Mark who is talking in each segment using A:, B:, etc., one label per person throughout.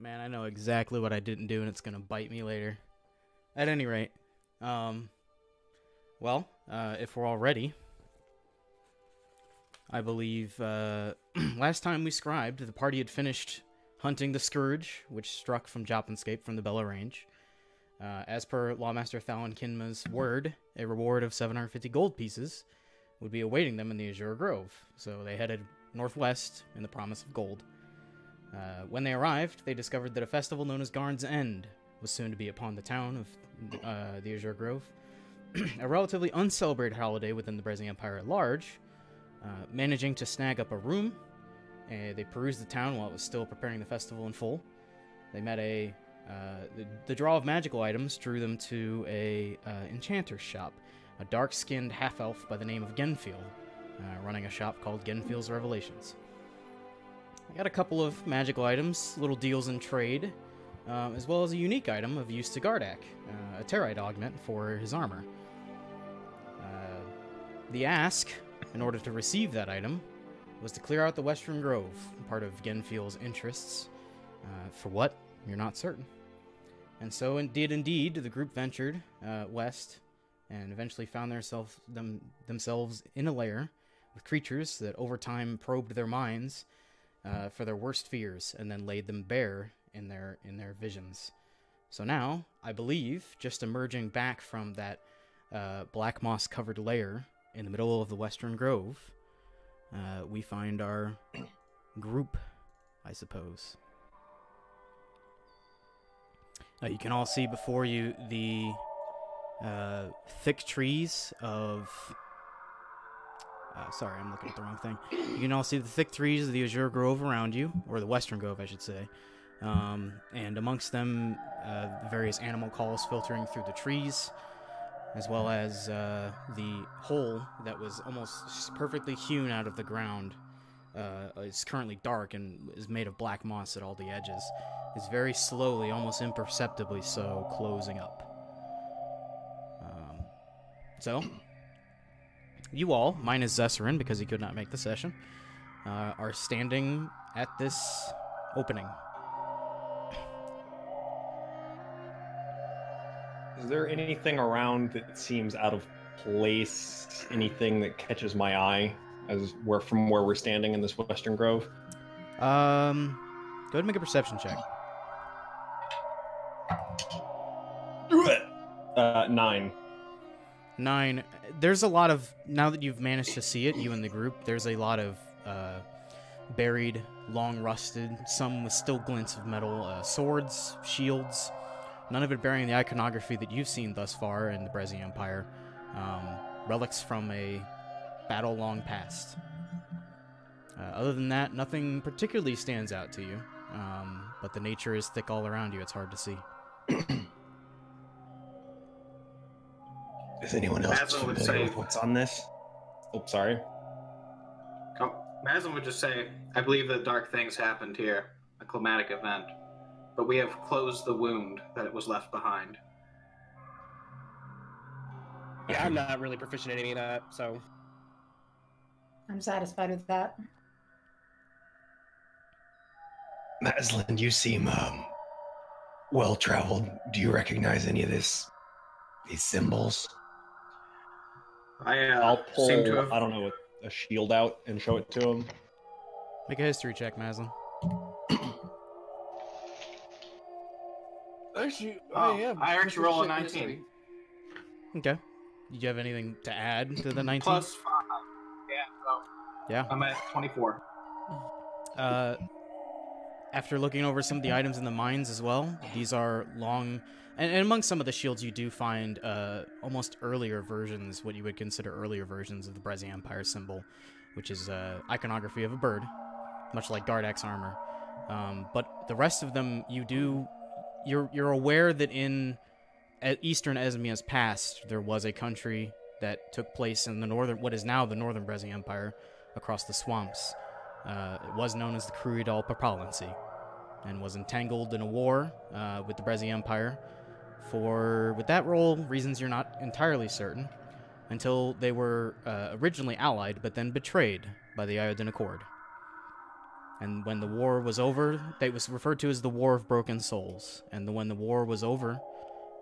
A: Man, I know exactly what I didn't do, and it's gonna bite me later. At any rate, if we're all ready, I believe last time we scribed, the party had finished hunting the Scourge, which struck from Jopinscape from the Bella Range. As per Lawmaster Thalon Kinma's word, a reward of 750 gold pieces would be awaiting them in the Azure Grove, so they headed northwest in the promise of gold. When they arrived, they discovered that a festival known as Garnsend was soon to be upon the town of the Azure Grove, a relatively uncelebrated holiday within the Breszi Empire at large. Managing to snag up a room, they perused the town while it was still preparing the festival in full. They met the draw of magical items drew them to a enchanter's shop, a dark-skinned half-elf by the name of Genfiel, running a shop called Genfiel's Revelations. I got a couple of magical items, little deals in trade, as well as a unique item of use to Gardak, a territe augment for his armor. The ask, in order to receive that item, was to clear out the Western Grove, part of Genfiel's interests. For what? You're not certain. And so indeed, the group ventured west and eventually found themselves in a lair with creatures that over time probed their minds for their worst fears and then laid them bare in their visions. So now, I believe, just emerging back from that black moss-covered lair in the middle of the Western Grove, we find our group, I suppose. You can all see before you the thick trees of... sorry, I'm looking at the wrong thing. You can all see the thick trees of the Azure Grove around you, or the Western Grove, I should say. And amongst them, various animal calls filtering through the trees, as well as the hole that was almost perfectly hewn out of the ground. It's currently dark and is made of black moss at all the edges. It's very slowly, almost imperceptibly so, closing up. So, you all, minus Zesserin, because he could not make the session, are standing at this opening.
B: Is there anything around that seems out of place? Anything that catches my eye from where we're standing in this Western Grove?
A: Go ahead and make a perception check.
B: 9.
A: 9. There's a lot of, now that you've managed to see it, you and the group, there's a lot of buried, long rusted, some with still glints of metal, swords, shields, none of it bearing the iconography that you've seen thus far in the Breszi Empire. Relics from a battle long past. Other than that, nothing particularly stands out to you, but the nature is thick all around you. It's hard to see.
B: Is anyone else familiar with what's on this? Oh, sorry.
C: Mazin would just say, I believe that dark things happened here, a climatic event, but we have closed the wound that it was left behind.
D: Yeah, I'm not really proficient in any of that, so...
E: I'm satisfied with that.
F: Maslin, you seem, well-traveled. Do you recognize any of these symbols?
B: I'll pull, I don't know, a shield out and show it to him.
A: Make a history check, Maslin.
G: Actually,
C: I actually roll a 19.
A: Okay. Did you have anything to add to the 19?
C: Plus 5. Yeah. I'm at 24.
A: After looking over some of the items in the mines as well, these are long... And among some of the shields, you do find almost earlier versions, what you would consider earlier versions of the Breszi Empire symbol, which is iconography of a bird, much like Gardak's armor. But the rest of them, you're aware that in Eastern Esmia's past, there was a country that took place in the northern, what is now the Northern Breszi Empire, across the swamps. It was known as the Cruidal Papalency, and was entangled in a war with the Breszi Empire for, with that role, reasons you're not entirely certain, until they were originally allied, but then betrayed by the Iodine Accord. And when the war was over, it was referred to as the War of Broken Souls. And when the war was over,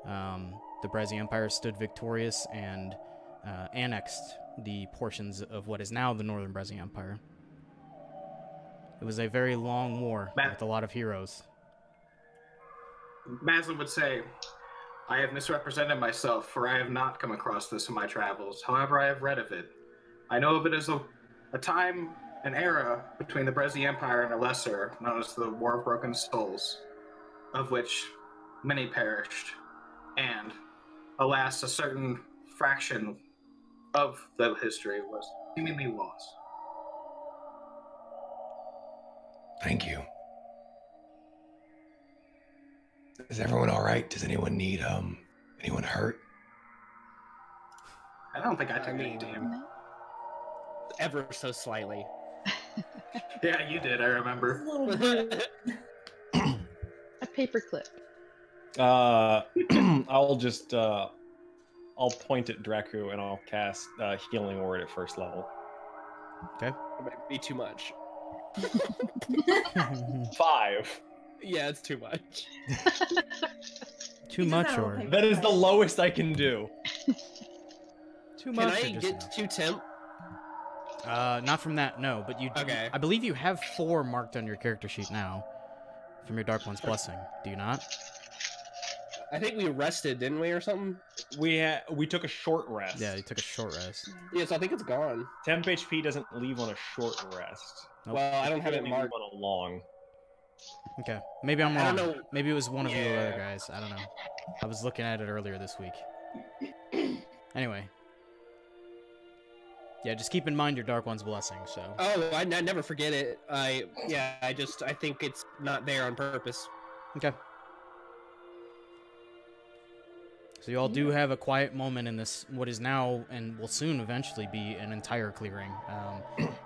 A: the Breszi Empire stood victorious and annexed the portions of what is now the Northern Breszi Empire. It was a very long war with a lot of heroes.
C: Maslin would say, I have misrepresented myself, for I have not come across this in my travels. However, I have read of it. I know of it as a time, an era between the Breszi Empire and a lesser, known as the War of Broken Souls, of which many perished, and, alas, a certain fraction of the history was seemingly lost.
F: Thank you. Is everyone all right? Does anyone need anyone hurt?
C: I don't think I took any damage.
D: Ever so slightly.
C: Yeah, you did, I remember.
E: A little bit.
G: A paperclip.
B: I'll just I'll point at Draku and I'll cast Healing Word at first level.
A: Okay.
D: It might be too much.
B: 5.
D: Yeah, it's too much.
A: Too much, or
B: That is the lowest I can do.
A: too
D: Can
A: much.
D: I get 2 temp?
A: Not from that, no. But you,
D: Okay.
A: I believe you have 4 marked on your character sheet now, from your Dark One's Blessing. Do you not?
D: I think we rested, didn't we, or something?
B: We took a short rest.
A: Yeah, you took a short rest.
D: Yes, I think it's gone.
B: Temp HP doesn't leave on a short rest.
A: Nope.
D: Well, I don't have it
B: Only
D: marked.
B: leave on a long.
A: Okay, maybe I'm
D: I
A: wrong.
D: don't know.
A: Maybe it was one of you
D: Yeah.
A: other guys. I don't know. I was looking at it earlier this week. Anyway. Yeah, just keep in mind your Dark One's Blessing, so...
D: Oh, I never forget it. I think it's not there on purpose.
A: Okay. So you all do have a quiet moment in this, what is now, and will soon eventually be, an entire clearing.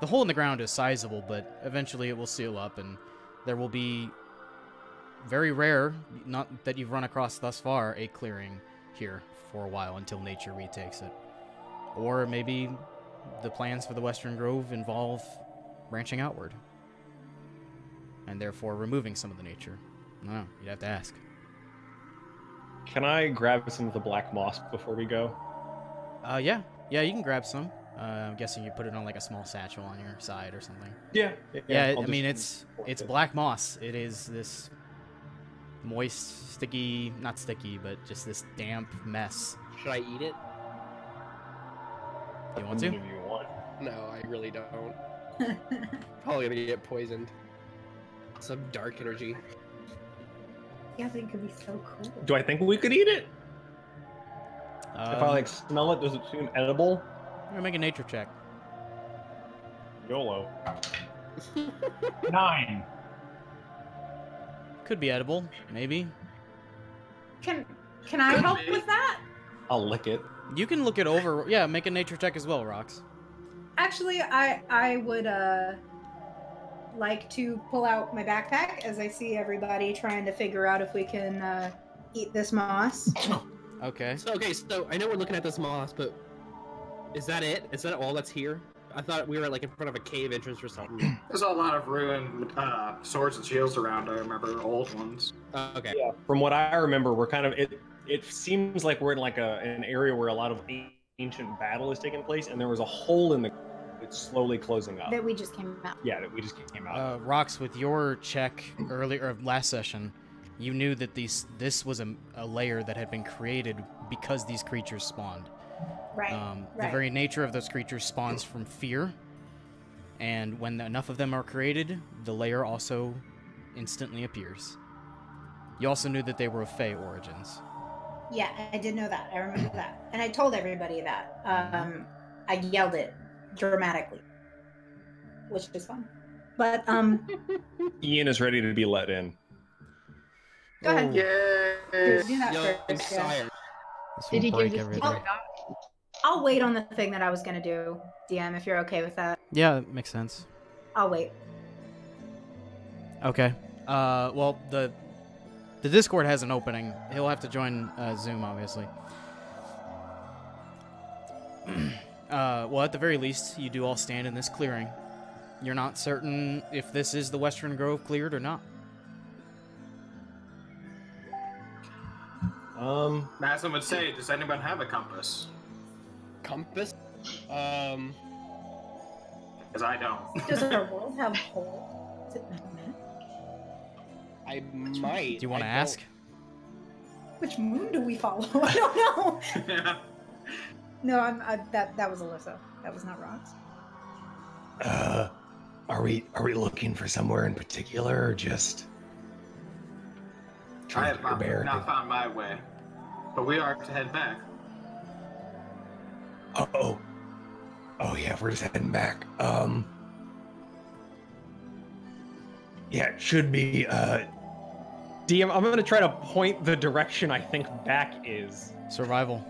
A: The hole in the ground is sizable, but eventually it will seal up, and there will be, very rare, not that you've run across thus far, a clearing here for a while until nature retakes it. Or maybe the plans for the Western Grove involve branching outward, and therefore removing some of the nature. I don't know, you'd have to ask.
B: Can I grab some of the black moss before we go?
A: Yeah, you can grab some. I'm guessing you put it on like a small satchel on your side or something.
B: Yeah.
A: Yeah,
B: I'll
A: I mean
B: just-
A: it's black moss. It is this moist, sticky, not sticky, but just this damp mess.
D: Should I eat it?
A: You want
B: If
A: to?
B: you want.
D: No, I really don't. Probably gonna get poisoned. Some dark energy.
E: Yeah, I think it could be so cool.
B: Do I think we could eat it? If I
A: Um,
B: like smell it, does it seem edible?
A: I'm gonna make a nature check.
B: YOLO. 9.
A: Could be edible, maybe.
E: Can I help with that?
B: I'll lick it.
A: You can look it over. Yeah, make a nature check as well, Rox.
E: Actually, I would like to pull out my backpack as I see everybody trying to figure out if we can eat this moss.
A: Okay.
D: So I know we're looking at this moss, but is that it? Is that all that's here? I thought we were like in front of a cave entrance or something.
C: There's a lot of ruined swords and shields around, I remember, old ones.
D: Okay.
B: Yeah. From what I remember, we're kind of it seems like we're in like an area where a lot of ancient battle is taking place, and there was a hole in the. It's slowly closing up.
E: That we just came out.
B: Yeah, that we just came out.
A: Rox, with your check earlier last session, you knew that this was a layer that had been created because these creatures spawned.
E: Right.
A: The very nature of those creatures spawns from fear, and when enough of them are created, the layer also instantly appears. You also knew that they were of Fey origins.
E: Yeah, I did know that. I remember that. And I told everybody that. I yelled it dramatically, which is fun. But,
B: Ian is ready to be let in.
E: go ahead.
C: Yay!
E: Do that
D: Yo,
E: first, yeah.
D: sire.
A: This
G: Did he
A: will break
G: give this
A: everything.
E: I'll wait on the thing that I was going to do, DM, if you're okay with that.
A: Yeah, that makes sense.
E: I'll wait.
A: Okay. Well, the Discord has an opening. He'll have to join Zoom, obviously. Well, at the very least, you do all stand in this clearing. you're not certain if this is the Western Grove cleared or not.
C: Maslin would say, does anyone have a compass?
D: Compass?
C: Because I don't.
E: Does our world have a pole? Is it magnetic?
D: I might.
A: Do you want to
D: I
A: ask?
E: Which moon do we follow? I don't know.
C: Yeah.
E: No, that was Alyssa. That was not Rox.
F: Are we looking for somewhere in particular, or just?
C: I have not found my way, but we are to head back.
F: Oh yeah, we're just heading back. Yeah, it should be.
B: DM, I'm gonna try to point the direction I think back is,
A: Survival.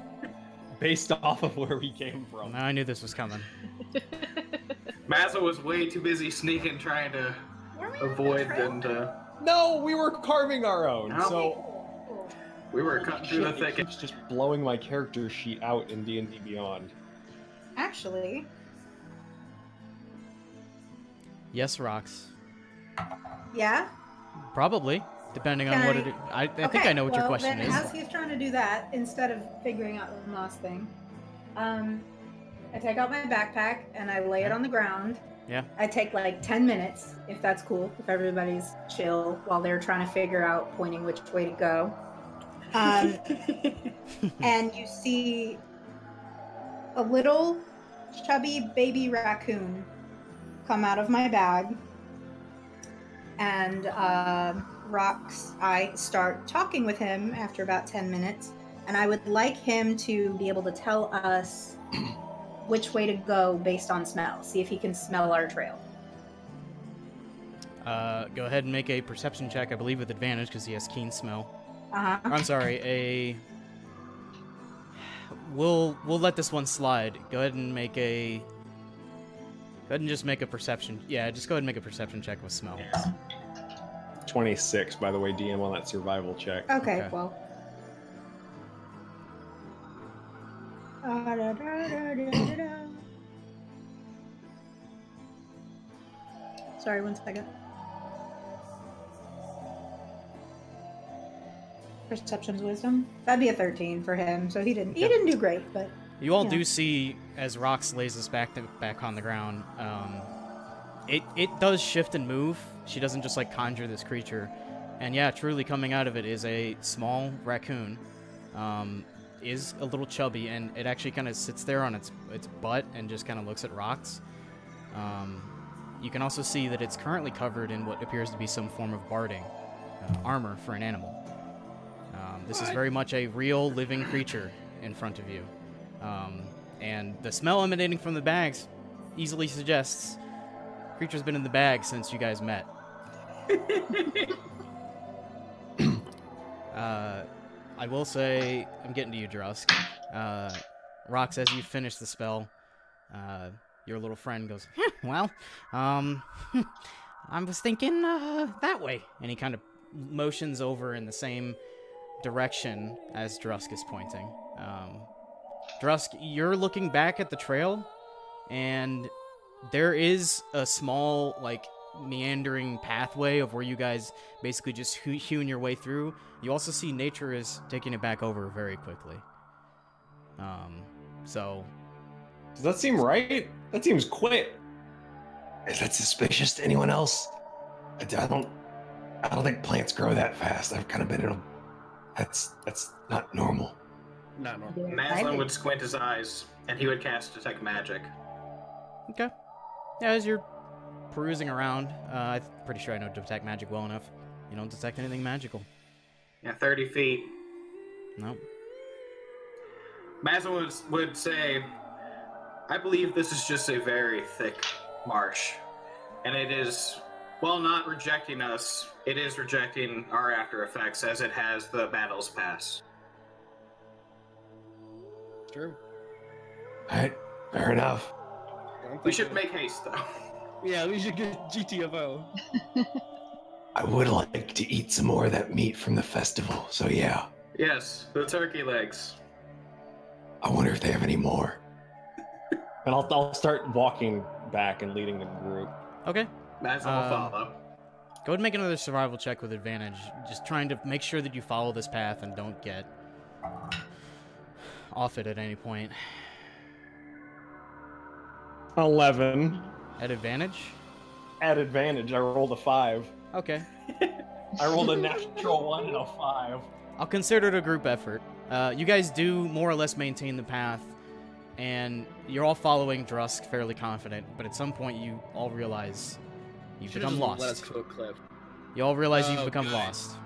B: based off of where we came from.
A: I knew this was coming.
C: Maslin was way too busy sneaking, trying to avoid them to.
B: No, we were carving our own.
C: Oh.
B: So
E: Cool.
C: We were cutting through the
B: it
C: thicket.
B: keeps just blowing my character sheet out in D&D Beyond.
E: Actually,
A: Yes, Rox.
E: yeah.
A: Probably, depending on
E: Can
A: what
E: I-
A: it is. I think I know what your question
E: then
A: is.
E: As he's trying to do that, instead of figuring out the moss thing, I take out my backpack and I lay it on the ground.
A: Yeah.
E: I take like 10 minutes, if that's cool, if everybody's chill while they're trying to figure out pointing which way to go. And you see a little chubby baby raccoon come out of my bag. And I start talking with him after about 10 minutes. And I would like him to be able to tell us which way to go based on smell. See if he can smell our trail.
A: Go ahead and make a perception check, I believe, with advantage because he has keen smell.
E: Uh-huh.
A: I'm sorry, We'll let this one slide. Go ahead and make a. Go ahead and just make a perception. Yeah, just go ahead and make a perception check with smell.
B: 26, by the way, DM on that survival check.
E: Okay,
A: Okay.
E: well. Sorry, 1 second. Perception's wisdom. That'd be a 13 for him. So he didn't do great, but
A: You all
E: Yeah.
A: do see as Rox lays this back on the ground. It does shift and move. She doesn't just like conjure this creature, and yeah, truly coming out of it is a small raccoon. Is a little chubby, and it actually kind of sits there on its butt and just kind of looks at Rox. You can also see that it's currently covered in what appears to be some form of barding armor for an animal. This is very much a real living creature in front of you. And the smell emanating from the bags easily suggests creature's been in the bag since you guys met. I will say, I'm getting to you, Drusk. Rox, as you finish the spell, your little friend goes, well, I was thinking that way. And he kind of motions over in the same direction as Drusk is pointing. Drusk, you're looking back at the trail, and there is a small, like, meandering pathway of where you guys basically just hewn your way through. You also see nature is taking it back over very quickly. So...
B: Does that seem right? That seems quick.
F: Is that suspicious to anyone else? I don't think plants grow that fast. I've kind of been in a... That's not normal.
D: Not normal.
C: Maslin would squint his eyes, and he would cast Detect Magic.
A: Okay. Yeah, as you're perusing around, I'm pretty sure I know Detect Magic well enough. You don't detect anything magical.
C: Yeah, 30 feet.
A: No.
C: Maslin would say, I believe this is just a very thick marsh. And it is, while not rejecting us, it is rejecting our after effects as it has the battles pass.
D: True.
F: Alright, fair enough.
C: We should make haste, though.
D: Yeah, we should get GTFO.
F: I would like to eat some more of that meat from the festival, so yeah.
C: Yes, the turkey legs.
F: I wonder if they have any more.
B: And I'll start walking back and leading the group.
A: Okay.
C: That's all follow.
A: Go ahead and make another survival check with advantage. Just trying to make sure that you follow this path and don't get off it at any point.
B: 11.
A: At advantage?
B: At advantage, I rolled a 5.
A: Okay.
B: I rolled a natural 1 and a 5.
A: I'll consider it a group effort. You guys do more or less maintain the path, and you're all following Drusk fairly confident, but at some point you all realize you've become lost.
D: Let us go clip.
A: You all realize you've become
D: good.
A: lost.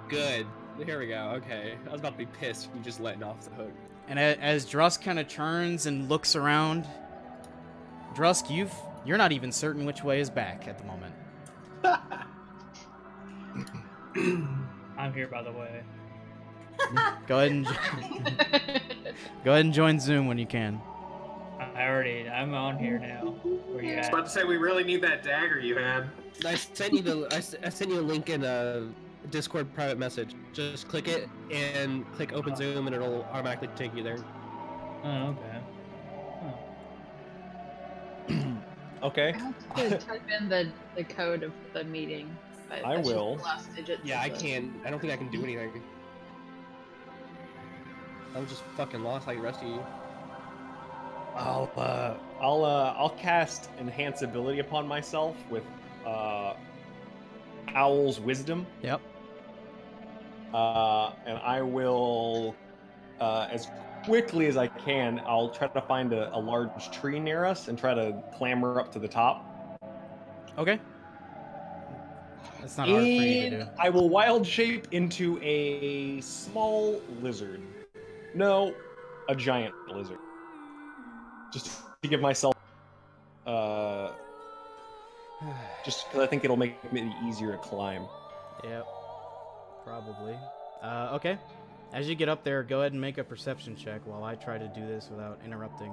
D: Good. Here we go. Okay. I was about to be pissed from just letting off the hook.
A: And as Drusk kind of turns and looks around, Drusk, you're not even certain which way is back at the moment.
H: I'm here, by the way.
A: Go ahead and join Zoom when you can.
H: I'm on here now. Where you
C: I was
H: at?
C: about to say we really need that dagger you had.
D: I sent you I sent you a link in a Discord private message. Just click it and click open Zoom and it'll automatically take you there.
H: Oh, okay.
B: Okay.
G: I have to type in the code of the meeting. But
B: I
G: that's just
B: will.
G: the last digit
D: Yeah, I
G: of the-
D: can't. I don't think I can do anything. I'm just fucking lost like the rest of you.
B: I'll cast enhance ability upon myself with Owl's Wisdom.
A: Yep.
B: And I will, as quickly as I can, I'll try to find a large tree near us and try to clamber up to the top.
A: Okay. That's not hard for you to do.
B: I will wild shape into a small lizard. No, a giant lizard. Just to give myself, just because I think it'll make it easier to climb.
A: Yep. Probably. Okay. As you get up there, go ahead and make a perception check while I try to do this without interrupting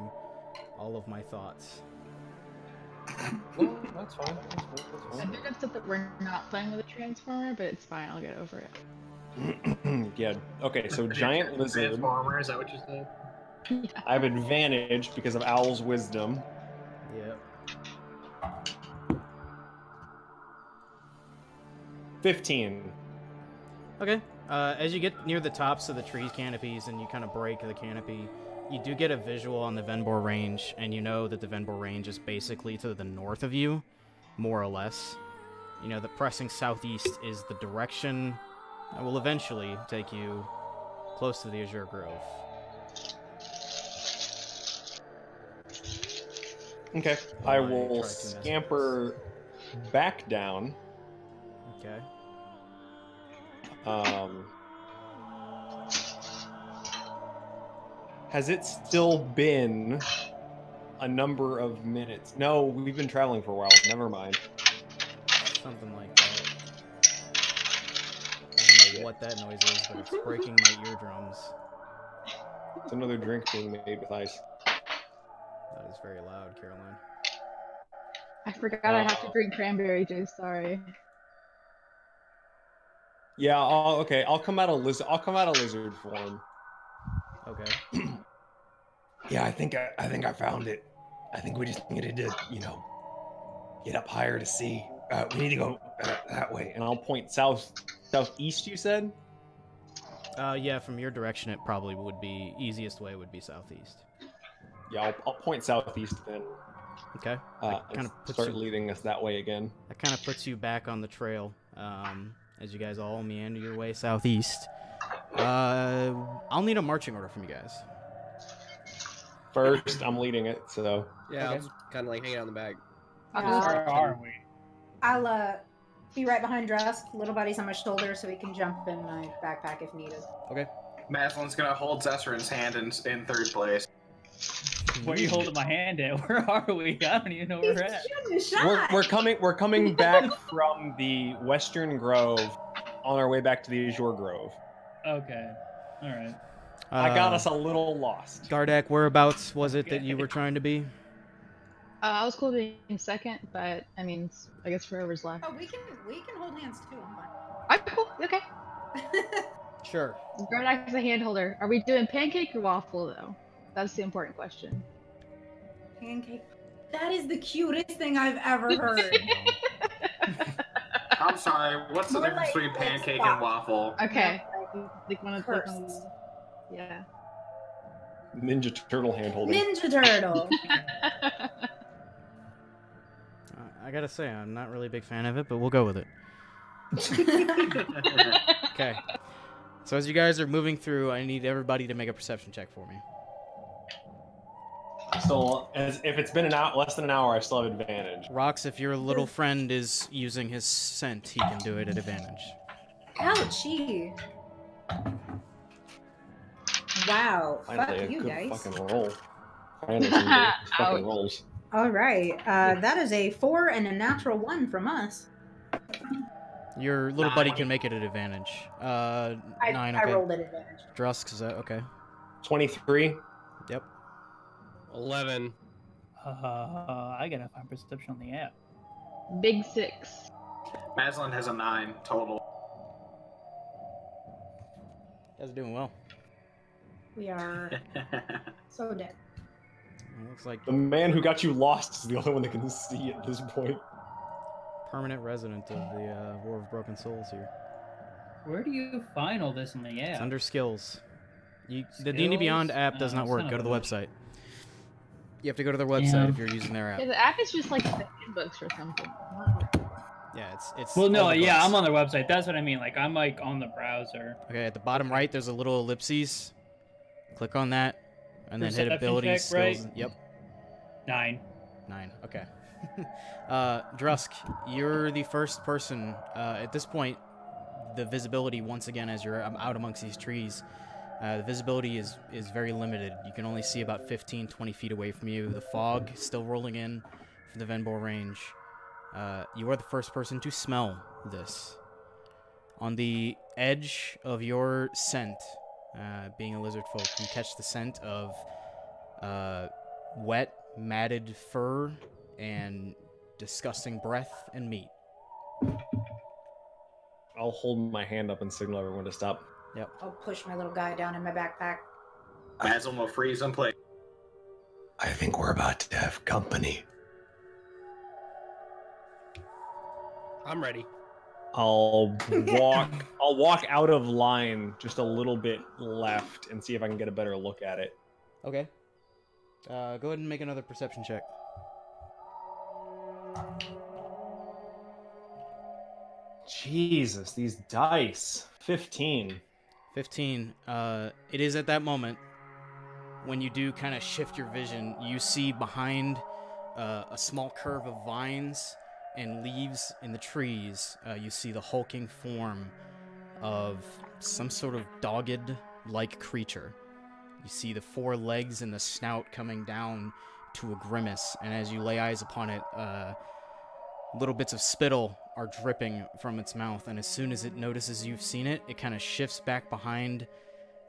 A: all of my thoughts.
B: Well, that's fine.
G: I think it's that we're not playing with a transformer, but it's fine. I'll get over it.
B: Yeah. Okay. So giant lizard.
C: Transformer, is that what you said?
B: I have advantage because of Owl's Wisdom.
A: Yep.
B: 15.
A: Okay. As you get near the tops of the tree canopies and you kind of break the canopy, you do get a visual on the Venbor Range, and you know that the Venbor Range is basically to the north of you, more or less. You know that pressing southeast is the direction that will eventually take you close to the Azure Grove.
B: Okay.
A: While
B: I
A: I
B: will
A: try to
B: scamper back down.
A: Okay.
B: Has it still been a number of minutes? No, we've been traveling for a while. Never mind.
A: Something like that. I don't know what that noise is, but it's breaking my eardrums.
B: It's another drink being made with ice.
A: That is very loud, Caroline.
G: I forgot I have to drink cranberry juice. Sorry.
B: Yeah. Okay. I'll come out of lizard form.
A: Okay.
F: Yeah, I think I found it. I think we just needed to, get up higher to see. We need to go that way.
B: And I'll point southeast. You said.
A: Yeah, from your direction, it probably would be easiest way would be southeast.
B: Yeah, I'll point southeast then.
A: Okay. That kind of puts
B: Start
A: you,
B: leading us that way again.
A: that kind of puts you back on the trail, as you guys all meander your way southeast. I'll need a marching order from you guys.
B: First, I'm leading it, so.
D: Yeah,
A: Okay.
D: I'm just kind of like hanging out in the back.
H: Where are we?
E: I'll be right behind Drusk. Little buddy's on my shoulder, so he can jump in my backpack if needed.
A: Okay.
C: Maslin's gonna hold Zesserin's hand in third place.
H: Where are you holding my hand at? Where are we? I don't even know where we're at.
E: Shooting a shot.
B: We're coming back from the Western Grove on our way back to the Azure Grove.
H: Okay. All right.
B: I got us a little lost.
A: Gardak, whereabouts was it that you were trying to be?
G: I was cool being second, but I mean, I guess forever's left.
E: Oh, we can hold hands too.
G: I'm cool. Okay.
A: Sure.
G: Gardak's a hand holder. Are we doing pancake or waffle though? That's the important question.
E: Pancake. That is the cutest thing I've ever heard.
C: I'm sorry. What's the
E: More
C: difference
E: like
C: between pancake
E: stop.
C: and waffle?
G: Okay. Like one of
E: Cursed.
G: yeah.
B: Ninja Turtle hand holding.
E: Ninja Turtle.
A: I gotta say, I'm not really a big fan of it, but we'll go with it. Okay. So as you guys are moving through, I need everybody to make a perception check for me.
B: Still, as if it's been less than an hour, I still have advantage.
A: Rox, if your little friend is using his scent, he can do it at advantage.
E: Ouchie. Wow.
B: Finally,
E: Fuck
B: a
E: you
B: good
E: guys.
B: fucking roll. Finally, some good fucking rolls.
E: All right. That is a 4 and a natural 1 from us.
A: Your little buddy can make it at advantage. 9, okay.
E: I rolled at advantage.
A: Drusk, is that okay?
B: 23.
A: Yep.
D: 11.
H: I gotta find perception on the app.
G: Big 6.
C: Maslin has a 9 total.
A: You guys are doing well.
E: We are so dead.
A: It looks like
B: The man who got you lost is the only one that can see at this point.
A: permanent resident of the War of Broken Souls here.
H: Where do you find all this on the
A: It's
H: app?
A: under skills. The D&D Beyond
H: Skills?
A: app does not work.
H: son
A: Go to
H: of
A: the
H: a
A: website. You have to go to their website
H: Damn.
A: if you're using their app.
G: Yeah, the app is just like the handbooks or something.
A: Yeah, it's.
H: Well, no,
A: all the
H: yeah,
A: books.
H: I'm on their website. That's what I mean. Like, I'm like on the browser.
A: Okay, at the bottom right, there's a little ellipses. Click on that, and then hit
H: Perception
A: abilities.
H: check,
A: Skills.
H: right?
A: Yep.
H: 9.
A: 9. Okay. Drusk, you're the first person. At this point, the visibility, once again, as you're out amongst these trees, the visibility is very limited. You can only see about 15, 20 feet away from you. The fog is still rolling in from the Venbor range. You are the first person to smell this. On the edge of your scent, being a lizard folk, you catch the scent of wet, matted fur and disgusting breath and meat.
B: I'll hold my hand up and signal everyone to stop.
A: Yep.
E: I'll push my little guy down in my backpack.
C: Maslin will freeze in place.
F: I think we're about to have company.
D: I'm ready.
B: I'll walk out of line just a little bit left and see if I can get a better look at it.
A: Okay. Go ahead and make another perception check.
B: Jesus, these dice. 15.
A: 15. It is at that moment when you do kind of shift your vision, you see behind a small curve of vines and leaves in the trees, you see the hulking form of some sort of dogged-like creature. You see the 4 legs and the snout coming down to a grimace, and as you lay eyes upon it, little bits of spittle are dripping from its mouth, and as soon as it notices you've seen it, it kind of shifts back behind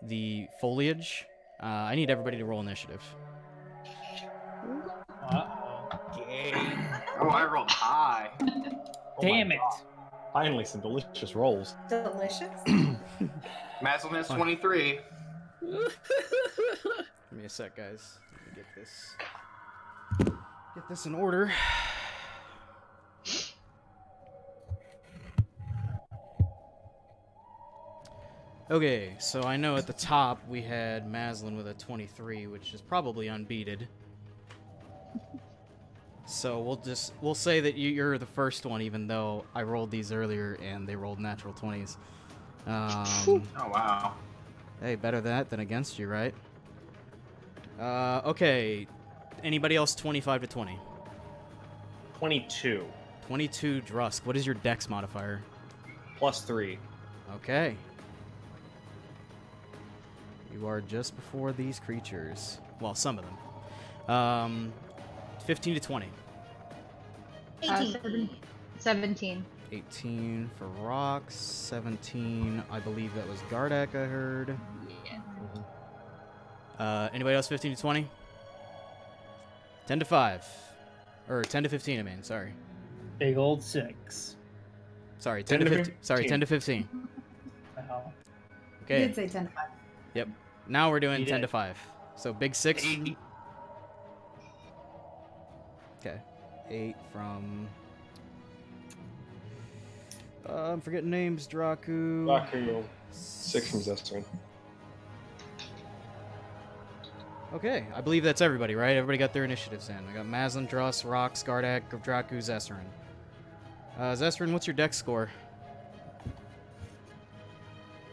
A: the foliage. I need everybody to roll initiative.
C: Oh, I rolled high.
H: Damn it.
B: Finally, some delicious rolls.
E: Delicious.
C: Maslin has 23.
A: Give me a sec, guys. Let me get this in order. Okay, so I know at the top we had Maslin with a 23, which is probably unbeaten. So we'll say that you're the first one, even though I rolled these earlier and they rolled natural 20s.
C: Oh, wow.
A: Hey, better that than against you, right? Okay. Anybody else 25 to 20?
B: 22.
A: 22 Drusk. What is your dex modifier?
B: +3.
A: Okay. You are just before these creatures. Well, some of them. 15 to 20.
G: 17.
A: 18 for rocks. 17. I believe that was Gardak, I heard.
G: Yeah.
A: Anybody else 15 to 20? 10 to 5. Or 10 to 15, I mean. Sorry.
H: Big old 6.
A: Sorry, 10 to 15. Sorry, 10 to 15.
H: Wow.
E: You
A: Okay.
E: did say 10 to 5.
A: Yep. Now we're doing
H: You
A: 10 to
H: did.
A: 5. So big 6. Okay, Okay. 8 from... I'm forgetting names. Draku.
B: 6 from Zestrin.
A: Okay, I believe that's everybody, right? Everybody got their initiatives in. I got Mazlin, Drusk, Rox, Gardak, Draku, Zestrin. Zestrin, what's your dex score?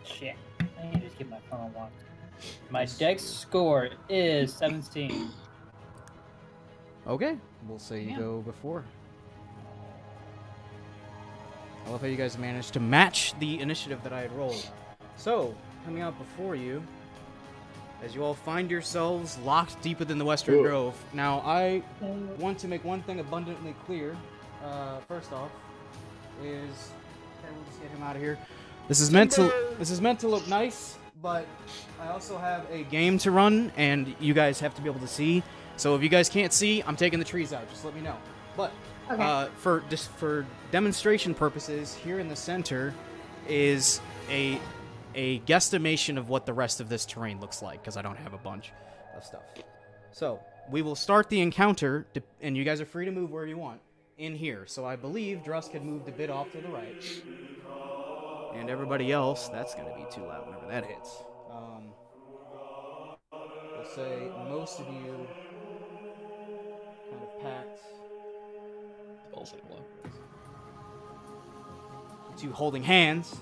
H: Shit. I need to just get my phone unlocked. My dex score is 17.
A: Okay, we'll say you go before. I love how you guys managed to match the initiative that I had rolled. So, coming out before you, as you all find yourselves locked deep within the Western Grove. Now, I want to make one thing abundantly clear. First off, is okay, we'll just get him out of here. This is meant to look nice, but I also have a game to run, and you guys have to be able to see. So if you guys can't see, I'm taking the trees out. Just let me know. But for demonstration purposes, here in the center is a guesstimation of what the rest of this terrain looks like, because I don't have a bunch of stuff. So we will start the encounter, and you guys are free to move wherever you want, in here. So I believe Drusk had moved a bit off to the right. And everybody else, that's going to be too loud whenever that hits. We'll say most of you kind of packed. You holding hands.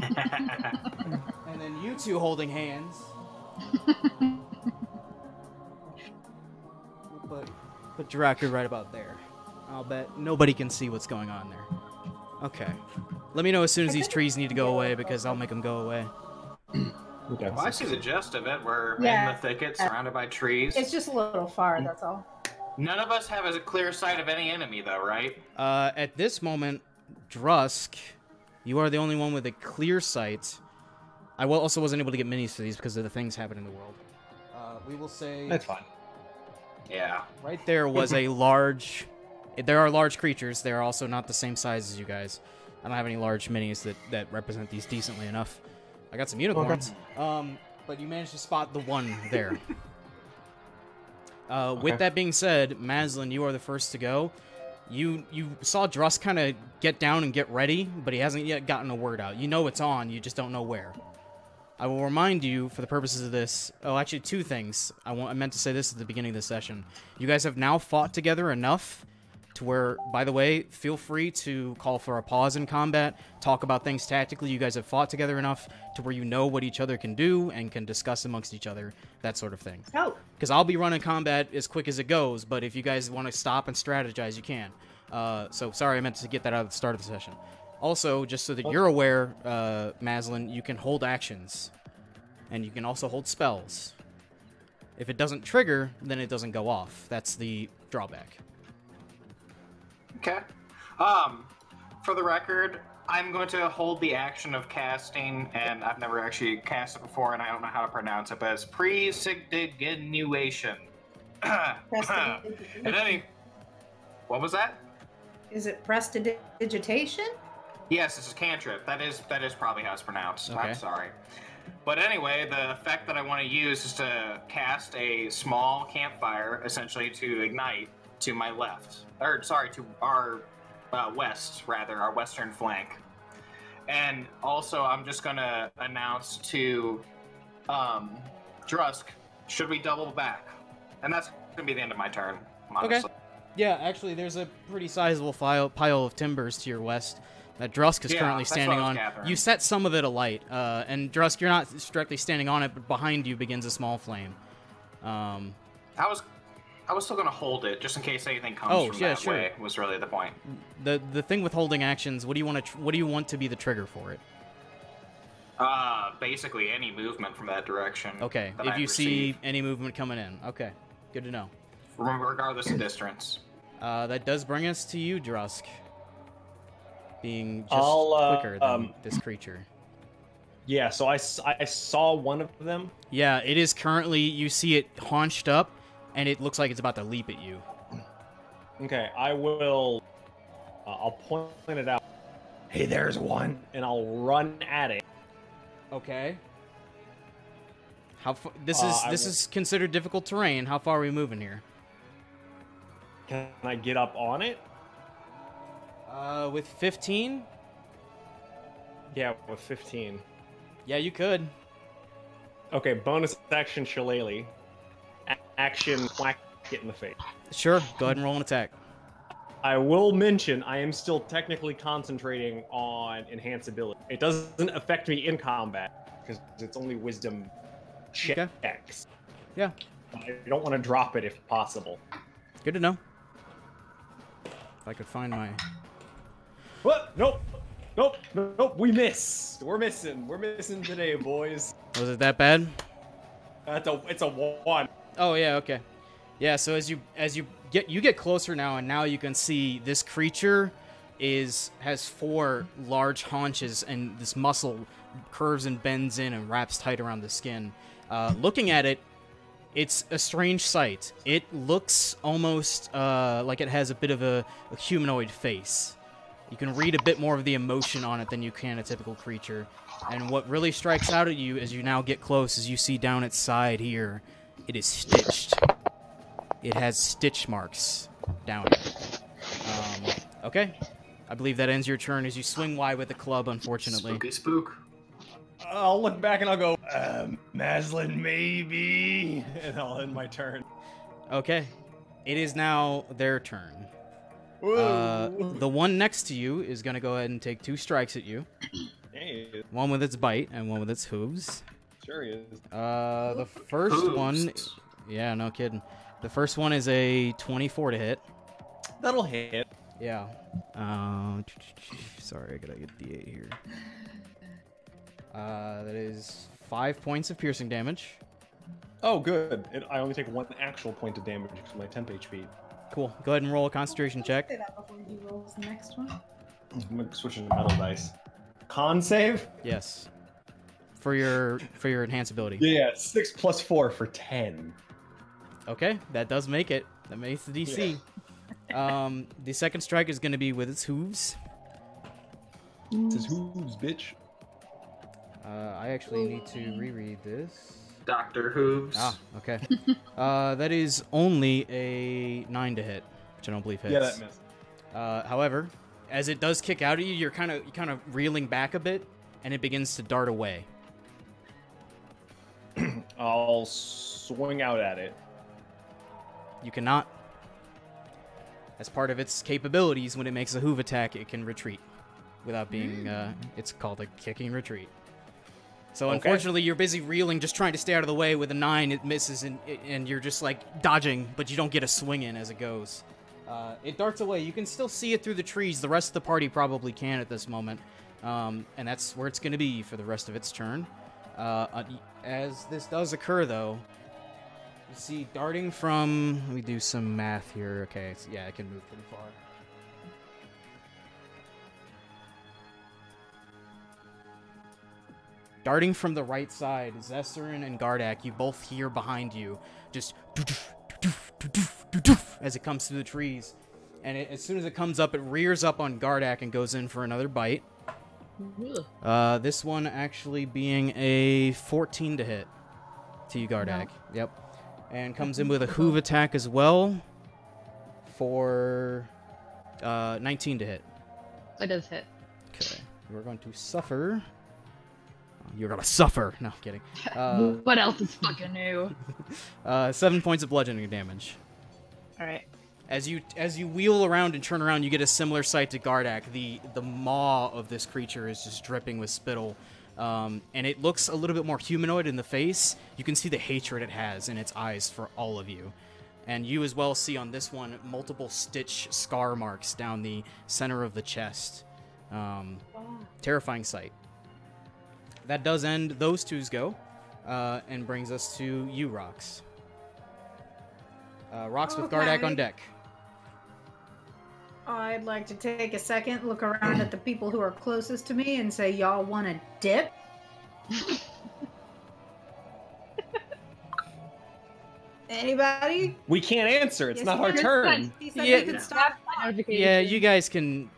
A: And then you two holding hands. Put Draku right about there. I'll bet nobody can see what's going on there. Okay. Let me know as soon as these trees need to go away, because I'll make them go away.
B: Okay.
C: Well, I see the gist of it. We're in the thicket, surrounded by trees.
E: It's just a little far, that's all.
C: None of us have a clear sight of any enemy, though, right?
A: At this moment, Drusk, you are the only one with a clear sight. I also wasn't able to get minis for these because of the things happening in the world. We will say...
B: That's fine.
C: Yeah.
A: Right there was a large... There are large creatures. They are also not the same size as you guys. I don't have any large minis that represent these decently enough. I got some unicorns. Okay. But you managed to spot the one there. With that being said, Mazlin, you are the first to go. You saw Drusk kind of get down and get ready, but he hasn't yet gotten a word out. You know it's on, you just don't know where. I will remind you, for the purposes of this... Oh, actually, 2 things. I meant to say this at the beginning of the session. You guys have now fought together enough to where, by the way, feel free to call for a pause in combat, talk about things tactically. You guys have fought together enough to where you know what each other can do and can discuss amongst each other, that sort of thing.
E: Oh.
A: Because I'll be running combat as quick as it goes, but if you guys want to stop and strategize, you can. So, sorry, I meant to get that out at the start of the session. Also, just so that you're aware, Mazlin, you can hold actions. And you can also hold spells. If it doesn't trigger, then it doesn't go off. That's the drawback.
C: Okay. For the record, I'm going to hold the action of casting, and I've never actually cast it before, and I don't know how to pronounce it, but it's prestidigitation. What was that?
E: Is it prestidigitation?
C: Yes, this is cantrip. That is probably how it's pronounced.
A: Okay.
C: I'm sorry. But anyway, the effect that I want to use is to cast a small campfire, essentially to ignite, to my left. Or, sorry, to our west, rather, our western flank. And also, I'm just going to announce to Drusk, should we double back? And that's going to be the end of my turn, honestly.
A: Okay. Yeah, actually, there's a pretty sizable pile of timbers to your west that Drusk is currently standing on.
C: Gathering.
A: You set some of it alight, and Drusk, you're not directly standing on it, but behind you begins a small flame.
C: I was still going to hold it, just in case anything comes from that way, was really the point.
A: The thing with holding actions, what do you want to be the trigger for it?
C: Basically any movement from that direction.
A: Okay, if you see any movement coming in. Okay, good to know.
C: Regardless of distance.
A: That does bring us to you, Drusk. Being just quicker than this creature.
B: Yeah, so I saw one of them.
A: Yeah, it is currently, you see it haunched up, and it looks like it's about to leap at you.
B: Okay, I will... I'll point it out.
F: Hey, there's one.
B: And I'll run at it.
A: Okay. How far... This is considered difficult terrain. How far are we moving here?
B: Can I get up on it?
A: With 15?
B: Yeah, with 15.
A: Yeah, you could.
B: Okay, bonus action shillelagh. Action whack it in the face.
A: Sure, go ahead and roll an attack.
B: I will mention I am still technically concentrating on enhance ability. It doesn't affect me in combat because it's only wisdom checks.
A: Yeah.
B: I don't want to drop it if possible.
A: Good to know. If I could find my...
B: What? Nope. Nope. Nope. We miss. We're missing today, boys.
A: Was it that bad?
B: It's a 1.
A: Oh yeah, okay. Yeah, so as you get closer now, and now you can see this creature has 4 large haunches, and this muscle curves and bends in and wraps tight around the skin. Looking at it, it's a strange sight. It looks almost like it has a bit of a humanoid face. You can read a bit more of the emotion on it than you can a typical creature. And what really strikes out at you as you now get close is you see down its side here, it is stitched. It has stitch marks down it. Okay. I believe that ends your turn as you swing wide with the club, unfortunately.
C: Spooky spook.
B: I'll look back and I'll go, Maslin, maybe. And I'll end my turn.
A: Okay. It is now their turn.
B: Whoa.
A: The one next to you is going to go ahead and take 2 strikes at you.
B: Hey.
A: One with its bite and one with its hooves.
B: Sure he is.
A: The first
C: Hooves.
A: one... Yeah, no kidding. The first one is a 24 to hit.
B: That'll hit.
A: Yeah. Sorry, I gotta get the 8 here. That is 5 points of piercing damage.
B: Oh, good. I only take 1 actual point of damage because of my temp HP.
A: Cool. Go ahead and roll a concentration check.
E: Say that before he rolls the next one.
B: I'm gonna switch into metal dice. Con save?
A: Yes. For your enhance ability.
B: Yeah, 6 plus 4 for 10.
A: Okay, that does make it. That makes the DC. Yeah. The second strike is going to be with its hooves.
B: It says hooves, bitch.
A: I actually need to reread this.
C: Dr. Hooves.
A: Ah, okay. That is only a 9 to hit, which I don't believe hits.
B: Yeah, that missed.
A: However, as it does kick out at you, you're kind of reeling back a bit, and it begins to dart away.
B: I'll swing out at it.
A: You cannot. As part of its capabilities, when it makes a hoove attack, it can retreat without being. It's called a kicking retreat. So
B: Okay.
A: unfortunately, you're busy reeling, just trying to stay out of the way. With a 9, it misses, and you're just like dodging, but you don't get a swing in as it goes. It darts away. You can still see it through the trees. The rest of the party probably can at this moment, and that's where it's going to be for the rest of its turn. As this does occur, though, you see darting from... Let me do some math here. Okay, yeah, I can move pretty far. Darting from the right side, Zesterin and Gardak, you both hear behind you, just as it comes through the trees. And as soon as it comes up, it rears up on Gardak and goes in for another bite. This one actually being a 14 to hit to you, Gardak. Yep. And comes in with a hoove attack as well for 19 to hit.
G: That does hit.
A: Okay. We're going to suffer. You're going to suffer. No, kidding.
G: What else is fucking new?
A: 7 points of bludgeoning damage.
G: Alright.
A: As you wheel around and turn around, you get a similar sight to Gardak. The maw of this creature is just dripping with spittle, and it looks a little bit more humanoid in the face. You can see the hatred it has in its eyes for all of you, and you as well see on this one multiple stitch scar marks down the center of the chest. Terrifying sight. That does end those two's go, and brings us to you, Rox. Rox with Gardak on deck.
E: I'd like to take a second, look around at the people who are closest to me and say, y'all want a dip? Anybody?
B: We can't answer. It's
E: Yes,
B: not
E: you
B: our
E: can.
B: turn.
E: He said
A: Yeah.
E: we could stop.
A: Yeah, you guys can...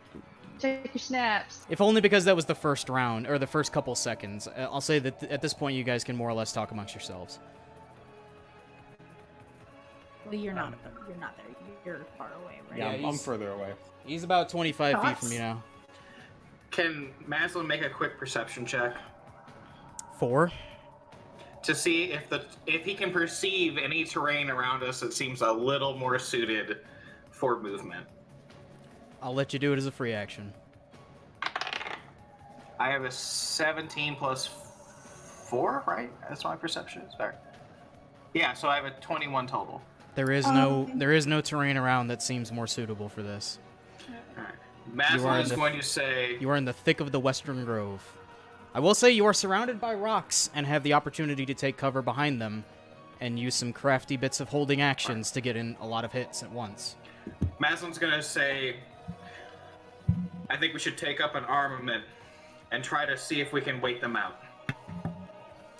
G: Take your snaps.
A: If only because that was the first round, or the first couple seconds. I'll say that at this point you guys can more or less talk amongst yourselves.
E: Well, you're not there. You're far away, right?
B: Yeah,
A: Yeah,
B: I'm
A: he's-
B: further away.
A: He's about 25 feet
E: Thoughts?
A: from you now.
C: Can Maslin make a quick perception check
A: 4.
C: to see if he can perceive any terrain around us that seems a little more suited for movement?
A: I'll let you do it as a free action.
C: I have a 17 plus 4, right? That's my perception. Sorry. Yeah, so I have a 21 total.
A: There is no terrain around that seems more suitable for this.
C: Alright.
A: You are
C: Maslin
A: in
C: is
A: the-
C: going to say,
A: You are in the thick of the Western Grove. I will say you are surrounded by rocks and have the opportunity to take cover behind them and use some crafty bits of holding actions to get in a lot of hits at once.
C: Maslin's going to say, I think we should take up an armament and try to see if we can wait them out.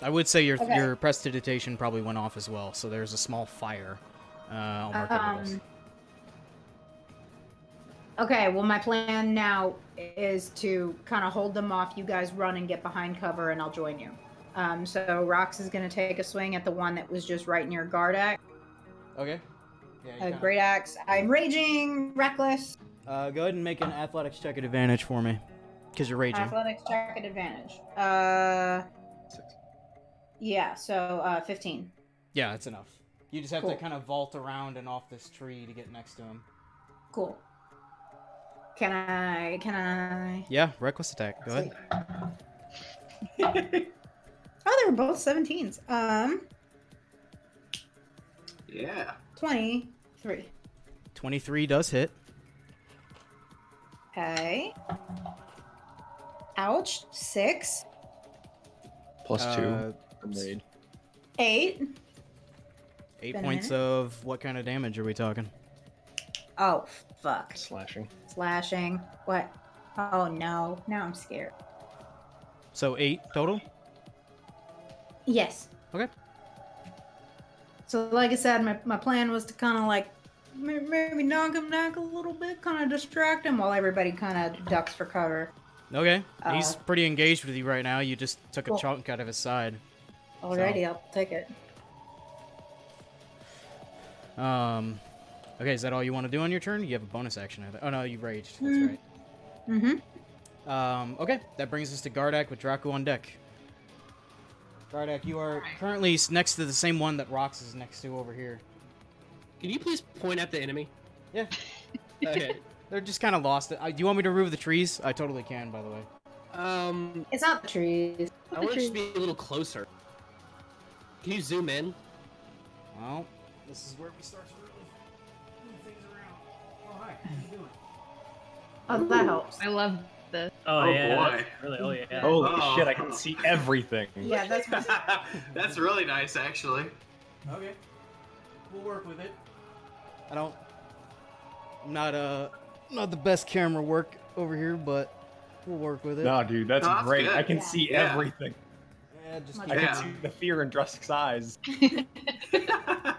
A: I would say your
E: Okay.
A: your prestidigitation probably went off as well, so there's a small fire. I'll mark it as.
E: Okay, well, my plan now is to kind of hold them off. You guys run and get behind cover, and I'll join you. So Rox is going to take a swing at the one that was just right near Gardak.
A: Okay. Yeah, you
E: Great axe. I'm raging, reckless.
A: Go ahead and make an athletics check at advantage for me, because you're raging.
E: Athletics check at advantage. Yeah, so 15.
A: Yeah, that's enough. You just have
E: Cool.
A: to kind of vault around and off this tree to get next to him.
E: Cool. Can I?
A: Yeah, reckless attack. Go ahead.
E: Oh, they were both 17s.
C: Yeah.
E: 23.
A: 23 does hit.
E: Okay. Ouch. 6.
B: Plus
A: Uh,
B: 2 from raid.
E: 8.
A: 8
E: Been a
A: points
E: minute.
A: of what kind of damage are we talking?
E: Oh, fuck.
B: Slashing.
E: Slashing. What? Oh, no. Now I'm scared.
A: So 8 total?
E: Yes.
A: Okay.
E: So, like I said, my plan was to kind of like maybe knock him back a little bit, kind of distract him while everybody kind of ducks for cover.
A: Okay. He's
E: Uh,
A: pretty engaged with you right now. You just took a
E: Cool.
A: chunk out of his side.
E: Alrighty, I'll take it.
A: Okay, is that all you want to do on your turn? You have a bonus action. Oh no, you raged. That's
E: Mm.
A: right.
E: Mm-hmm.
A: Okay, that brings us to Gardak with Draco on deck. Gardak, you are currently next to the same one that Rox is next to over here.
D: Can you please point at the enemy?
A: Yeah.
D: Okay.
A: They're just kind of lost. Do you want me to remove the trees? I totally can, by the way.
E: It's not the trees.
D: I want to just be a little closer. Can you zoom in?
A: Well, this is where we start to really move things around. Oh, hi. How you doing?
E: Oh, that helps.
G: I love this.
H: Oh,
C: Oh,
H: yeah.
C: boy.
H: That's really, oh yeah.
B: Holy
C: Oh.
B: shit, I can see everything.
E: Yeah, that's
C: That's really nice, actually.
A: Okay. We'll work with it. I'm not the best camera work over here, but we'll work with it.
B: No, dude, that's
C: No, that's
B: great.
C: good.
B: I can
E: Yeah.
B: see
C: Yeah.
B: everything.
A: Yeah, just
E: Much
A: keep
B: I
A: it-
B: can see the fear in Drusk's eyes.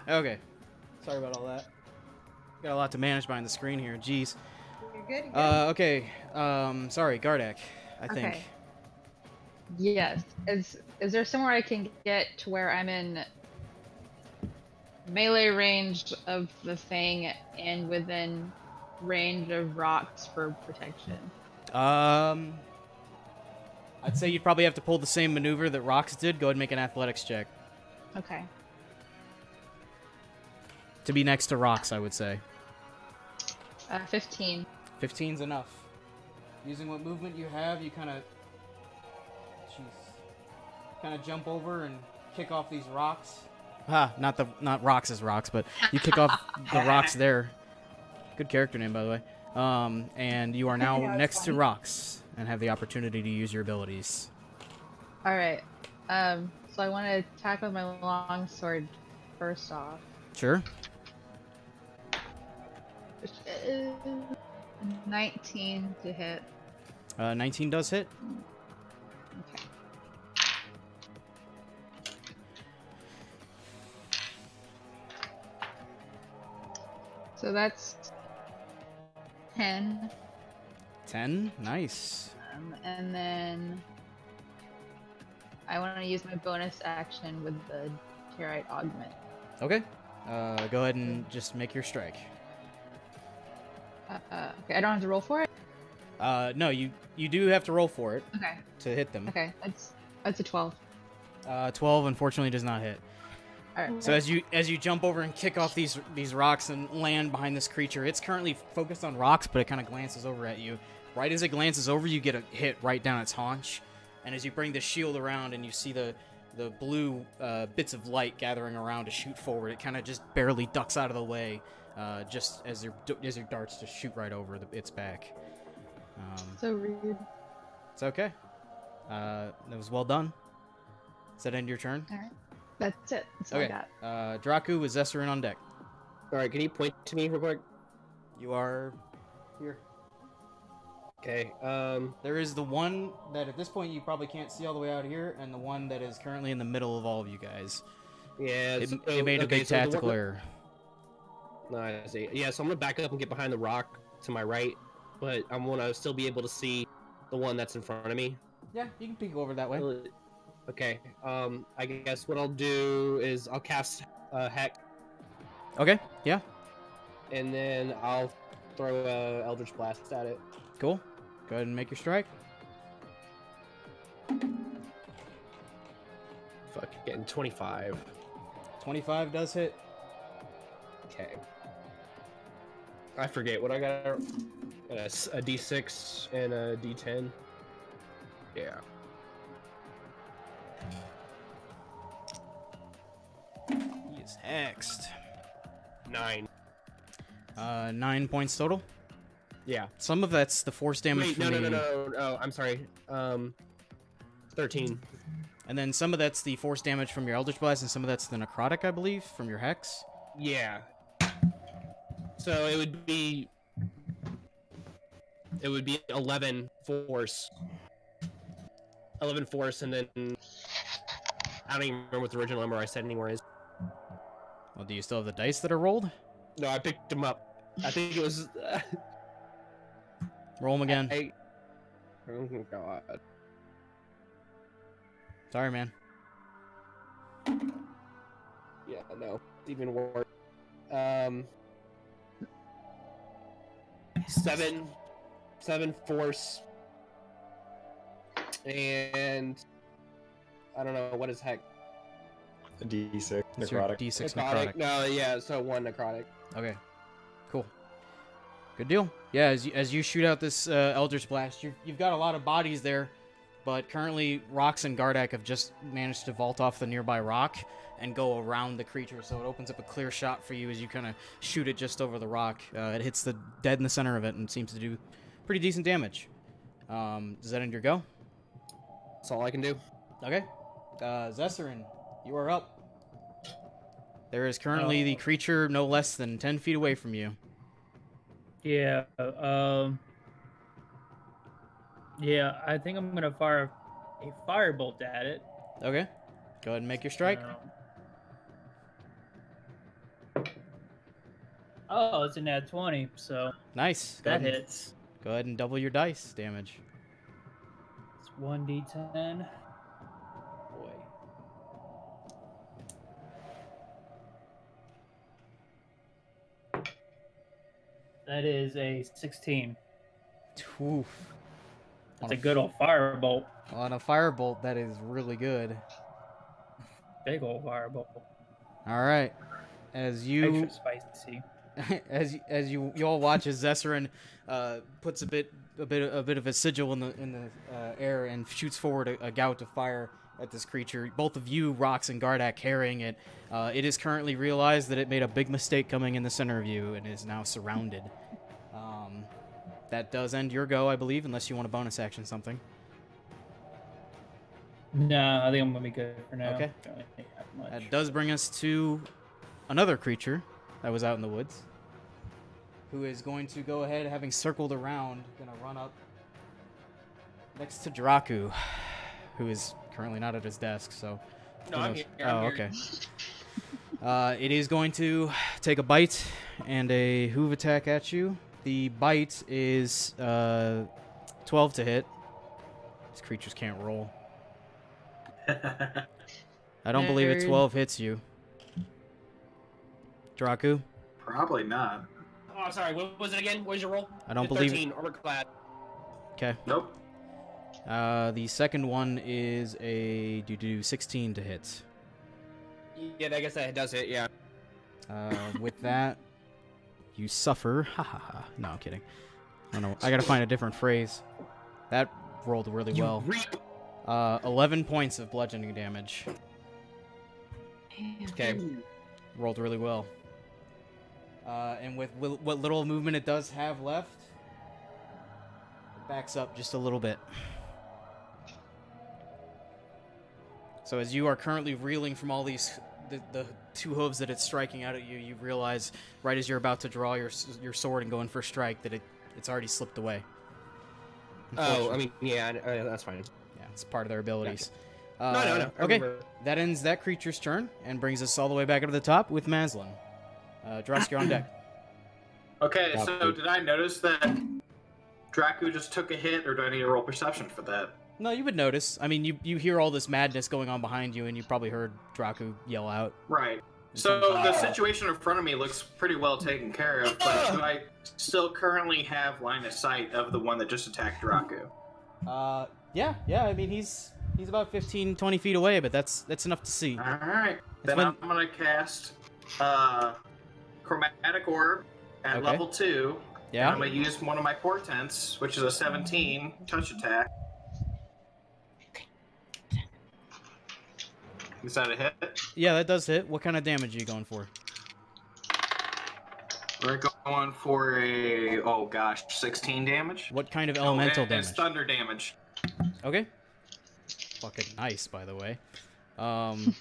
A: Okay. Sorry about all that. Got a lot to manage behind the screen here. Jeez.
E: You're good.
A: Okay. Sorry, Gardak. I think.
E: Okay.
G: Yes. Is there somewhere I can get to where I'm in melee range of the thing and within range of rocks for protection?
A: I'd say you'd probably have to pull the same maneuver that Rox did. Go ahead and make an athletics check.
G: Okay.
A: To be next to Rox, I would say.
G: 15.
A: 15's enough. Using what movement you have, you kind of jump over and kick off these rocks. Not Rox's rocks, but you kick off the rocks there. Good character name, by the way. And you are now
E: Yeah, it's
A: next to
E: funny.
A: rocks and have the opportunity to use your abilities.
G: All right. So I want to attack with my long sword first off.
A: Sure.
G: Which is 19 to hit.
A: 19 does hit.
G: Okay. So that's 10.
A: 10. Nice.
G: And then I want to use my bonus action with the Territe Augment.
A: Okay. Go ahead and just make your strike.
G: Okay, I don't have to roll for it?
A: No, you do have to roll for it
G: Okay.
A: to hit them.
G: Okay, that's a 12.
A: 12 unfortunately does not hit.
G: Alright.
A: So as you jump over and kick off these rocks and land behind this creature, it's currently focused on rocks, but it kind of glances over at you. Right as it glances over, you get a hit right down its haunch. And as you bring the shield around and you see the blue bits of light gathering around to shoot forward, it kind of just barely ducks out of the way, just as your darts just shoot right over its back.
G: So rude.
A: It's okay. That was well done. Does that end your turn?
G: Alright. That's it. That's all I got.
A: Draku with Zessarin on deck.
D: Alright, can you point to me real quick?
A: You are here.
D: Okay,
A: There is the one that at this point you probably can't see all the way out here, and the one that is currently in the middle of all of you guys.
D: yeah,
A: It made a big tactical error.
D: No, I see. Yeah, so I'm gonna back up and get behind the rock to my right, but I'm gonna still be able to see the one that's in front of me.
A: Yeah, you can peek over that way.
D: Okay, I guess what I'll do is I'll cast Heck,
A: Okay, yeah,
D: and then I'll throw a Eldritch Blast at it.
A: cool. Go ahead and make your strike.
D: Fuck, getting 25.
A: 25 does hit.
D: Okay. I forget what I got. A D6 and a D10. Yeah.
A: He is hexed.
D: 9.
A: 9 points total.
D: Yeah.
A: Some of that's the force damage
D: Wait,
A: from
D: no. I'm sorry. 13.
A: And then some of that's the force damage from your Eldritch Blast, and some of that's the necrotic, I believe, from your hex.
D: Yeah. So it would be 11 force. 11 force, and then I don't even remember what the original number I said anymore is.
A: Well, do you still have the dice that are rolled?
D: No, I picked them up. I think it was.
A: Roll them again.
D: Oh god.
A: Sorry, man.
D: Yeah, no, it's even worse. 7 force, and I don't know what is heck.
B: A D6
A: It's your
B: necrotic.
A: D6 necrotic.
D: No, yeah, so 1 necrotic.
A: Okay, cool. Good deal. Yeah, as you shoot out this Eldritch Blast, you've got a lot of bodies there, but currently Rox and Gardak have just managed to vault off the nearby rock and go around the creature, so it opens up a clear shot for you as you kind of shoot it just over the rock. It hits the dead in the center of it and seems to do pretty decent damage. Does that end your go?
D: That's all I can do.
A: Okay. Zessarin, you are up. There is currently the creature no less than 10 feet away from you.
H: Yeah. Yeah, I think I'm gonna fire a firebolt at it.
A: Okay. Go ahead and make your strike.
H: Oh, it's a nat 20, so
A: Nice.
H: that hits.
A: Go ahead and double your dice damage.
H: It's 1d10. Boy. That is a 16.
A: Oof.
H: That's a good old firebolt.
A: On a firebolt, that is really good.
H: Big old firebolt.
A: All right. As you
H: Extra spicy.
A: as you all watch as Zessarin puts a bit of a sigil in the air and shoots forward a gout of fire at this creature. Both of you, Rox and Gardak, carrying it. It is currently realized that it made a big mistake coming in the center of you and is now surrounded. That does end your go, I believe, unless you want a bonus action something.
H: No, I think I'm gonna be good for now.
A: Okay.
H: Don't really have much.
A: That does bring us to another creature that was out in the woods, who is going to go ahead, having circled around, gonna run up next to Draku, who is currently not at his desk, so...
D: No,
A: who
D: I'm
A: knows?
D: here.
A: Oh, okay. It is going to take a bite and a hoof attack at you. The bite is 12 to hit. These creatures can't roll. I don't believe a
G: Nerd.
A: 12 hits you. Draku?
C: Probably not.
D: Oh, sorry. What was it again? What was your roll?
A: I don't
D: It's
A: believe
D: 13, armor clad.
A: Okay.
C: Nope.
A: The second one is a 16 to hit.
D: Yeah, I guess that does it, yeah.
A: With that, you suffer. Ha ha ha. No, I'm kidding. I don't know. I gotta find a different phrase. That rolled really well. 11 points of bludgeoning damage.
D: Okay.
A: Rolled really well. And with what little movement it does have left, it backs up just a little bit. So as you are currently reeling from all these, the two hooves that it's striking out at you, you realize right as you're about to draw your sword and go in for a strike that it's already slipped away.
D: Oh, I mean, yeah, that's fine.
A: Yeah, it's part of their abilities.
D: No.
A: Okay, that ends that creature's turn and brings us all the way back up to the top with Maslin. Drusk, you're on deck.
C: Okay, so did I notice that Draku just took a hit, or do I need to roll perception for that?
A: No, you would notice. I mean, you hear all this madness going on behind you, and you probably heard Draku yell out.
C: Right. So the situation in front of me looks pretty well taken care of, but do I still currently have line of sight of the one that just attacked Draku?
A: Yeah. I mean, he's about 15, 20 feet away, but that's enough to see.
C: All right. Then I'm gonna cast Chromatic Orb at level 2.
A: Yeah.
C: I'm gonna use one of my portents, which is a 17 touch attack. Is that a hit?
A: Yeah, that does hit. What kind of damage are you going for?
C: We're going for a 16 damage.
A: What kind of elemental damage?
C: It's thunder damage.
A: Okay. Fucking nice, by the way. Let me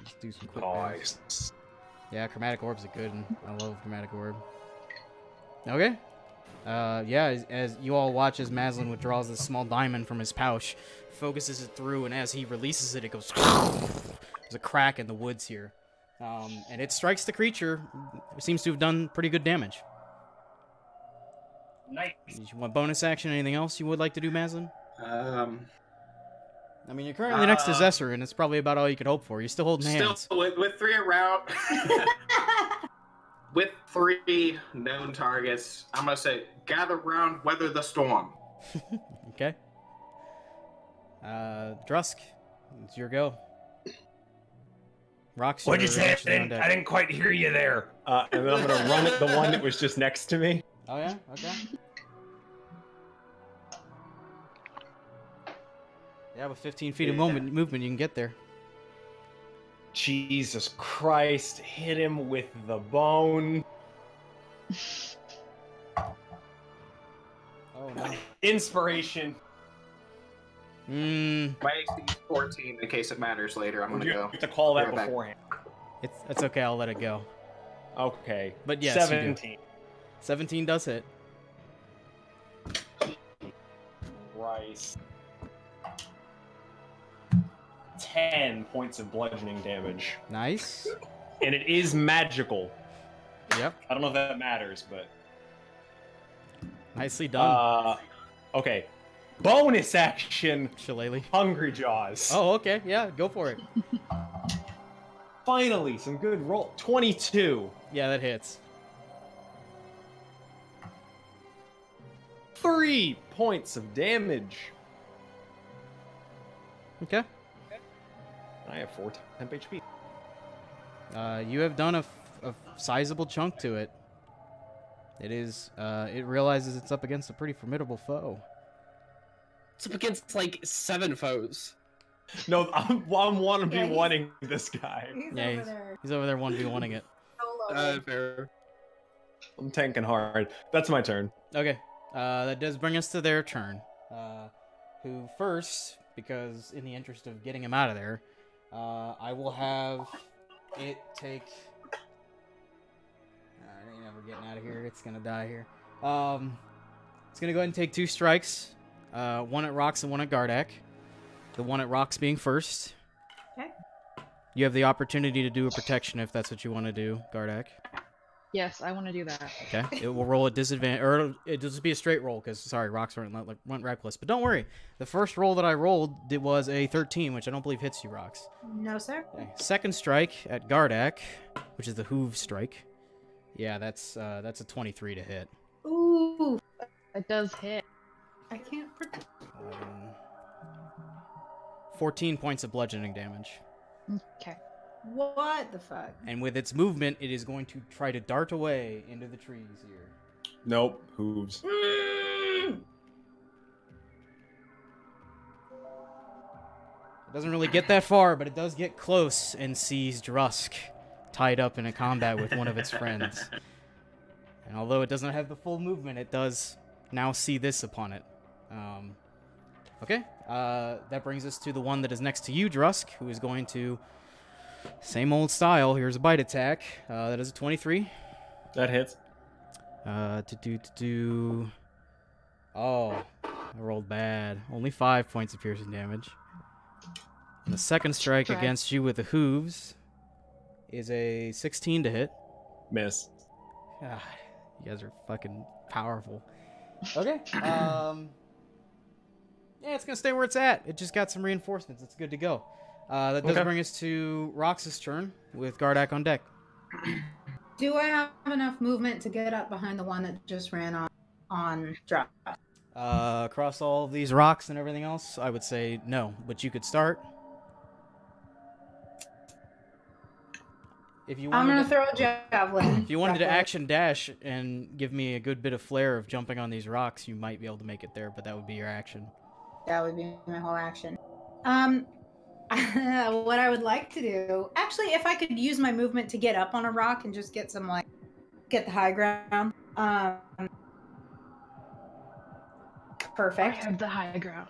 A: just do some quick math. Yeah, Chromatic Orb's a good one. I love Chromatic Orb. Okay. As you all watch as Maslin withdraws this small diamond from his pouch, focuses it through, and as he releases it, it goes... There's a crack in the woods here. And it strikes the creature. It seems to have done pretty good damage.
H: Nice.
A: Did you want bonus action? Anything else you would like to do, Maslin? I mean, you're currently next to Zesser, and it's probably about all you could hope for. You're still holding hands.
C: Still, with 3 around... With 3 known targets, I'm going to say, gather round, weather the storm.
A: Okay. Drusk, it's your go. Rocks.
B: What'd you say? I didn't quite hear you there. And then I'm going to run at the one that was just next to me.
A: Oh, yeah? Okay. Yeah, with 15 feet of movement, you can get there.
B: Jesus Christ, hit him with the bone.
A: Oh, no.
B: Inspiration.
C: My AC is 14 in case it matters later. I'm going to go.
B: You have to call that
C: back.
B: beforehand.
A: It's okay, I'll let it go.
B: Okay.
A: But yes,
B: 17.
A: 17 does hit.
B: Christ. 10 points of bludgeoning damage.
A: Nice.
B: And it is magical.
A: Yep.
B: I don't know if that matters, but...
A: Nicely done.
B: Okay. Bonus action.
A: Shillelagh.
B: Hungry Jaws.
A: Oh, okay. Yeah, go for it.
B: Finally, some good roll. 22.
A: Yeah, that hits.
B: 3 points of damage.
A: Okay.
B: I have 4 temp HP.
A: You have done a sizable chunk to it. It is. It realizes it's up against a pretty formidable foe.
D: It's up against like 7 foes.
B: No, I'm wanting this guy.
A: He's over there 1v1ing it.
D: Fair.
B: I'm tanking hard. That's my turn.
A: Okay. That does bring us to their turn. Who first, because in the interest of getting him out of there, I will have it take... I ain't never getting out of here. It's gonna die here. It's gonna go ahead and take 2 strikes. One at Rox and one at Gardak. The one at Rox being first.
E: Okay.
A: You have the opportunity to do a protection if that's what you want to do, Gardak.
G: Yes, I want to do that.
A: Okay, it will roll a disadvantage, or it'll just be a straight roll because sorry, rocks weren't reckless. But don't worry, the first roll that I rolled was a 13, which I don't believe hits you, rocks.
E: No, sir.
A: Okay. Second strike at Gardak, which is the Hoove strike. Yeah, that's a 23 to hit.
E: Ooh,
G: It does hit.
E: I can't protect.
A: 14 points of bludgeoning damage.
G: Okay.
E: What the fuck?
A: And with its movement, it is going to try to dart away into the trees here.
B: Nope. Hooves.
A: It doesn't really get that far, but it does get close and sees Drusk tied up in a combat with one of its friends. And although it doesn't have the full movement, it does now see this upon it. Okay, that brings us to the one that is next to you, Drusk, who is going to... Same old style. Here's a bite attack. That is a 23.
B: That hits.
A: Oh, I rolled bad. Only 5 points of piercing damage. And the second strike against you with the hooves is a 16 to hit.
B: Miss.
A: God, you guys are fucking powerful. Okay. Yeah, it's gonna stay where it's at. It just got some reinforcements. It's good to go. That does bring us to Rox's turn with Gardak on deck.
E: Do I have enough movement to get up behind the one that just ran on drop?
A: Across all of these rocks and everything else, I would say no, but you could start. If you
E: I'm
A: wanted
E: gonna throw a javelin.
A: If you wanted to action dash and give me a good bit of flair of jumping on these rocks, you might be able to make it there, but that would be your action.
E: That would be my whole action. What I would like to do, actually, if I could use my movement to get up on a rock and just get some, like, get the high ground. Perfect.
G: I have the high ground.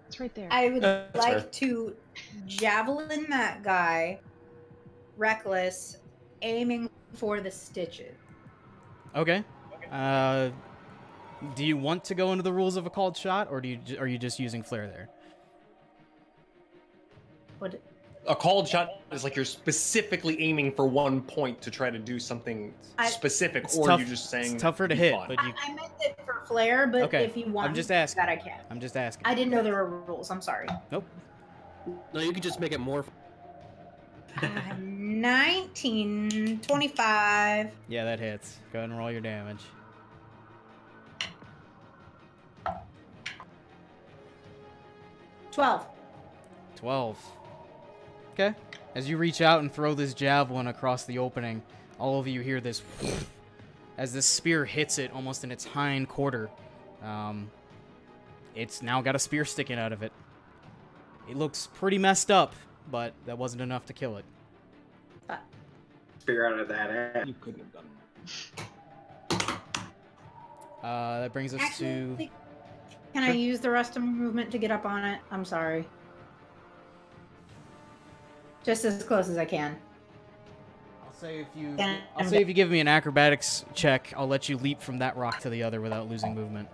G: It's right there.
E: I would like to javelin that guy, reckless, aiming for the stitches.
A: Okay. Do you want to go into the rules of a called shot, or are you just using flair there?
E: What?
B: A called shot is like you're specifically aiming for one point to try to do something specific, or you're just saying
A: it's tougher to hit.
E: Fun.
A: But you...
E: I meant it for flair, but
A: okay.
E: if you want,
A: I'm just asking.
E: That I can.
A: I'm just asking.
E: I didn't know there were rules. I'm sorry.
A: Nope.
D: No, you could just make it more.
E: 19, 25.
A: Yeah, that hits. Go ahead and roll your damage.
E: $12.
A: 12. Okay. As you reach out and throw this javelin across the opening, all of you hear this as this spear hits it almost in its hind quarter. It's now got a spear sticking out of it. It looks pretty messed up, but that wasn't enough to kill it.
C: Spear out of that.
B: You couldn't have done
A: that brings us to...
E: Can I use the rest of my movement to get up on it? I'm sorry. Just as close as I can.
A: I'll say if you give me an acrobatics check, I'll let you leap from that rock to the other without losing movement.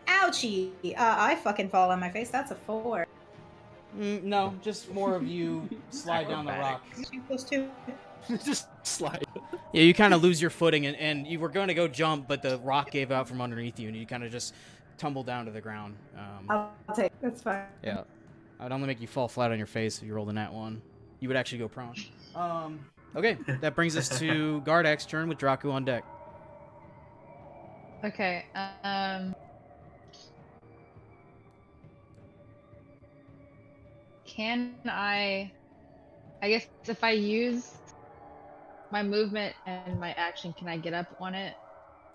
E: Ouchie! I fucking fall on my face. That's a 4.
A: No, just more of you slide down the rock.
E: 2 plus 2.
D: Just slide.
A: Yeah, you kind of lose your footing, and you were going to go jump, but the rock gave out from underneath you, and you kind of just tumble down to the ground.
E: I'll take. That's fine.
A: Yeah, I'd only make you fall flat on your face if you rolled a nat 1. You would actually go prone. Okay, that brings us to Gardak's turn with Draku on deck.
G: Okay. Can I guess if I use my movement and my action, can I get up on it?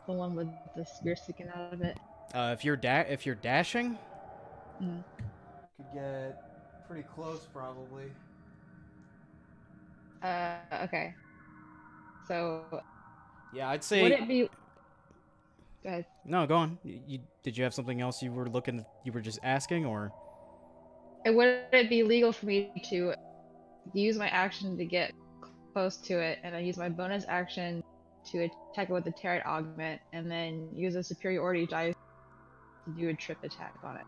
G: The one with the spear sticking out of it?
A: If you're dashing,
G: Mm.
A: could get pretty close probably.
G: Okay. So
A: yeah, I'd say.
G: Would it be? Go ahead.
A: No, go on. Did you have something else you were just asking, or?
G: Would it be legal for me to use my action to get close to it, and I use my bonus action to attack it with the Territe Augment, and then use a superiority dice to do a trip attack on it?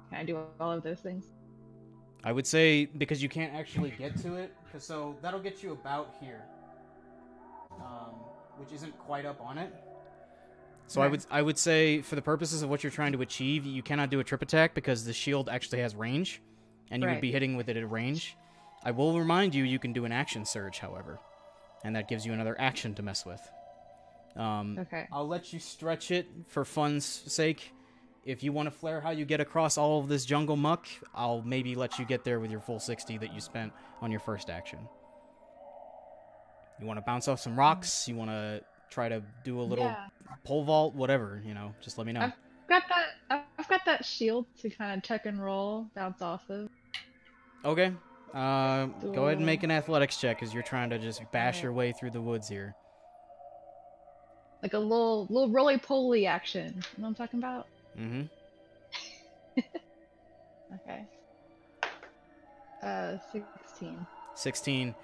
G: Can I do all of those things?
A: I would say, because you can't actually get to it, so that'll get you about here, which isn't quite up on it. So
G: Okay.
A: I would say, for the purposes of what you're trying to achieve, you cannot do a trip attack because the shield actually has range, and you would
G: Right.
A: be hitting with it at range. I will remind you, you can do an action surge, however, and that gives you another action to mess with.
G: Okay.
A: I'll let you stretch it for fun's sake. If you want to flare how you get across all of this jungle muck, I'll maybe let you get there with your full 60 that you spent on your first action. You want to bounce off some rocks? You want to try to do a little
G: Yeah.
A: pole vault? Whatever, just let me know.
G: I've got that shield to kind of tuck and roll, bounce off of.
A: Okay. Go ahead and make an athletics check as you're trying to just bash
G: Alright.
A: your way through the woods here.
G: Like a little roly-poly action. You know what I'm talking about?
A: Mm-hmm.
G: Okay. 16.
A: 16.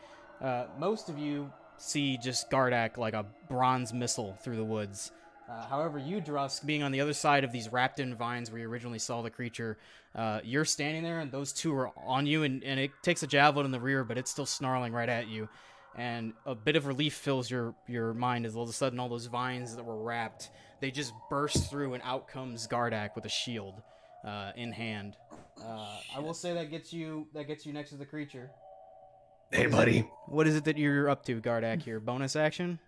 A: Most of you see just Gardak like a bronze missile through the woods. However, you, Drusk, being on the other side of these wrapped-in vines where you originally saw the creature, you're standing there, and those two are on you, and it takes a javelin in the rear, but it's still snarling right at you. And a bit of relief fills your mind as all of a sudden all those vines that were wrapped, they just burst through, and out comes Gardak with a shield in hand. I will say that gets you next to the creature.
F: Hey, buddy.
A: What is it that you're up to, Gardak, here? Bonus action?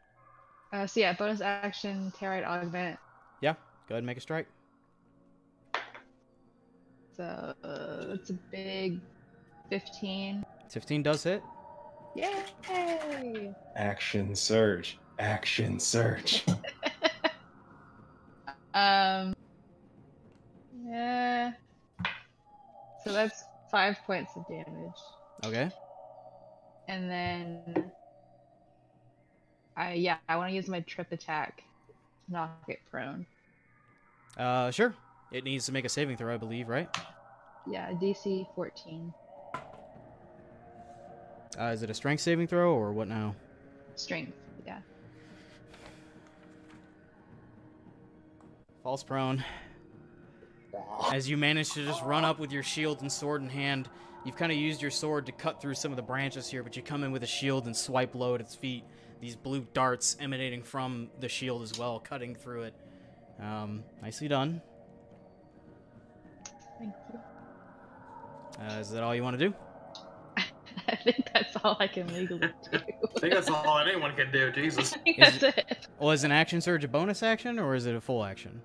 G: So yeah, bonus action, Territe Augment.
A: Yeah, go ahead and make a strike.
G: So it's a big 15.
A: 15 does hit.
G: Yay!
F: Action surge. Action surge.
G: Yeah. So that's 5 points of damage.
A: Okay.
G: And then I want to use my trip attack to knock it prone.
A: Sure. It needs to make a saving throw, I believe, right?
G: Yeah, DC 14.
A: Is it a strength saving throw, or what now?
G: Strength, yeah.
A: Falls prone. As you manage to just run up with your shield and sword in hand, you've kind of used your sword to cut through some of the branches here, but you come in with a shield and swipe low at its feet. These blue darts emanating from the shield as well, cutting through it. Nicely done.
G: Thank you.
A: Is that all you want to do?
G: I think that's all I can legally do.
C: I think that's all anyone can do. Jesus.
G: I think that's it.
A: Well, is an action surge a bonus action, or is it a full action?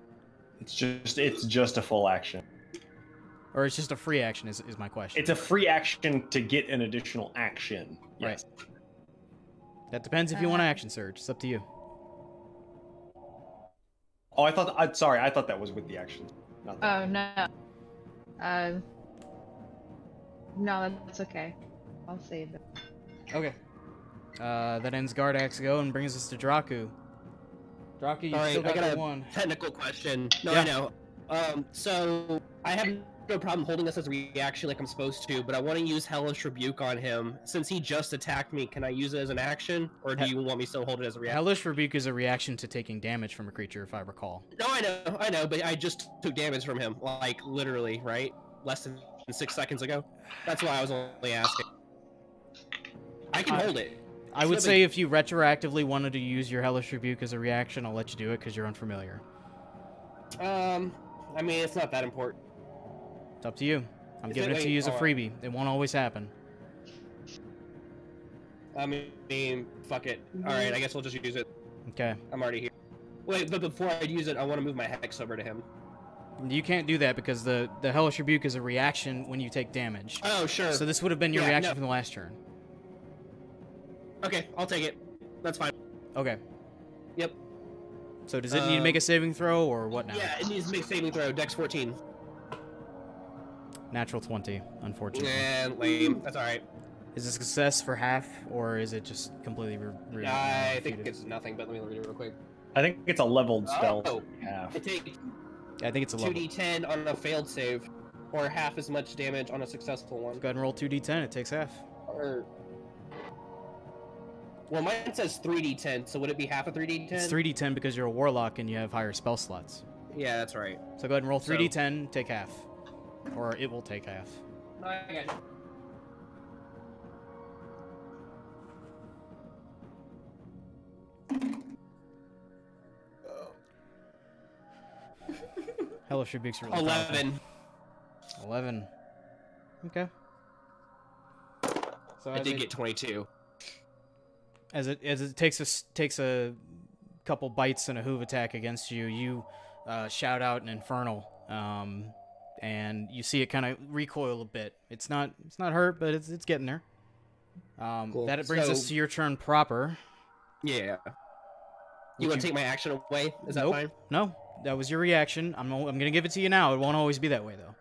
B: It's just a full action.
A: Or it's just a free action is my question.
B: It's a free action to get an additional action. Yes.
A: Right. That depends if you want to action surge. It's up to you.
B: Oh, I thought that was with the action. Not that.
G: Oh, no. No, that's okay. I'll save it.
A: Okay. That ends Gardak's go and brings us to Draku. Draku, you
D: All right,
A: still
D: I
A: got
D: got
A: the
D: a
A: one.
D: technical question. No,
A: Yeah.
D: I know. So I have no problem holding this as a reaction like I'm supposed to, but I want to use Hellish Rebuke on him. Since he just attacked me, can I use it as an action, or do you want me to still hold it as a reaction?
A: Hellish Rebuke is a reaction to taking damage from a creature, if I recall.
D: No, I know, but I just took damage from him, like literally, right? Less than 6 seconds ago. That's why I was only asking. I can hold it.
A: I would say if you retroactively wanted to use your Hellish Rebuke as a reaction, I'll let you do it because you're unfamiliar.
D: I mean, it's not that important.
A: It's up to you. I'm
D: Is
A: giving
D: it-
A: it to
D: wait,
A: you as a
D: alright.
A: freebie. It won't always happen.
D: I mean, fuck it. Alright, I guess we'll just use it.
A: Okay.
D: I'm already here. Wait, but before I use it, I want to move my Hex over to him.
A: You can't do that because the Hellish Rebuke is a reaction when you take damage.
D: Oh, sure.
A: So this would have been your
D: Yeah,
A: reaction
D: no.
A: from the last turn.
D: Okay, I'll take it. That's fine.
A: Okay.
D: Yep.
A: So does it need to make a saving throw or what now?
D: Yeah, it needs to make saving throw. Dex 14.
A: Natural 20, unfortunately.
D: And lame. That's alright.
A: Is it success for half, or is it just completely
D: I think
A: defeated?
D: it's nothing, but let me read it real quick.
B: I think it's a leveled spell.
D: Oh.
B: Half.
D: It takes
A: I think it's a level.
D: 2d10 on a failed save, or half as much damage on a successful one.
A: Go ahead and roll 2d10. It takes half.
D: Or... Well, mine says 3d10, so would it be half a 3d10?
A: It's 3d10 because you're a warlock and you have higher spell slots.
D: Yeah, that's right.
A: So go ahead and roll
D: So-
A: 3d10, take half. Or it will take half.
D: No, I got you.
A: Hellish Rebuke's really powerful.
D: 11.
A: 11. Okay. So
D: I did get 22.
A: As it takes a couple bites and a hoof attack against you, you shout out an infernal, and you see it kind of recoil a bit. It's not hurt, but it's getting there.
D: Cool.
A: That brings us to your turn proper.
D: Yeah. You want to take my action away? Is that fine?
A: No, that was your reaction. I'm gonna give it to you now. It won't always be that way though.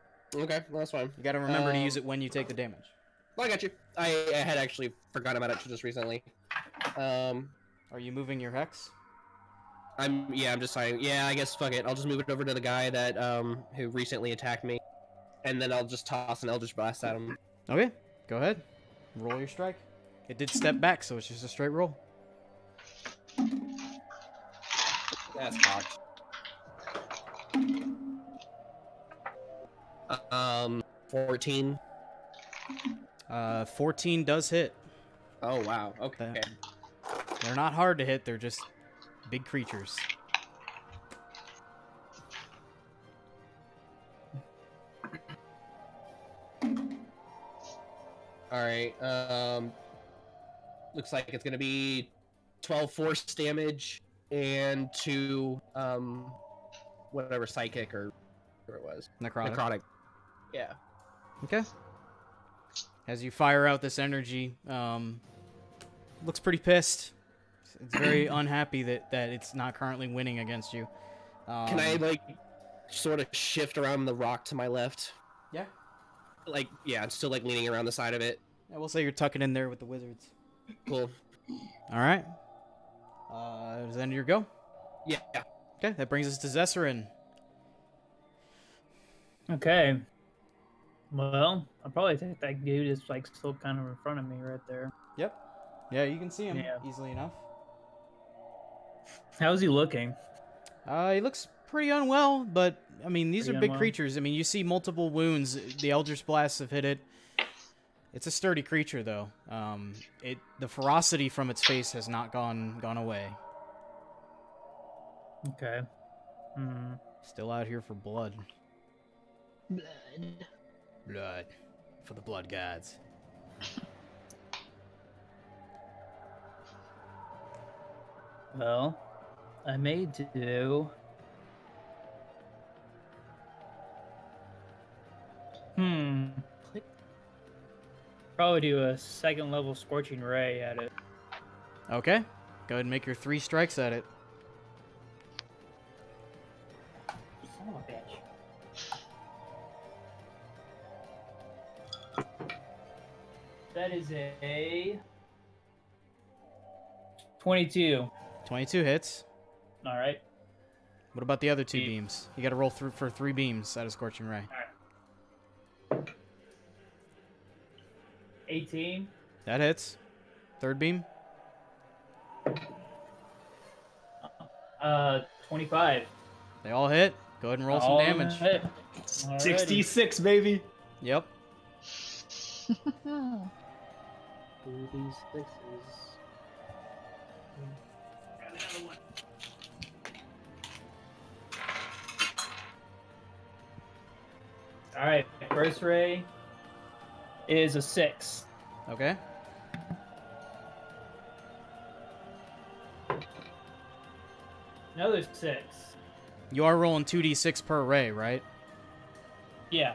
D: Okay, well, that's fine.
A: You got to remember to use it when you take the damage.
D: Well, I got you. I had actually forgotten about it just recently.
A: Are you moving your hex?
D: I'm just saying. Yeah, I guess fuck it. I'll just move it over to the guy that who recently attacked me, and then I'll just toss an Eldritch Blast at him.
A: Okay, go ahead. Roll your strike. It did step back, so it's just a straight roll.
D: That's cocked. 14.
A: 14 does hit.
D: Oh wow. Okay.
A: They're not hard to hit. They're just big creatures.
D: All right. Looks like it's gonna be 12 force damage and 2 whatever psychic or whatever it was. Necrotic. Yeah.
A: Okay. As you fire out this energy, looks pretty pissed. It's very unhappy that it's not currently winning against you.
D: Can I like sort of shift around the rock to my left?
A: Yeah.
D: Like, yeah, I'm still like leaning around the side of it.
A: I will say you're tucking in there with the wizards.
D: Cool.
A: All right. Is that your go?
D: Yeah.
A: Okay, that brings us to Zesserin.
H: Okay. Well, I'll probably take that dude is like still kind of in front of me right there.
A: Yep. Yeah, you can see him
H: Yeah.
A: easily enough.
H: How's he looking?
A: He looks pretty unwell, but I mean, these
H: Pretty
A: are big
H: unwell.
A: creatures. I mean, you see multiple wounds. The Eldritch Blasts have hit it. It's a sturdy creature, though. The ferocity from its face has not gone away.
H: Okay.
A: Still out here for blood.
G: Blood.
A: Blood. For the blood gods.
H: Well, I may do. Probably do a second level Scorching Ray at it.
A: Okay. Go ahead and make your 3 strikes at it.
H: Son of a bitch. That is a 22.
A: 22 hits.
H: All right.
A: What about the other 2 beams? You got to roll through for 3 beams out of Scorching Ray.
H: 18.
A: That hits. 3rd beam.
H: 25.
A: They all hit. Go ahead and roll some damage.
H: Hit.
B: 66, baby.
A: Yep.
H: These sixes. All right, first ray is a 6.
A: Okay.
H: Another 6.
A: You are rolling 2d6 per ray, right?
H: Yeah,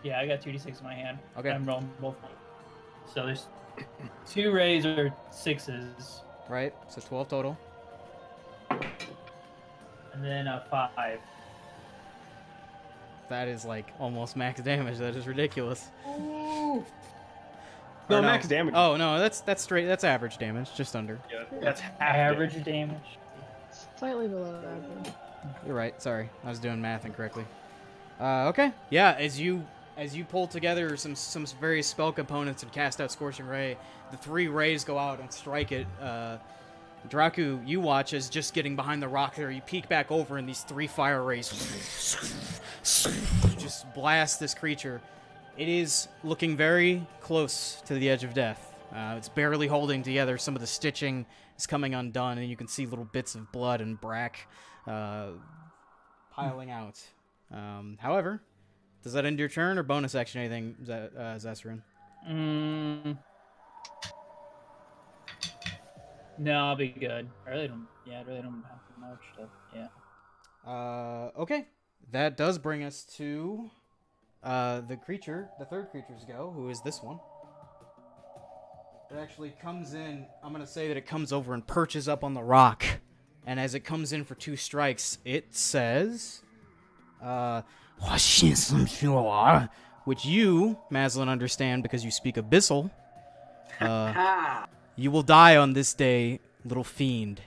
H: I got 2d6 in my hand.
A: Okay.
H: I'm rolling both. So there's 2 rays or 6s,
A: Right. So 12 total.
H: and then a 5.
A: That is like almost max damage. That is ridiculous.
B: No,
A: Or
B: max damage.
A: Oh no, that's straight. That's average damage, just under.
B: Yeah, that's half
H: Average damage.
G: Slightly below average.
A: You're right. Sorry, I was doing math incorrectly. Okay. Yeah. As you pull together some various spell components and cast out Scorching Ray, the 3 rays go out and strike it. Draku, you watch as just getting behind the rock there. You peek back over, and these 3 fire rays just blast this creature. It is looking very close to the edge of death. It's barely holding together. Some of the stitching is coming undone, and you can see little bits of blood and brack piling out. However, does that end your turn or bonus action anything, Zesrin?
H: No, I'll be good. I really don't have much stuff. Yeah.
A: Okay. That does bring us to the third creature's go, who is this one. It actually comes in, I'm going to say that it comes over and perches up on the rock. And as it comes in for 2 strikes, it says, which you, Maslin, understand because you speak Abyssal. You will die on this day, little fiend.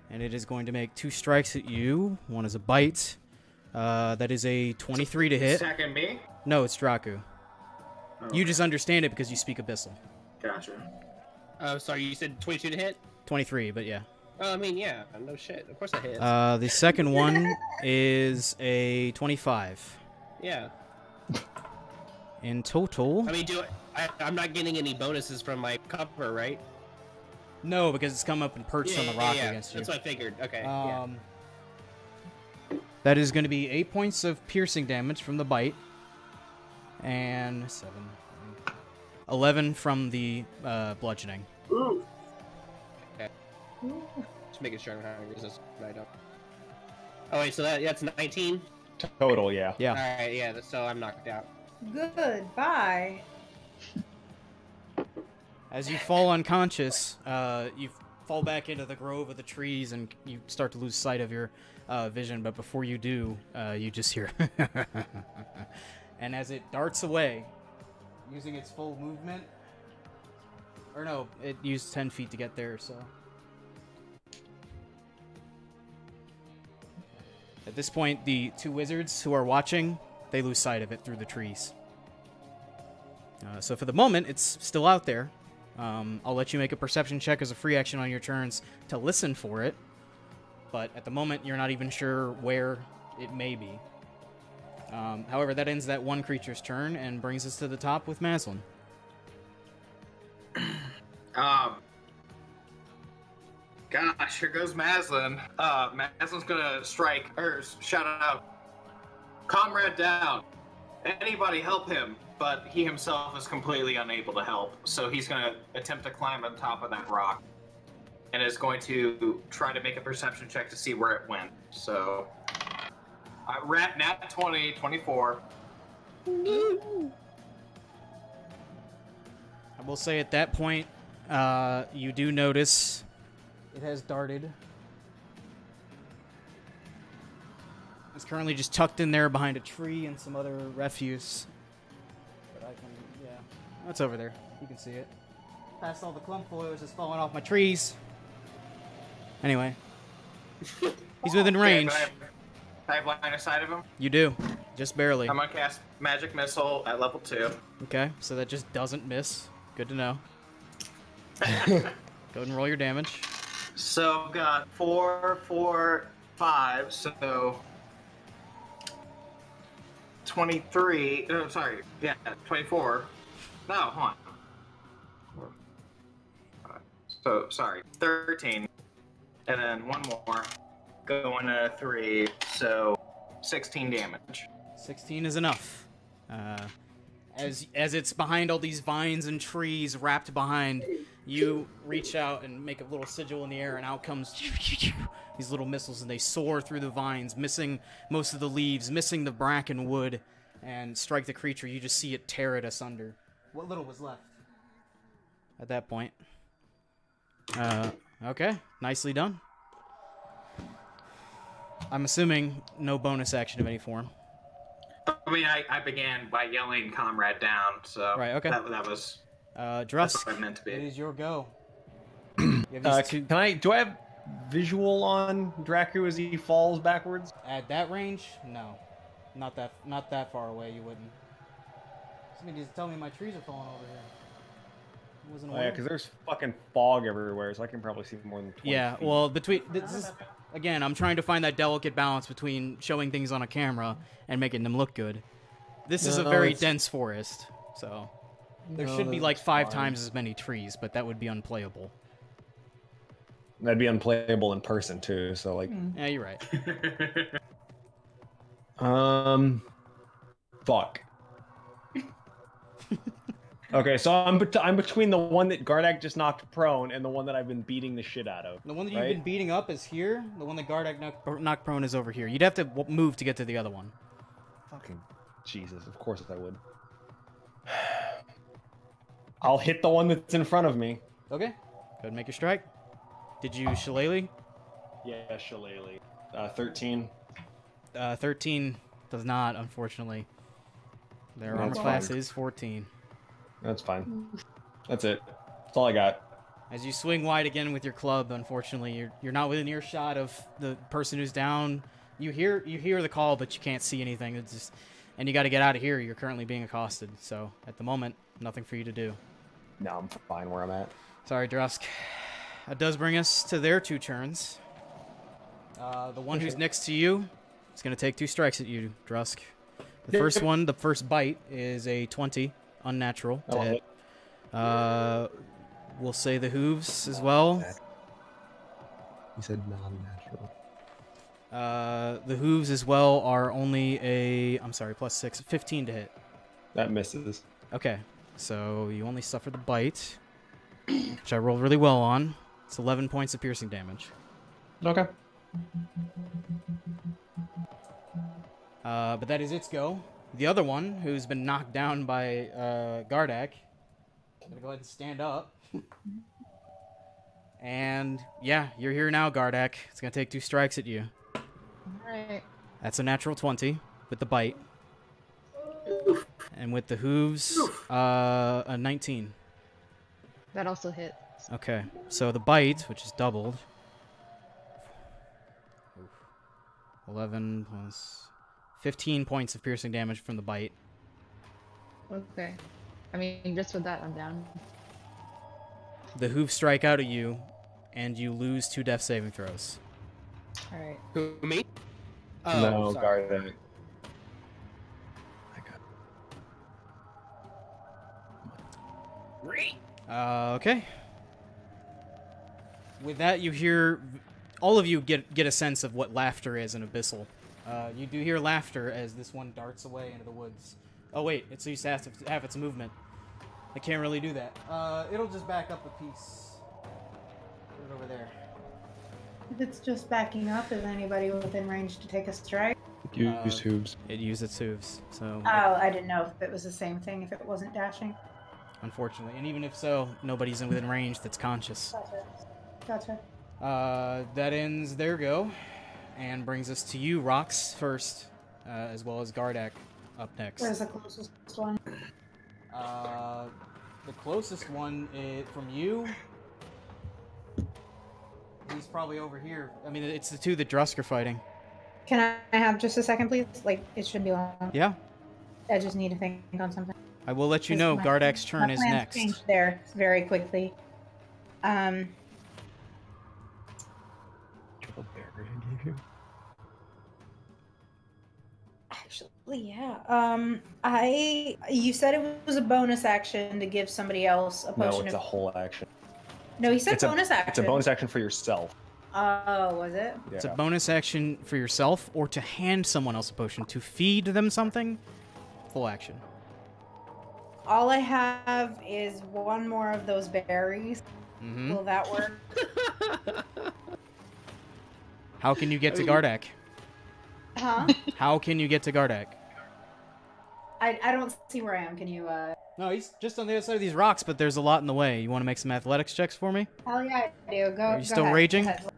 A: And it is going to make 2 strikes at you. One is a bite. That is a 23 to hit.
C: Second me?
A: No, it's Draku.
C: Okay.
A: You just understand it because you speak Abyssal.
C: Gotcha.
D: Oh, sorry, you said 22 to hit?
A: 23, but yeah.
D: I mean, yeah, no shit. Of course I hit.
A: The second one is a 25.
D: Yeah.
A: In total...
D: I mean, I'm not getting any bonuses from my cover, right?
A: No, because it's come up and perched on the rock against you.
D: That's what I figured. Okay,
A: That is going to be 8 points of piercing damage from the bite. And 11 from the bludgeoning.
C: Ooh.
D: Okay. Just making sure I'm having resistance. Oh, wait, so that's 19?
B: Total, yeah.
A: Yeah.
D: Alright, yeah, so I'm knocked out.
E: Goodbye.
A: As you fall unconscious, you fall back into the grove of the trees and you start to lose sight of your vision, but before you do, you just hear and as it darts away, using its full movement, or no, it used 10 feet to get there, so at this point, the 2 wizards who are watching, they lose sight of it through the trees. So for the moment, it's still out there. I'll let you make a perception check as a free action on your turns to listen for it. But at the moment, you're not even sure where it may be. However, that ends that one creature's turn and brings us to the top with Maslin.
C: Gosh, here goes Maslin. Maslin's gonna strike, or shout out, "Comrade down. Anybody help him." But he himself is completely unable to help. So he's gonna attempt to climb on top of that rock. And is going to try to make a perception check to see where it went. So, nat 20, 24.
A: I will say at that point, you do notice it has darted. It's currently just tucked in there behind a tree and some other refuse. But I can, yeah, that's over there. You can see it. Past all the clump foliage has fallen off my trees. Anyway, he's within range.
C: Okay, I have line of sight of him?
A: You do, just barely.
C: I'm gonna cast Magic Missile at level 2.
A: Okay, so that just doesn't miss. Good to know. Go ahead and roll your damage.
C: So I've got 4, 4, 5, so 23. No, sorry. Yeah, 24. No, hold on. So, sorry. 13. And then one more. Going to 3, so 16 damage.
A: 16 is enough. As it's behind all these vines and trees wrapped behind, you reach out and make a little sigil in the air, and out comes these little missiles, and they soar through the vines, missing most of the leaves, missing the bracken wood, and strike the creature. You just see it tear it asunder. What little was left at that point. Okay, nicely done. I'm assuming no bonus action of any form.
C: I mean, I began by yelling "Comrade down," so
A: right, okay.
C: that was
A: Drusk,
C: what I meant to be.
A: It is your go.
B: Do I have visual on Draku as he falls backwards?
A: At that range, no, not that far away. You wouldn't. Somebody just tell me my trees are falling over here. Wasn't aware.
B: Yeah, because there's fucking fog everywhere, so I can probably see more than 20
A: Yeah,
B: feet.
A: well, again, I'm trying to find that delicate balance between showing things on a camera and making them look good. This is a very dense forest, so there should be like 5 times as many trees, but that would be unplayable.
B: That'd be unplayable in person too, so like...
A: Yeah, you're right.
B: Fuck. Okay, so I'm between the one that Gardak just knocked prone and the one that I've been beating the shit out of.
A: The one that you've been beating up is here. The one that Gardak knocked prone is over here. You'd have to move to get to the other one.
B: Fucking Jesus, of course I would. I'll hit the one that's in front of me.
A: Okay. Go ahead and make your strike. Did you shillelagh?
B: Yeah, shillelagh. 13.
A: 13 does not, unfortunately. Their armor class is 14.
B: That's fine. That's it. That's all I got.
A: As you swing wide again with your club, unfortunately, you're not within earshot of the person who's down. You hear the call, but you can't see anything. It's just, and you got to get out of here. You're currently being accosted. So at the moment, nothing for you to do.
B: No, I'm fine where I'm at.
A: Sorry, Drusk. That does bring us to their 2 turns. The one who's next to you is going to take 2 strikes at you, Drusk. The first one, the first bite, is a 20, unnatural to hit. We'll say the hooves as well.
F: You said non-natural.
A: The hooves as well are only a, I'm sorry, +6, 15 to hit.
B: That misses.
A: Okay, so you only suffer the bite, which I rolled really well on. It's 11 points of piercing damage.
B: Okay.
A: But that is its go. The other one, who's been knocked down by Gardak, gonna go ahead and stand up. And yeah, you're here now, Gardak. It's gonna take 2 strikes at you.
G: Alright.
A: That's a natural 20 with the bite. And with the hooves, a 19.
G: That also hits.
A: Okay, so the bite, which is doubled. 11 plus 15 points of piercing damage from the bite.
G: Okay. I mean, just with that, I'm down.
A: The hooves strike out at you, and you lose 2 death saving throws.
G: Alright.
D: Who, me?
B: No,
D: sorry.
B: Gardak.
A: Okay. With that, you hear... All of you get a sense of what laughter is in Abyssal. You do hear laughter as this one darts away into the woods. Oh wait, it's used to have its movement. I can't really do that. It'll just back up a piece. Put it over there.
E: If it's just backing up, is anybody within range to take a strike?
F: Use hooves.
A: It used its hooves, so...
E: Oh, I didn't know if it was the same thing, if it wasn't dashing.
A: Unfortunately. And even if so, nobody's within range that's conscious.
E: Gotcha.
A: That ends their go, and brings us to you, Rox, first, as well as Gardak up next.
E: Where's the closest one?
A: The closest one from you, he's probably over here. I mean, it's the 2 that Drusk are fighting.
E: Can I have just a second, please? Like, it should be long.
A: Yeah.
E: I just need to think on something.
A: I will let you know Gardak's turn is next.
E: Changed there very quickly. Actually, yeah. You said it was a bonus action to give somebody else a potion.
B: No, it's a whole action.
E: No, he said bonus action.
B: It's a bonus action for yourself.
E: Oh, was it?
B: Yeah.
A: It's a bonus action for yourself, or to hand someone else a potion. To feed them something, full action.
E: All I have is one more of those berries.
A: Mm-hmm.
E: Will that work?
A: How can you get to Gardak?
E: Huh?
A: How can you get to Gardak?
E: I don't see where I am. Can you,
A: No, he's just on the other side of these rocks, but there's a lot in the way. You want to make some athletics checks for me?
E: Hell yeah, I do. Go.
A: Are you still
E: ahead.
A: raging?
E: Go ahead.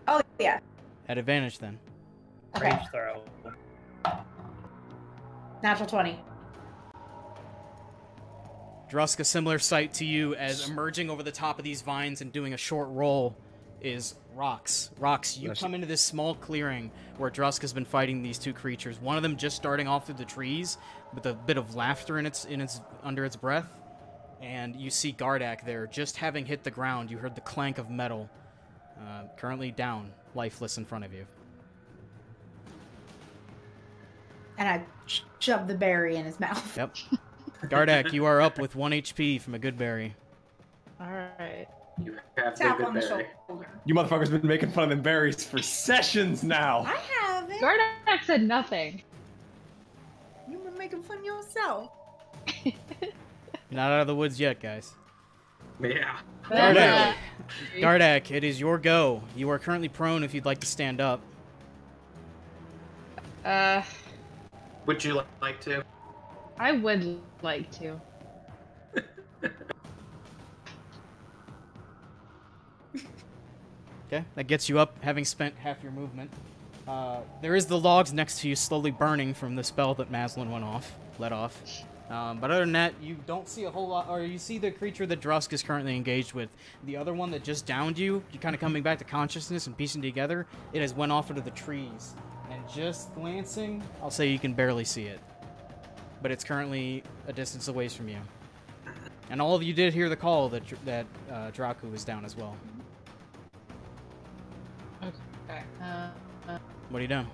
E: Oh, yeah.
A: At advantage, then.
E: Okay.
H: Rage throw.
E: Natural 20.
A: Drusk, a similar sight to you as emerging over the top of these vines and doing a short roll is Rox. Rox, you come into this small clearing where Drusk has been fighting these 2 creatures. One of them just starting off through the trees with a bit of laughter under its breath, and you see Gardak there just having hit the ground. You heard the clank of metal, currently down, lifeless in front of you.
E: And I shoved the berry in his mouth.
A: Yep. Gardak, you are up with 1 HP from a good berry.
G: Alright.
C: You have the
E: Tap
C: good
E: on the
C: berry.
E: shoulder.
B: You motherfuckers been making fun of them berries for sessions now.
E: I haven't.
G: Gardak Gardak said nothing.
E: You were making fun of yourself.
A: You're not out of the woods yet, guys.
C: Yeah.
A: Gardak. Gardak, it is your go. You are currently prone if you'd like to stand up.
C: Would you like to?
G: I would like to.
A: Okay, that gets you up, having spent half your movement. There is the logs next to you slowly burning from the spell that Maslin let off. But other than that, you don't see a whole lot, or you see the creature that Drusk is currently engaged with. The other one that just downed you, you're kind of coming back to consciousness and piecing together, it has went off into the trees. And just glancing, I'll say you can barely see it. But it's currently a distance away from you. And all of you did hear the call that Draku was down as well.
G: Okay.
A: What are you doing?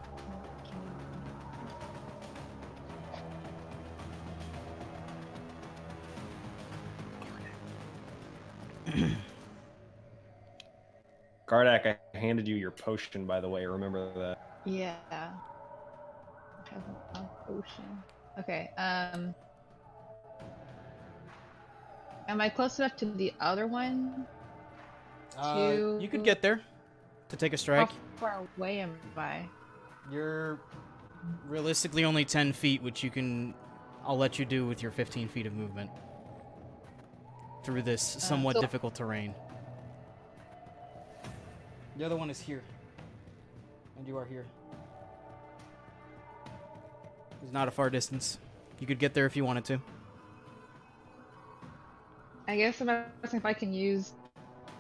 B: Gardak, I handed you your potion, by the way. Remember that.
G: Yeah. I have a potion. Okay. Am I close enough to the other one?
A: You could get there to take a strike.
G: How far away am I?
A: You're realistically only 10 feet, which I'll let you do with your 15 feet of movement through this somewhat difficult terrain. The other one is here, and you are here. It's not a far distance. You could get there if you wanted to.
G: I guess I'm asking if I can use...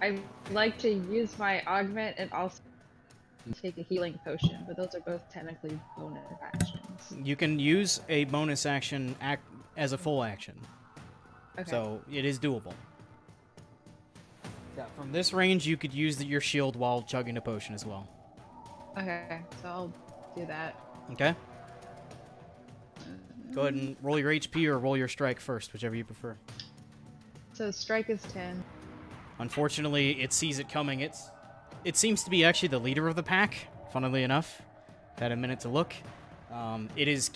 G: I'd like to use my augment and also take a healing potion, but those are both technically bonus actions.
A: You can use a bonus action as a full action.
G: Okay.
A: So it is doable. Yeah, from this range, you could use your shield while chugging a potion as well.
G: Okay, so I'll do that.
A: Okay. Go ahead and roll your HP or roll your strike first, whichever you prefer.
G: So strike is 10.
A: Unfortunately, it sees it coming. It seems to be actually the leader of the pack, funnily enough. Had a minute to look. It is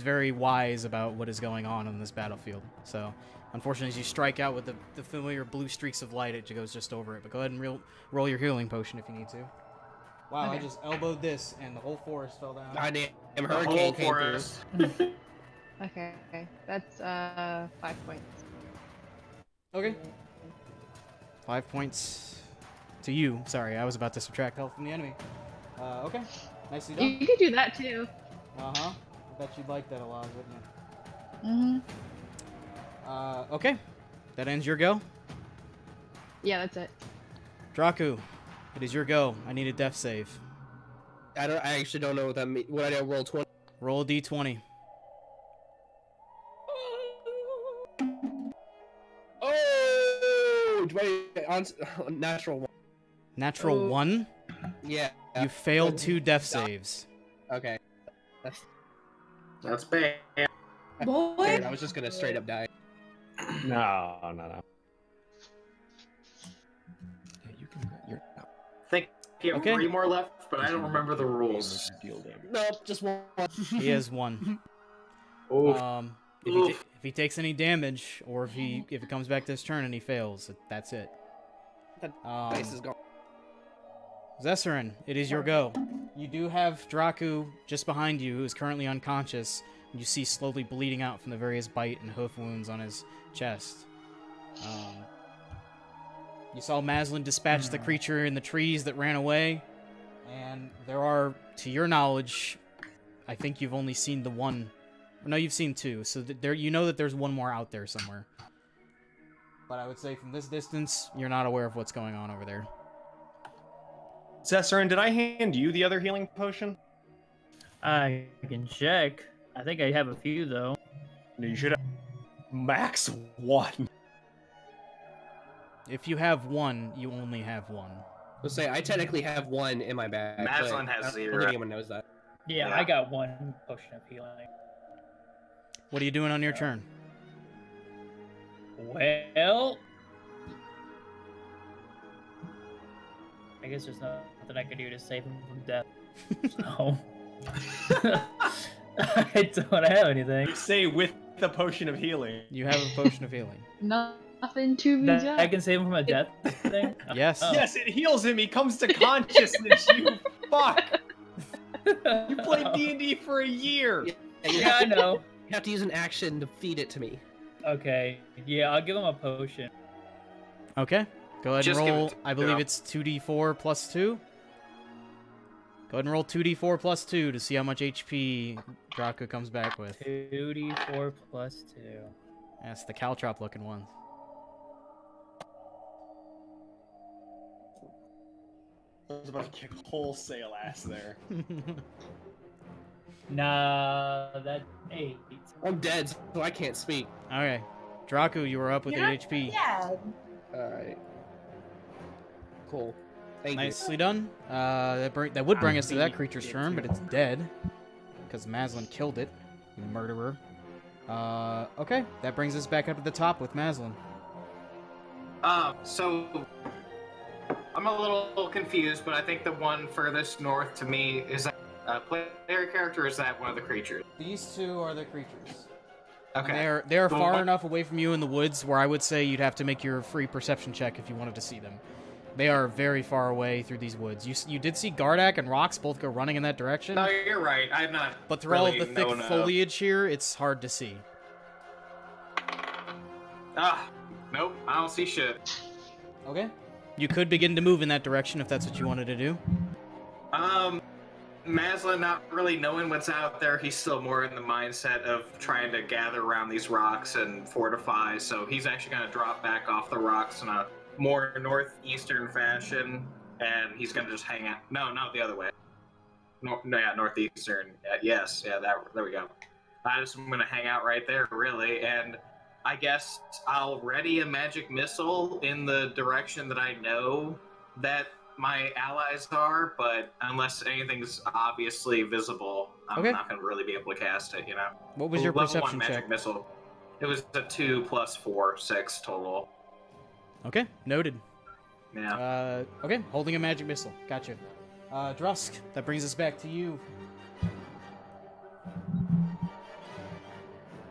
A: very wise about what is going on this battlefield. So, unfortunately, as you strike out with the familiar blue streaks of light, it goes just over it. But go ahead and roll your healing potion if you need to. Wow,
G: Okay.
A: I just elbowed this, and the whole forest fell down.
D: Goddamn hurricane came through.
G: Okay, that's 5 points.
A: Okay. 5 points to you. Sorry, I was about to subtract health from the enemy. Okay. Nicely done.
G: You could do that too.
A: Uh-huh. I bet you'd like that a lot, wouldn't you? Okay. That ends your go.
G: Yeah, that's it.
A: Draku, it is your go. I need a death save.
D: I actually don't know what that means. What I do? Roll 20.
A: Roll a d20.
D: Oh! Natural one.
A: Natural 1?
D: Yeah.
A: You failed 2 death saves.
D: Okay.
C: That's bad.
E: Boy.
D: I was just gonna straight up die.
B: No.
F: Yeah, you can. You're not.
C: I think you have
A: Okay.
C: 3 more left, but I don't remember the rules.
F: Deal damage.
D: Nope, just one.
A: He has 1.
C: Oof.
A: If he takes any damage, or if it comes back to his turn and he fails, that's it.
D: That dice is gone.
A: Zessarin, it is your go. You do have Draku just behind you, who is currently unconscious, and you see slowly bleeding out from the various bite and hoof wounds on his chest. You saw Maslin dispatch the creature in the trees that ran away, and there are, to your knowledge, I think you've only seen the one. No, you've seen 2, so you know that there's one more out there somewhere. But I would say from this distance, you're not aware of what's going on over there.
B: Cessarin, did I hand you the other healing potion?
H: I can check. I think I have a few though.
B: No, you should have. Max 1.
A: If you have 1, you only have 1.
D: Let's say I technically have 1 in my bag.
C: Maslin
D: but
C: has
D: I don't
C: 0.
D: think anyone knows that.
H: Yeah,
C: Yeah.
H: I got 1 potion of healing.
A: What are you doing on your turn?
H: Well, I guess there's nothing I can do to save him from death. So I don't have anything.
B: Say with the potion of healing.
A: You have a potion of healing.
G: Nothing to be done.
H: I can save him from a death thing?
A: Yes.
H: Oh.
B: Yes, it heals him. He comes to consciousness. You fuck. You played D&D for a year.
H: Yeah, I know.
D: You have to use an action to feed it to me.
H: Okay. Yeah, I'll give him a potion.
A: Okay. Go ahead
C: Just
A: and
C: give it
A: roll.
C: to
A: I believe
C: Daryl.
A: it's 2d4 plus 2. Go ahead and roll 2d4 plus 2 to see how much HP Draco comes back with.
H: 2d4 plus 2.
A: That's the caltrop looking one.
B: I was about to kick wholesale ass there.
H: Nah, that's 8.
D: I'm dead, so I can't speak.
A: Okay. Draco, you were up with 8 HP.
E: Yeah.
D: Alright. Cool. Thank
A: Nicely done. That would bring us to that creature's turn, but it's dead. Because Maslin killed it. You murderer. Okay. That brings us back up to the top with Maslin.
C: So I'm a little confused, but I think the one furthest north to me is that a player character, or is that one of the creatures?
A: These two are the creatures.
C: Okay.
A: They're
C: The
A: far
C: one-
A: enough away from you in the woods where I would say you'd have to make your free perception check if you wanted to see them. They are very far away through these woods. You did see Gardak and Rox both go running in that direction,
C: No, you're right. I'm not.
A: but through all of
C: really
A: the thick
C: known,
A: foliage here, it's hard to see.
C: Nope. I don't see shit.
A: Okay. You could begin to move in that direction if that's what you wanted to do.
C: Maslin not really knowing what's out there, he's still more in the mindset of trying to gather around these rocks and fortify, so he's actually going to drop back off the rocks in a more northeastern fashion, and he's going to just hang out. No, the other way. Northeastern. Yes, there we go. I just am going to hang out right there, really, and I guess I'll ready a magic missile in the direction that I know that my allies are, but unless anything's obviously visible, I'm
A: Okay.
C: not going to really be able to cast it, you know?
A: What was your
C: Level
A: perception
C: 1 magic
A: check?
C: missile. It was a 2 plus 4, 6 total.
A: Okay, noted.
C: Yeah.
A: Okay, holding a magic missile. Gotcha. Drusk, that brings us back to you.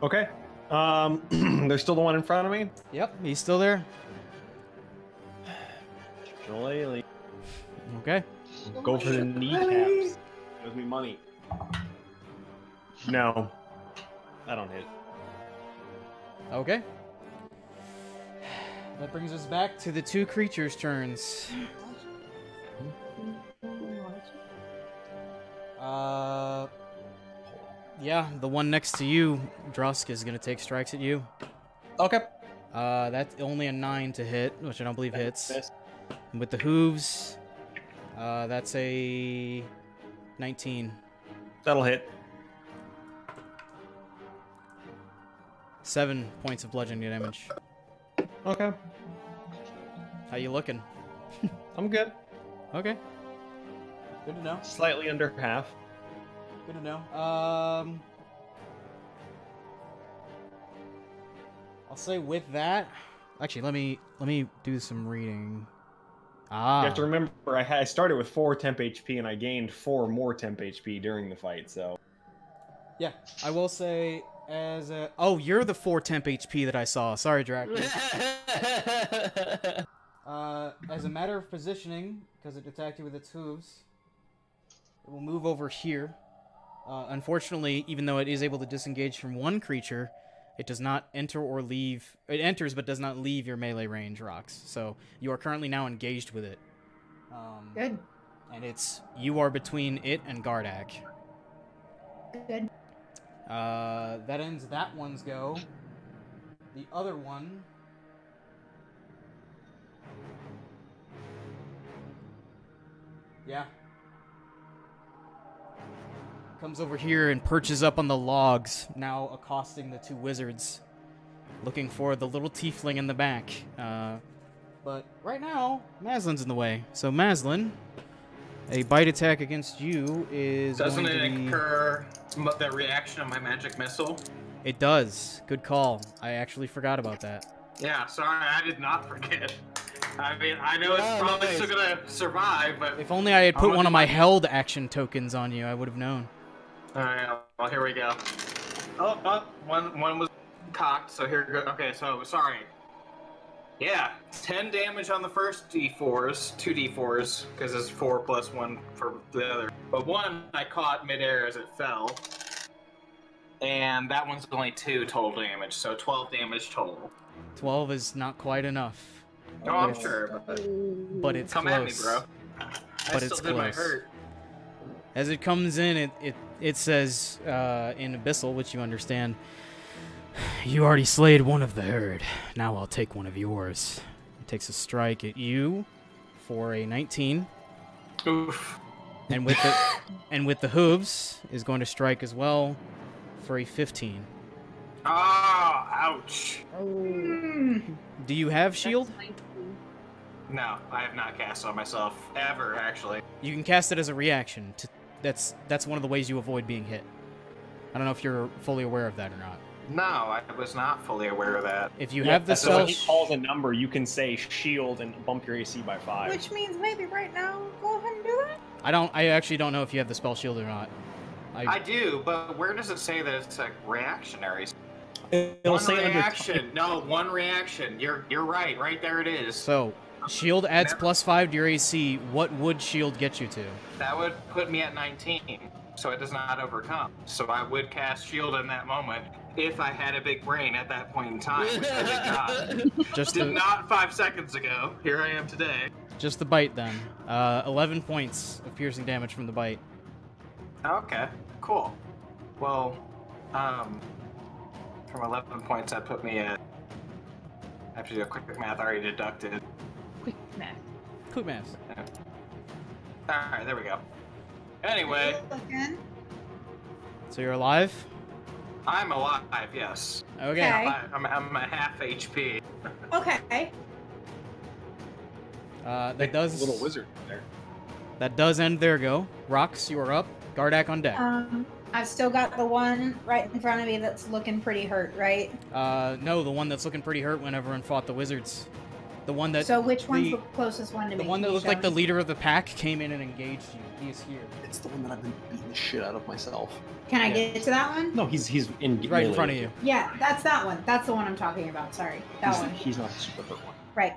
B: Okay. There's still the one in front of me.
A: Yep, he's still there.
B: Shillelagh.
A: Okay.
B: Go for the kneecaps. Gives me money. No. I don't hit.
A: Okay. That brings us back to the two creatures' turns. Yeah, the one next to you, Drusk, is gonna take strikes at you.
B: Okay.
A: That's only a 9 to hit, which I don't believe hits.
B: Miss.
A: And with the hooves, that's a 19.
B: That'll hit.
A: 7 points of bludgeoning damage.
B: Okay.
A: How you looking?
B: I'm good.
A: Okay. Good to know.
B: Slightly under half.
A: Good to know. I'll say with that. Actually, let me do some reading.
B: You have to remember, I started with 4 temp HP and I gained 4 more temp HP during the fight. So.
A: Yeah, I will say as a. Oh, you're the 4 temp HP that I saw. Sorry, Drac. As a matter of positioning, because it attacked you with its hooves, it will move over here. Unfortunately, even though it is able to disengage from one creature, it does not enter or leave. It enters but does not leave your melee range, Rocks. So you are currently now engaged with it.
E: Good.
A: And you are between it and Gardak.
E: Good.
A: That ends that one's go. The other one. Yeah. Comes over here and perches up on the logs, now accosting the two wizards, looking for the little tiefling in the back. But right now, Maslin's in the way. So Maslin, a bite attack against you is
C: Doesn't
A: going
C: it
A: to be...
C: incur the reaction of my magic missile?
A: It does. Good call. I actually forgot about that.
C: Yeah, sorry, I did not forget. I mean, I know it's probably still gonna survive, but
A: If only I had
C: I'm
A: put
C: gonna
A: one
C: do
A: of my
C: my-
A: held action tokens on you, I would have known.
C: Alright, well, here we go. Oh, one was cocked, so here we go. Okay, so, sorry. Yeah, 10 damage on the first d4s, 2 d4s, because it's 4 plus 1 for the other. But one I caught midair as it fell, and that one's only 2 total damage, so 12 damage total.
A: 12 is not quite enough.
C: Oh, I'm sure,
A: But it's
C: come
A: close.
C: at me, bro.
A: But
C: I
A: it's
C: still did my
A: close.
C: hurt.
A: As it comes in, it says in Abyssal, which you understand, "You already slayed one of the herd. Now I'll take one of yours." It takes a strike at you for a 19.
C: Oof.
A: And with the hooves is going to strike as well for a 15.
C: Ah, ouch.
A: Do you have shield?
C: No, I have not cast on myself ever, actually.
A: You can cast it as a reaction. That's one of the ways you avoid being hit. I don't know if you're fully aware of that or not.
C: No, I was not fully aware of that.
A: If you have the
B: so
A: spell,
B: when he calls a number, you can say shield and bump your AC by 5.
E: Which means maybe right now, go ahead and do that.
A: I actually don't know if you have the spell shield or not.
C: I do, but where does it say that it's like reactionary?
B: It'll
C: One
B: say
C: reaction. No, one reaction. You're right. Right there it is.
A: So, shield adds +5 to your AC. What would shield get you to?
C: That would put me at 19, so it does not overcome. So I would cast shield in that moment if I had a big brain at that point in time, which I did not. Did not 5 seconds ago. Here I am today.
A: Just the bite then. 11 points of piercing damage from the bite.
C: Okay, cool. Well, from 11 points, that put me at. I have to do a quick math. I already deducted.
G: Quick math.
A: Quick math.
C: Alright, there we go. Anyway,
E: Again.
A: So you're alive?
C: I'm alive, yes.
A: Okay.
C: I'm at half HP.
E: Okay.
A: That does
B: little wizard there.
A: That does end their go. Rox, you are up. Gardak on deck.
E: I've still got the one right in front of me that's looking pretty hurt, right?
A: No, the one that's looking pretty hurt went over and fought the wizards. The one that.
E: So which one's the closest one to me?
A: The one that looked like the leader of the pack came in and engaged you. He is here.
F: It's the one that I've been beating the shit out of myself.
E: Can I get to that one?
B: No, he's in
A: right in front of you.
E: Yeah, that's that one. That's the one I'm talking about. Sorry, that one.
F: He's not the super hurt one.
E: Right.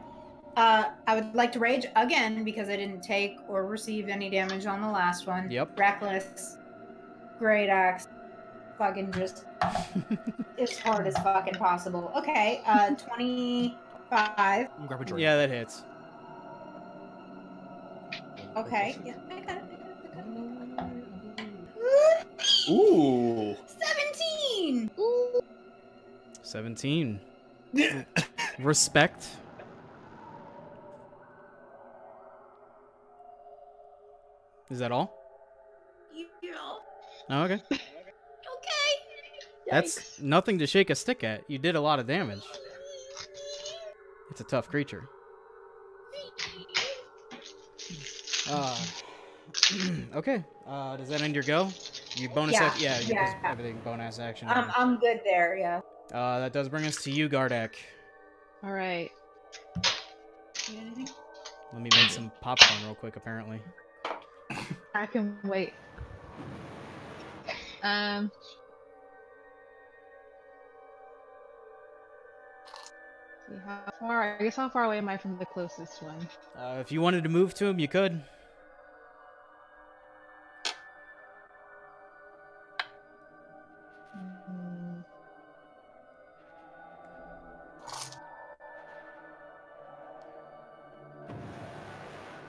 E: I would like to rage again because I didn't take or receive any damage on the last one.
A: Yep.
E: Reckless. Great axe. Fucking just as hard as fucking possible. Okay, 25.
F: Grab a drink.
A: Yeah, that hits.
E: Okay. Yeah, I got it.
B: Ooh.
E: 17!
A: 17. Respect. Is that all?
E: Yeah.
A: Oh, okay.
E: Okay.
A: That's nothing to shake a stick at. You did a lot of damage. It's a tough creature. Okay. Does that end your go? You bonus
E: Yeah,
A: action? Yeah,
E: yeah.
A: everything bonus action.
E: I'm good there, yeah.
A: That does bring us to you, Gardak.
G: All right.
A: Let me make some popcorn real quick, apparently.
G: I can wait. See how far? I guess how far away am I from the closest one?
A: If you wanted to move to him, you could.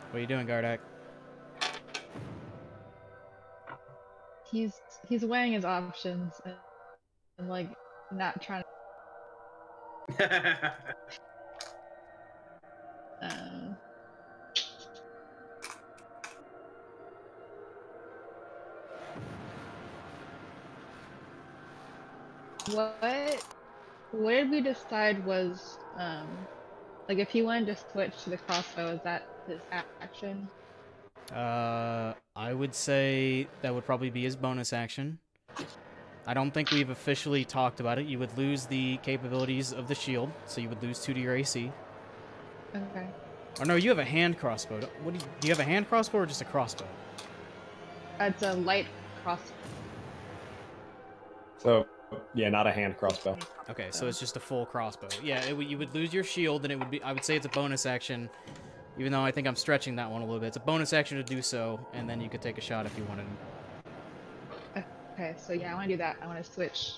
A: What are you doing, Gardak?
G: He's weighing his options and like not trying to. What did we decide was like if he wanted to switch to the crossbow, is that his action?
A: I would say that would probably be his bonus action. I don't think we've officially talked about it. You would lose the capabilities of the shield, so you would lose 2 to your AC.
G: Okay.
A: Oh no, you have a hand crossbow. Do you have a hand crossbow or just a crossbow?
G: It's a light crossbow.
B: So, yeah, not a hand crossbow.
A: Okay, so it's just a full crossbow. Yeah, you would lose your shield, and it would be. I would say it's a bonus action, even though I think I'm stretching that one a little bit. It's a bonus action to do so, and then you could take a shot if you wanted.
G: Okay, so yeah, I want to do that. I want to switch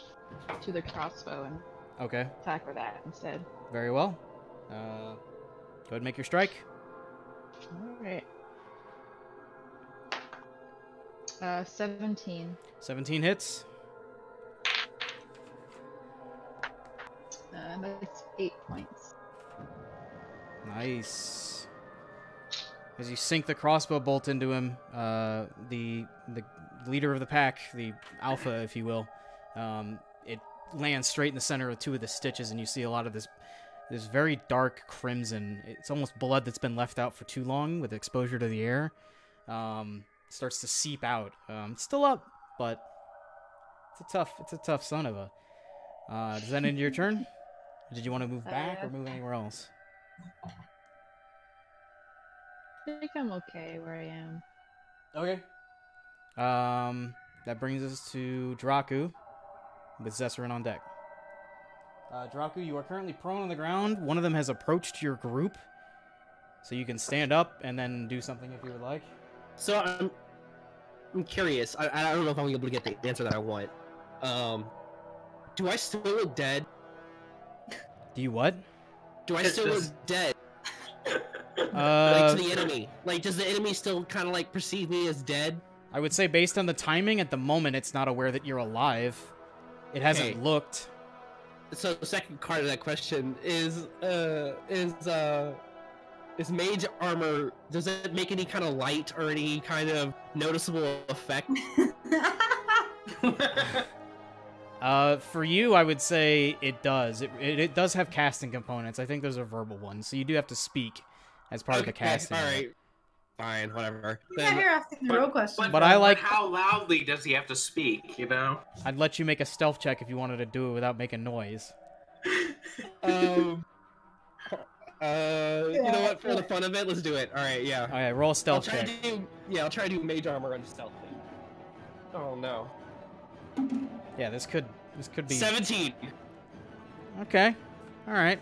G: to the crossbow and
A: Okay,
G: attack with that instead.
A: very well. Go ahead and make your strike.
G: Alright. 17.
A: 17 hits.
G: That's 8 points.
A: Nice. As you sink the crossbow bolt into him, the leader of the pack, the alpha, if you will, it lands straight in the center of 2 of the stitches, and you see a lot of this very dark crimson. It's almost blood that's been left out for too long with exposure to the air. Starts to seep out. It's still up, but it's a tough son of a. Does that end your turn? Did you want to move back or move anywhere else?
G: I think I'm okay where I am.
A: Okay. That brings us to Draku with Zesserin on deck. Draku, you are currently prone on the ground. One of them has approached your group, so you can stand up and then do something if you would like.
D: So I'm curious. I don't know if I'm able to get the answer that I want. Do I still look dead?
A: Do you what?
D: Do I still look dead? Like to the enemy? Like, does the enemy still kind of like perceive me as dead?
A: I would say based on the timing, at the moment, it's not aware that you're alive. It hasn't looked.
D: So the second part of that question is mage armor, does it make any kind of light or any kind of noticeable effect?
A: For you, I would say it does. It does have casting components. I think those are verbal ones, so you do have to speak as part of the casting.
D: All right, fine, whatever.
E: Yeah, you're asking the real question.
A: But I like.
C: How loudly does he have to speak? You know.
A: I'd let you make a stealth check if you wanted to do it without making noise.
D: You know what? For the fun of it, let's do it. All right, yeah.
A: All right, roll a stealth check.
D: I'll try to do mage armor and stealth. Oh no.
A: Yeah, this could be
D: 17.
A: Okay. All right.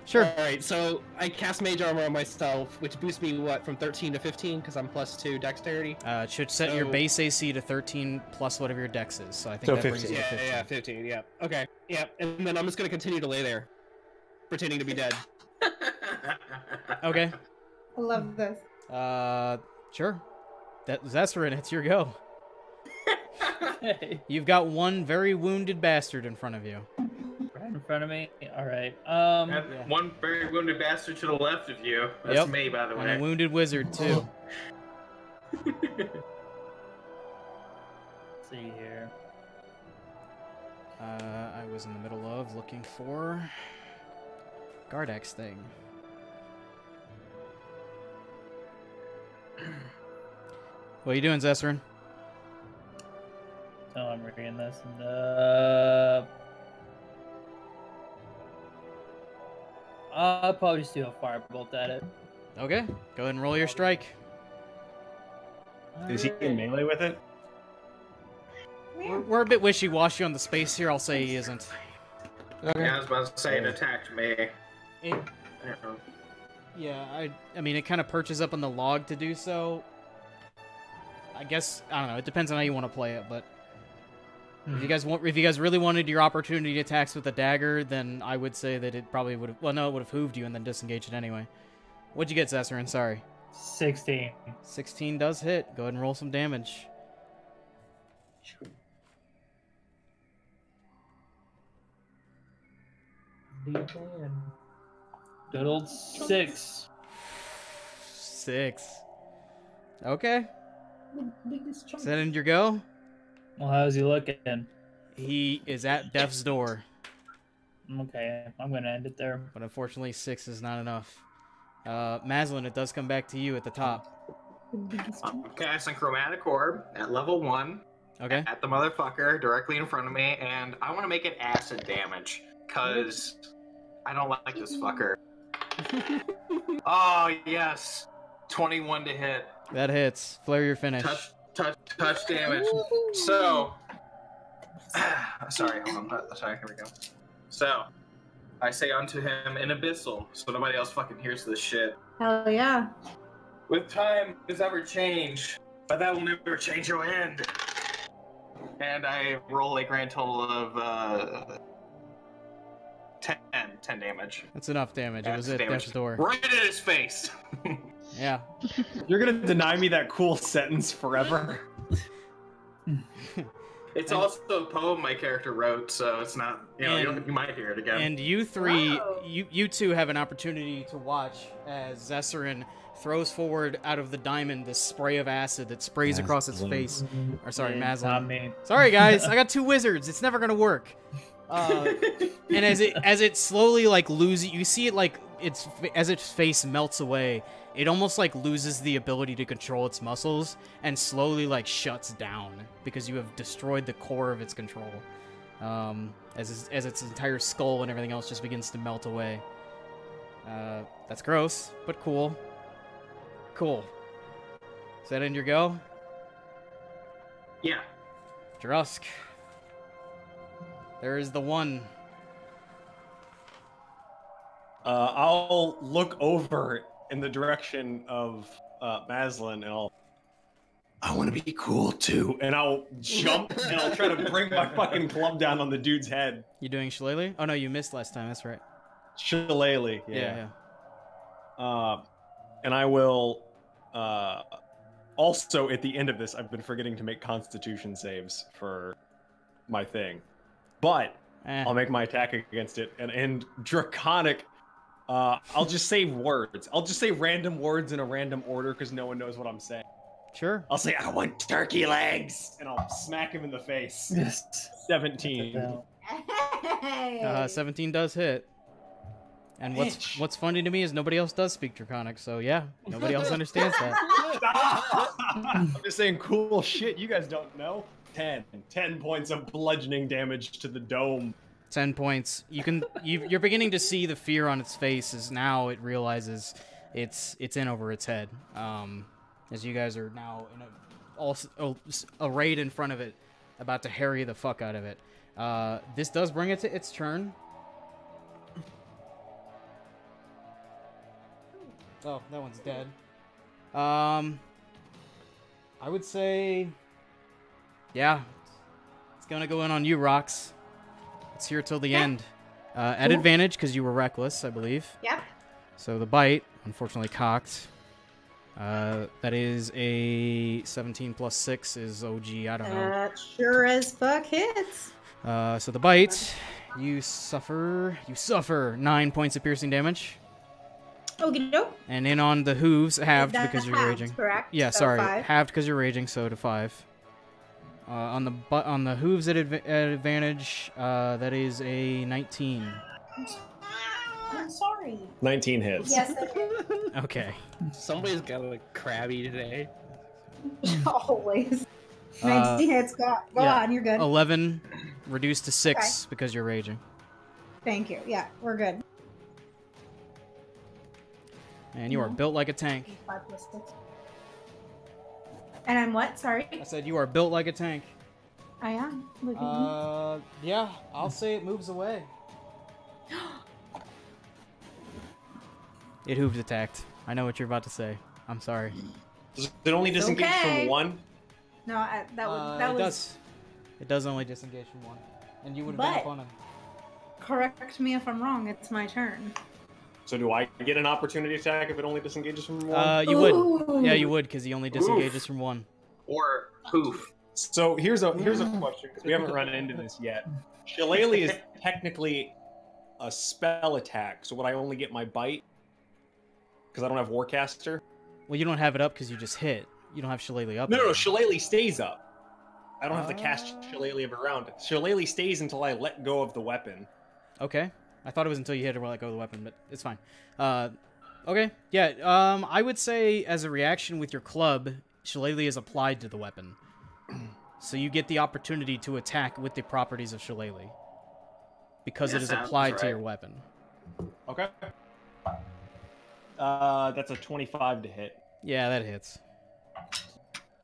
A: Sure.
D: All right, so I cast mage armor on myself, which boosts me what from 13 to 15 because I'm +2 dexterity.
A: It should set your base AC to 13 plus whatever your dex is. So I think that
B: 15.
A: brings you to 15.
D: Yeah, 15. Yeah. Okay. Yeah, and then I'm just gonna continue to lay there, pretending to be dead.
A: Okay.
E: I love this.
A: Sure. Zesserin, it's your go.
H: Hey,
A: You've got one very wounded bastard in front of you.
H: right in front of me. All right.
C: And one very wounded bastard to the left of you. That's me, by the way.
A: And a wounded wizard too.
H: Let's see here.
A: I was in the middle of looking for Gardex thing. What are you doing, Zesserin?
H: So I'm reading this. And, I'll probably just do a firebolt at it.
A: Okay, go ahead and roll your strike.
B: Is he in melee with it?
A: We're a bit wishy-washy on the space here. I'll say he isn't.
C: Okay. Yeah, I was about to say it attacked me.
A: Yeah, I mean, it kind of perches up on the log to do so. I guess, I don't know, it depends on how you want to play it, but if you guys really wanted your opportunity attacks with a dagger, then I would say that it probably would have, well, no, it would have hooved you and then disengaged it anyway. What'd you get, Zesserin? Sorry.
H: 16.
A: 16 does hit. Go ahead and roll some damage.
H: Good old 6.
A: 6. Okay. Is that in your go?
H: Well, how's he looking?
A: He is at death's door.
H: Okay, I'm gonna end it there.
A: But unfortunately, 6 is not enough. Maslin, it does come back to you at the top.
C: I'm casting Chromatic Orb at level 1.
A: Okay.
C: At the motherfucker directly in front of me, and I want to make it acid damage, because I don't like this fucker. Oh, yes. 21 to hit.
A: That hits. Flare your finish.
C: Touch damage. So, Sorry, hold on. Sorry, here we go. So, I say unto him in abyssal, so nobody else fucking hears this shit.
E: Hell yeah.
C: With time does ever change, but that will never change your end. And I roll a grand total of 10 damage.
A: That's enough damage. It was at
C: damage.
A: death's door.
C: Right in his face.
A: Yeah.
B: You're gonna deny me that cool sentence forever?
C: It's also a poem my character wrote, so it's not, you might hear it again.
A: And you three,
E: Whoa.
A: you two have an opportunity to watch as Zesserin throws forward out of the diamond this spray of acid that sprays across its face. Or sorry,
H: Not
A: Maslin.
H: me.
A: Sorry guys, I got two wizards. It's never gonna work. And as it slowly like loses, you see it like as its face melts away, it almost like loses the ability to control its muscles and slowly like shuts down because you have destroyed the core of its control. As its entire skull and everything else just begins to melt away. That's gross, but cool. Cool. Is that in your go?
C: Yeah.
A: Drusk. There is the one.
B: I'll look over in the direction of Maslin, and I want to be cool too, and I'll jump and I'll try to bring my fucking club down on the dude's head.
A: You doing shillelagh? Oh no, you missed last time. That's right.
B: Shillelagh,
A: Yeah.
B: And I will. Also, at the end of this, I've been forgetting to make Constitution saves for my thing, but I'll make my attack against it. And Draconic, I'll just say words. I'll just say random words in a random order because no one knows what I'm saying.
A: Sure.
B: I'll say, I want turkey legs! And I'll smack him in the face. 17.
E: Hey.
A: 17 does hit. And what's funny to me is nobody else does speak Draconic, so yeah, nobody else understands that.
B: I'm just saying cool shit you guys don't know. 10 points of bludgeoning damage to the dome.
A: 10 points. You're beginning to see the fear on its face as now it realizes it's in over its head. As you guys are now arrayed in front of it, about to harry the fuck out of it. This does bring it to its turn. Oh, that one's dead. I would say, yeah, it's gonna go in on you, Rox. It's here till the end. At advantage, because you were reckless, I believe.
E: Yep.
A: So the bite, unfortunately cocked. That is a 17 plus 6 is OG, I don't know.
E: That sure as fuck hits.
A: So the bite, you suffer 9 points of piercing damage.
E: Okie doke.
A: And in on the hooves, halved
E: That's
A: because you're
E: halved,
A: raging.
E: correct?
A: Yeah,
E: So
A: sorry,
E: 5.
A: halved because you're raging, so to 5. On the hooves at advantage, that is a 19.
E: I'm sorry.
B: 19 hits.
E: Yes, it is.
A: Okay.
D: Somebody's got a crabby today.
E: Always. 19 hits. Go
A: yeah.
E: on, you're good.
A: 11 reduced to 6 because you're raging.
E: Thank you. Yeah, we're good.
A: And you are built like a tank.
E: 5 plus 6. And I'm what? Sorry?
A: I said you are built like a tank.
E: I am. Look at me.
A: Yeah, I'll say it moves away. It hooved attacked. I know what you're about to say. I'm sorry.
B: Does it only disengage
E: okay.
B: from one?
E: No, that was...
A: It does only disengage from one. And you would have been up on him.
E: Correct me if I'm wrong. It's my turn.
B: So do I get an opportunity attack if it only disengages from one?
A: You would. Yeah, you would, because he only disengages from one.
C: Or poof.
B: So here's a question, because we haven't run into this yet. Shillelagh is technically a spell attack, so would I only get my bite? Because I don't have Warcaster?
A: Well, you don't have it up because you just hit. You don't have Shillelagh up.
B: No, Shillelagh stays up. I don't have to cast Shillelagh every round. Shillelagh stays until I let go of the weapon.
A: Okay. I thought it was until you hit or let go of the weapon, but it's fine. Okay. Yeah, I would say as a reaction with your club, Shillelagh is applied to the weapon. So you get the opportunity to attack with the properties of Shillelagh. Because it is applied to your weapon.
B: Okay. That's a 25 to hit.
A: Yeah, that hits.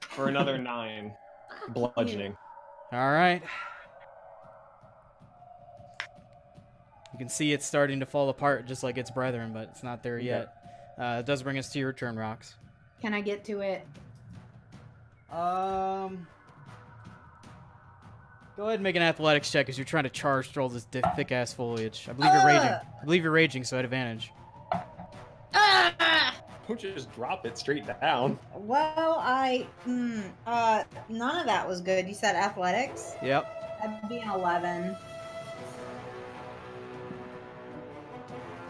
B: For another 9 bludgeoning.
A: All right. can see it's starting to fall apart just like its brethren, but it's not there yet. It does bring us to your turn, Rox.
E: Can I get to it?
A: Go ahead and make an athletics check as you're trying to charge through all this thick-ass foliage. I believe you're raging. I believe you're raging, so at advantage.
B: Don't just drop it straight down.
E: Well, none of that was good. You said athletics?
A: Yep.
E: That'd be an 11.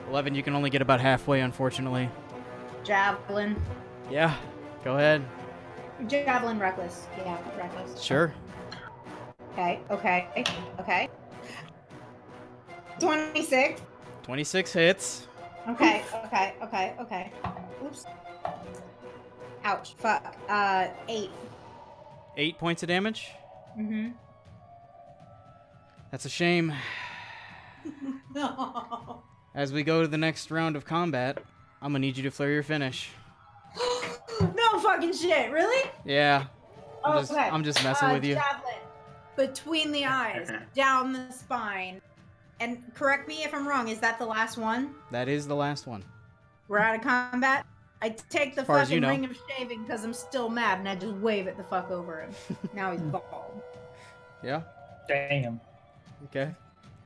A: 11, you can only get about halfway, unfortunately.
E: Javelin.
A: Yeah, go ahead.
E: Javelin reckless. Yeah, reckless.
A: Sure.
E: Okay. 26.
A: 26 hits.
E: Okay. Oops. Ouch. Fuck. 8.
A: 8 points of damage.
E: Mm-hmm.
A: That's a shame.
E: No.
A: As we go to the next round of combat, I'm gonna need you to flare your finish.
E: No fucking shit. Really?
A: Yeah.
E: Okay.
A: I'm just messing with you.
E: Javelin. Between the eyes, down the spine. And correct me if I'm wrong, is that the last one?
A: That is the last one.
E: We're out of combat? I take the
A: far as
E: fucking
A: you know.
E: ring of shaving because I'm still mad and I just wave it the fuck over him. Now he's bald.
A: Yeah?
H: Damn.
A: Okay.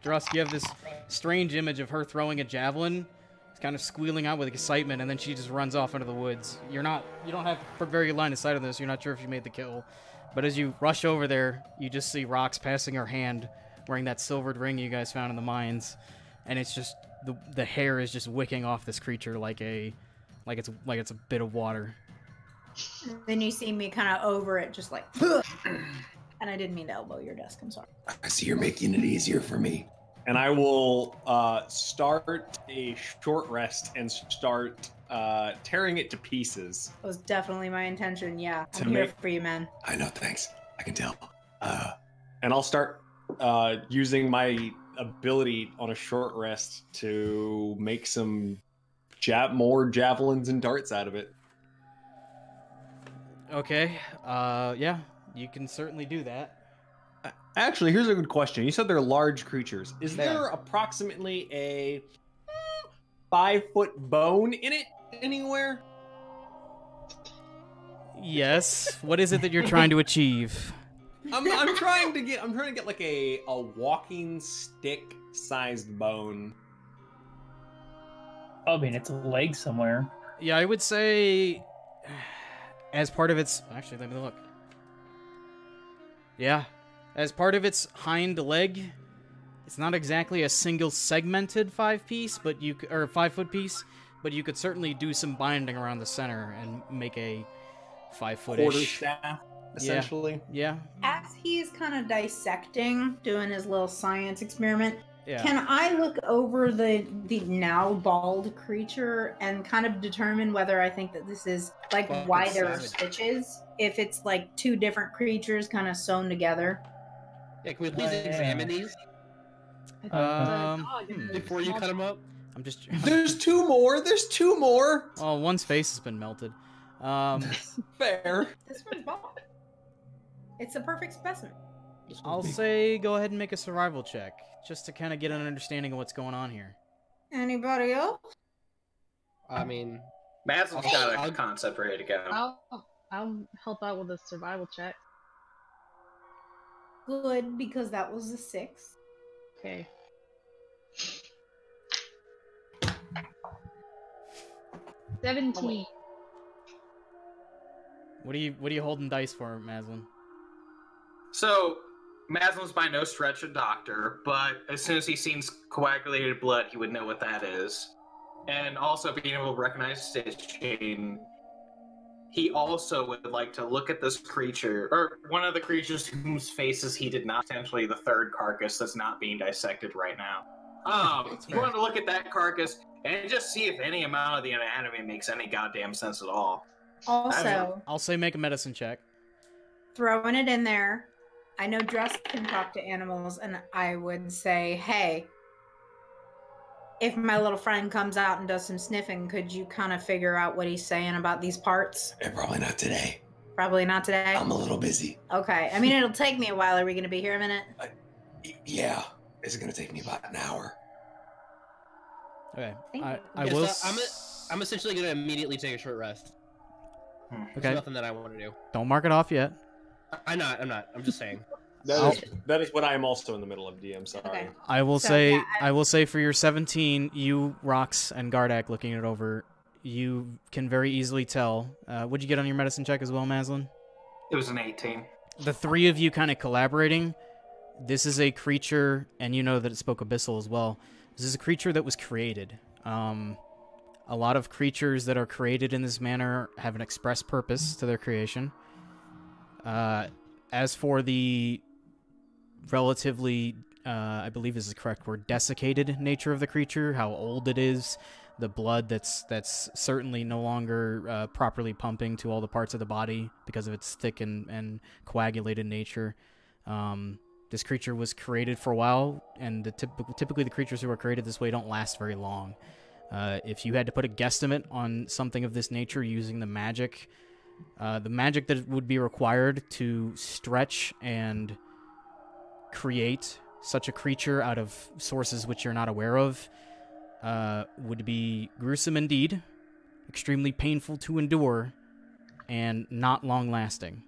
A: Drusk, you have this strange image of her throwing a javelin. It's kind of squealing out with excitement, and then she just runs off into the woods. You don't have a very good line of sight on this. You're not sure if you made the kill. But as you rush over there, you just see Rox passing her hand, wearing that silvered ring you guys found in the mines, and it's just the hair is just wicking off this creature like it's a bit of water.
E: Then you see me kind of over it, just like, and I didn't mean to elbow your desk. I'm sorry.
F: I see you're making it easier for me.
B: And I will start a short rest and start tearing it to pieces.
E: That was definitely my intention. Yeah,
B: To
E: I'm here
B: make-
E: for you, man.
F: I know, thanks. I can tell.
B: And I'll start using my ability on a short rest to make some more javelins and darts out of it.
A: Okay. Yeah, you can certainly do that.
B: Actually, here's a good question. You said they're large creatures. Is
A: They
B: there
A: are.
B: approximately a 5-foot bone in it anywhere?
A: Yes. What is it that you're trying to achieve?
B: I'm trying to get like a walking stick sized bone.
H: I mean, it's a leg somewhere.
A: Yeah, I would say as part of its... Actually, let me look. Yeah. As part of its hind leg, it's not exactly a single segmented 5-piece, but or 5-foot piece, but you could certainly do some binding around the center and make a 5-foot-ish.
B: Quarterstaff, essentially.
A: Yeah.
E: As he's kind of dissecting, doing his little science experiment,
A: Yeah.
E: can I look over the now bald creature and kind of determine whether I think that this is like
A: Fucking
E: why there are
A: savage.
E: stitches? If it's like two different creatures kind of sewn together.
D: Yeah, can we please examine these before you cut them up?
A: I'm just...
B: There's two more. There's two more.
A: Oh, one's face has been melted.
B: Fair.
E: This one's bald. It's a perfect specimen.
A: I'll say go ahead and make a survival check, just to kind of get an understanding of what's going on here.
E: Anybody else?
D: I mean,
C: Madsen's got a concept ready to go.
G: I'll help out with a survival check.
E: Good, because that was a 6.
G: Okay.
E: Oh,
G: 17.
A: What are you holding dice for, Maslin?
C: So, Madsen's by no stretch a doctor, but as soon as he sees coagulated blood, he would know what that is. And also being able to recognize stitch chain, he also would like to look at this creature, or one of the creatures whose faces he did not, potentially the third carcass that's not being dissected right now. He wanted to look at that carcass and just see if any amount of the anatomy makes any goddamn sense at all.
E: Also,
A: I'll say make a medicine check.
E: throwing it in there, I know Drusk can talk to animals, and I would say, hey, if my little friend comes out and does some sniffing, could you kind of figure out what he's saying about these parts?
F: Probably not today.
E: Probably not today?
F: I'm a little busy.
E: Okay. I mean, it'll take me a while. Are we going to be here a minute?
F: Yeah, it's gonna take me about an hour.
A: Okay.
E: Thank
A: I
E: you.
A: will.
D: I'm essentially gonna immediately take a short rest.
A: Okay.
D: There's nothing that I want to do.
A: Don't mark it off yet.
D: I'm not. I'm just saying.
B: That is what I am also in the middle of, DM. Sorry.
E: Okay.
A: I will
E: So,
A: say.
E: yeah,
A: I will say for your 17, you Rox and Gardak looking it over, you can very easily tell. What'd you get on your medicine check as well, Maslin?
C: It was an 18.
A: The three of you kind of collaborating. This is a creature, and you know that it spoke Abyssal as well. This is a creature that was created. A lot of creatures that are created in this manner have an express purpose to their creation. As for the relatively, I believe this is the correct word, desiccated nature of the creature, how old it is, the blood that's certainly no longer properly pumping to all the parts of the body because of its thick and coagulated nature. This creature was created for a while, and typically the creatures who are created this way don't last very long. If you had to put a guesstimate on something of this nature using the magic that would be required to stretch and create such a creature out of sources which you're not aware of, would be gruesome indeed, extremely painful to endure, and not long-lasting,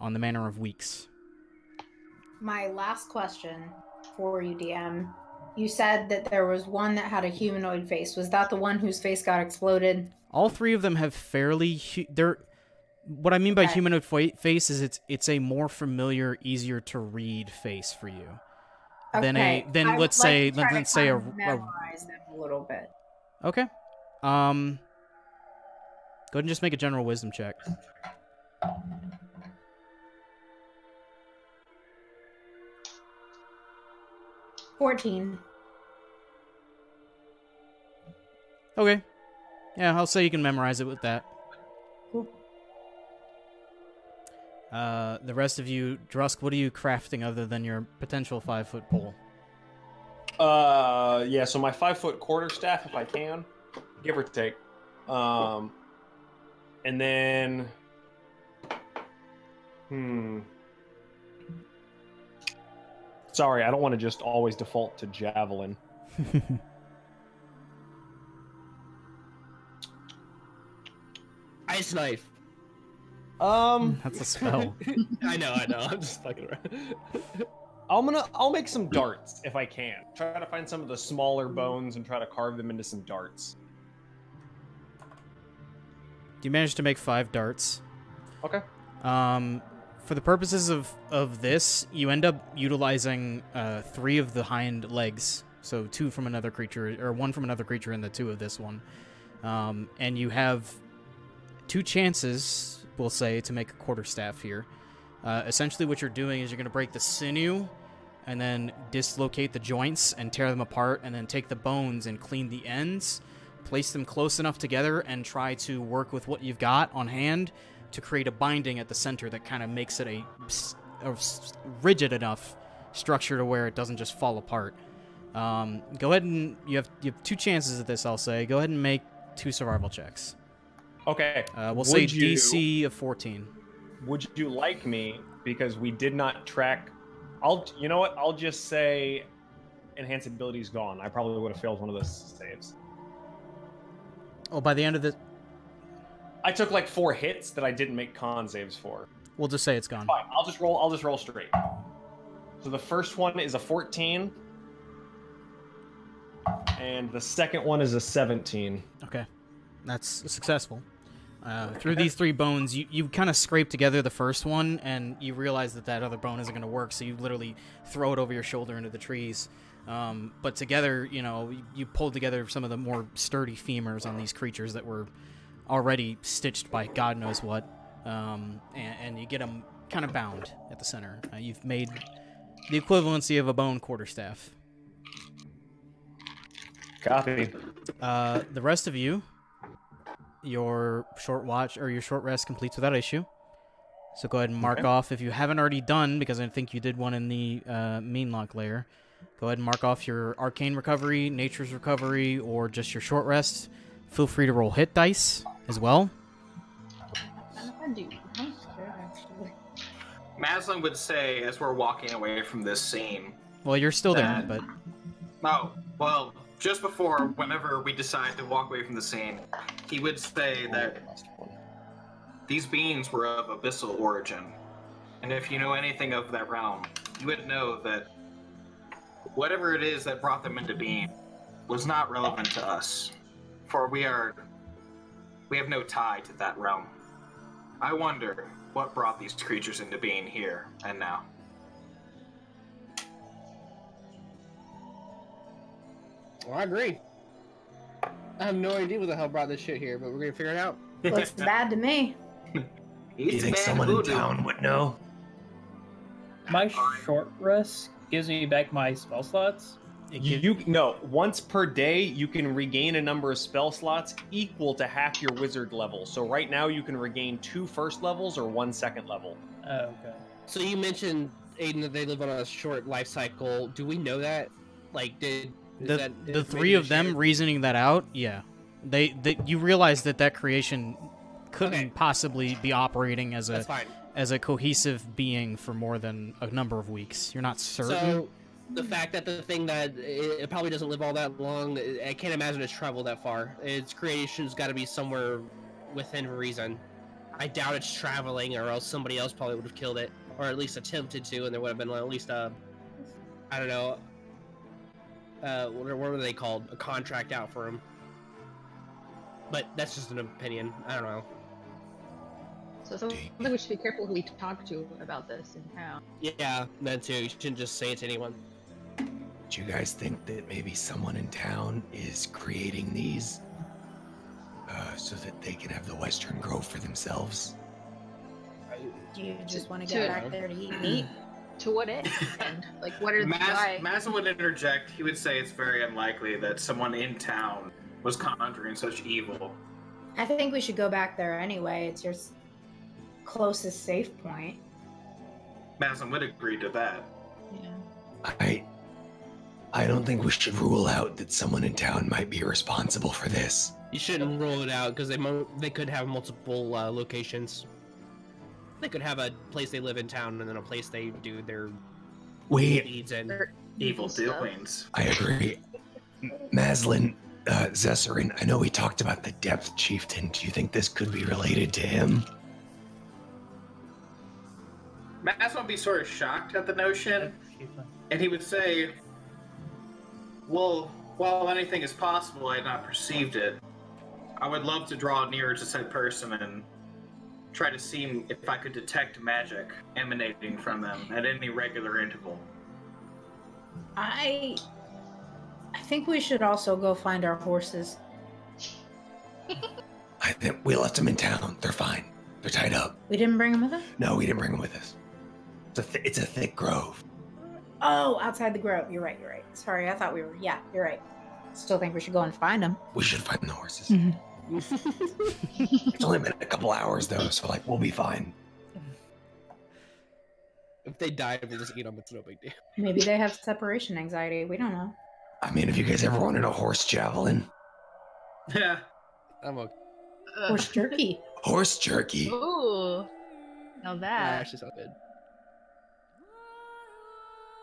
A: on the manner of weeks.
E: My last question for you, DM. You said that there was one that had a humanoid face. Was that the one whose face got exploded?
A: All three of them have fairly... What I mean by humanoid face is it's a more familiar, easier to read face for you.
E: Okay.
A: Than let's say a
E: memorize them a little bit.
A: Okay. Go ahead and just make a general wisdom check.
E: $14.
A: Okay. Yeah, I'll say you can memorize it with that.
E: Cool.
A: The rest of you, Drusk, what are you crafting other than your potential 5-foot pole?
B: Yeah, so my 5-foot quarterstaff, if I can, give or take. And then... Sorry, I don't want to just always default to javelin.
D: Ice knife.
A: That's a spell.
D: I know. I'm just fucking around.
B: I'll make some darts if I can. Try to find some of the smaller bones and try to carve them into some darts.
A: You managed to make 5 darts.
B: Okay.
A: For the purposes of this, you end up utilizing 3 of the hind legs. So 2 from another creature, or 1 from another creature and the 2 of this one. And you have 2 chances, we'll say, to make a quarterstaff here. Essentially what you're doing is you're going to break the sinew and then dislocate the joints and tear them apart and then take the bones and clean the ends, place them close enough together and try to work with what you've got on hand to create a binding at the center that kind of makes it a rigid enough structure to where it doesn't just fall apart. Go ahead and you have 2 chances at this, I'll say. Go ahead and make 2 survival checks.
B: Okay.
A: We'll say DC of 14.
B: Would you like me, because we did not track... You know what? I'll just say enhanced ability's gone. I probably would have failed one of those saves.
A: Oh, by the end of the...
B: I took like 4 hits that I didn't make con saves for.
A: We'll just say it's gone.
B: Fine. I'll just roll straight. So the first one is a 14. And the second one is a 17.
A: Okay. That's successful. Through these 3 bones, you kind of scrape together the first one, and you realize that other bone isn't going to work, so you literally throw it over your shoulder into the trees. But together, you pulled together some of the more sturdy femurs on these creatures that were already stitched by God knows what, and you get them kind of bound at the center. You've made the equivalency of a bone quarterstaff.
B: Copy.
A: The rest of you, your short watch or your short rest completes without issue. So go ahead and mark off if you haven't already done, because I think you did one in the mean lock layer. Go ahead and mark off your arcane recovery, nature's recovery, or just your short rest. Feel free to roll hit dice as well.
C: Maslin would say, as we're walking away from this scene...
A: Well, you're still there, but...
C: Oh, well, just before, whenever we decide to walk away from the scene, he would say that these beings were of abyssal origin. And if you know anything of that realm, you would know that whatever it is that brought them into being was not relevant to us, for we have no tie to that realm. I wonder what brought these creatures into being here and now.
D: Well, I agree. I have no idea what the hell brought this shit here, but we're gonna figure it out.
E: Looks bad to me.
F: You think someone in town would know?
H: My short rest gives me back my spell slots.
B: No, once per day you can regain a number of spell slots equal to half your wizard level. So right now you can regain 2 first levels or 1 second level.
H: Oh, okay.
D: So you mentioned, Aiden, that they live on a short life cycle. Do we know that? Like,
A: the three of them reasoning that out? Yeah, they you realize that creation couldn't possibly be operating as a cohesive being for more than a number of weeks. You're not certain.
D: So the fact that the thing that it probably doesn't live all that long, I can't imagine it's traveled that far. Its creation's got to be somewhere within reason. I doubt it's traveling, or else somebody else probably would have killed it, or at least attempted to, and there would have been at least a, I don't know, what were they called? A contract out for him. But that's just an opinion. I don't know.
G: So it sounds like we should be careful who we talk to about this in town.
D: Yeah, that too. You shouldn't just say it to anyone.
F: Do you guys think that maybe someone in town is creating these so that they can have the Western Grove for themselves?
E: Do you just want to go back there to eat meat?
G: To what end? Like, what are
C: Mazza would interject. He would say it's very unlikely that someone in town was conjuring such evil.
E: I think we should go back there anyway. It's your closest safe point.
C: Mazza would agree to that.
G: Yeah.
F: I don't think we should rule out that someone in town might be responsible for this.
D: You shouldn't rule it out because they could have multiple locations. They could have a place they live in town and then a place they do their deeds in.
C: Evil doings.
F: I agree. Maslin, Zessarin, I know we talked about the Depth Chieftain. Do you think this could be related to him?
C: Mazza would be sort of shocked at the notion, and he would say, well, while anything is possible, I had not perceived it. I would love to draw nearer to said person and try to see if I could detect magic emanating from them at any regular interval.
E: I think we should also go find our horses.
F: I think we left them in town. They're fine. They're tied up.
E: We didn't bring them with us?
F: No, we didn't bring them with us. It's a thick grove.
E: Oh, outside the grove. You're right. Sorry, I thought we were... Yeah, you're right. Still think we should go and find them.
F: We should find the horses.
E: Mm-hmm.
F: It's only been a couple hours, though, so, we'll be fine.
D: If they die, we'll just eat them. It's no big deal.
E: Maybe they have separation anxiety. We don't know.
F: I mean, if you guys ever wanted a horse javelin.
C: Yeah.
D: I'm okay.
E: Horse jerky.
F: Horse jerky.
G: Ooh. Now that
D: actually sounds good.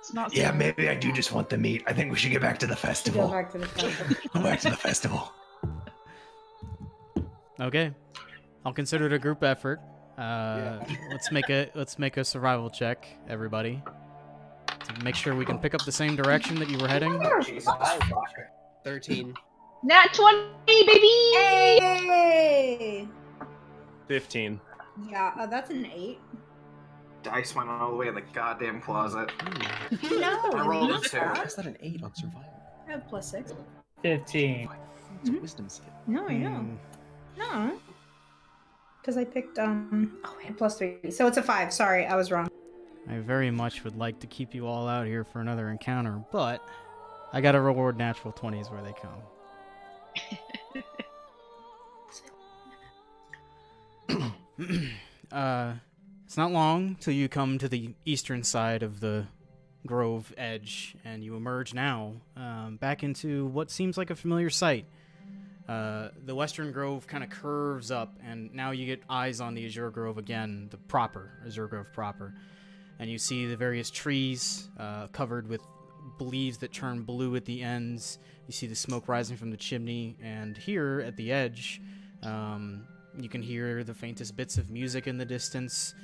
G: It's not.
F: Yeah, maybe I do just want the meat. I think we should get back to the festival.
E: Go back to the festival.
F: Go back to the festival.
A: Okay, I'll consider it a group effort. Let's make a survival check, everybody, to make sure we can pick up the same direction that you were heading.
D: 13.
G: Nat 20, baby!
E: Hey!
B: 15.
E: Yeah, that's an 8.
C: Dice went all the way in the goddamn closet.
E: No,
C: I rolled a 2.
F: That's not an 8 on survival.
E: I have +6.
H: 15.
F: It's a wisdom save.
E: No, I know. No. Because I picked, I had +3. So it's a 5. Sorry, I was wrong.
A: I very much would like to keep you all out here for another encounter, but I gotta reward natural 20s where they come. It's not long till you come to the eastern side of the grove edge, and you emerge now back into what seems like a familiar sight. The western grove kind of curves up, and now you get eyes on the Azure Grove again, the proper Azure Grove proper, and you see the various trees covered with leaves that turn blue at the ends. You see the smoke rising from the chimney, and here at the edge, you can hear the faintest bits of music in the distance.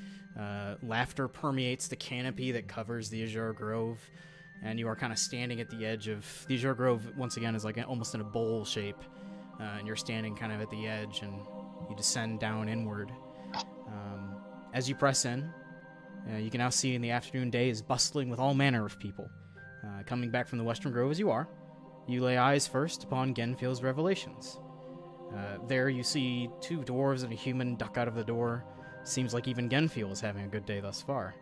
A: Laughter permeates the canopy that covers the Azure Grove, and you are kind of standing at the edge of the Azure Grove. Once again, is like almost in a bowl shape, and you're standing kind of at the edge, and you descend down inward. As you press in, you can now see in the afternoon day is bustling with all manner of people. Coming back from the Western Grove as you are, you lay eyes first upon Genfield's revelations. There you see 2 dwarves and a human duck out of the door. Seems like even Genfield is having a good day thus far.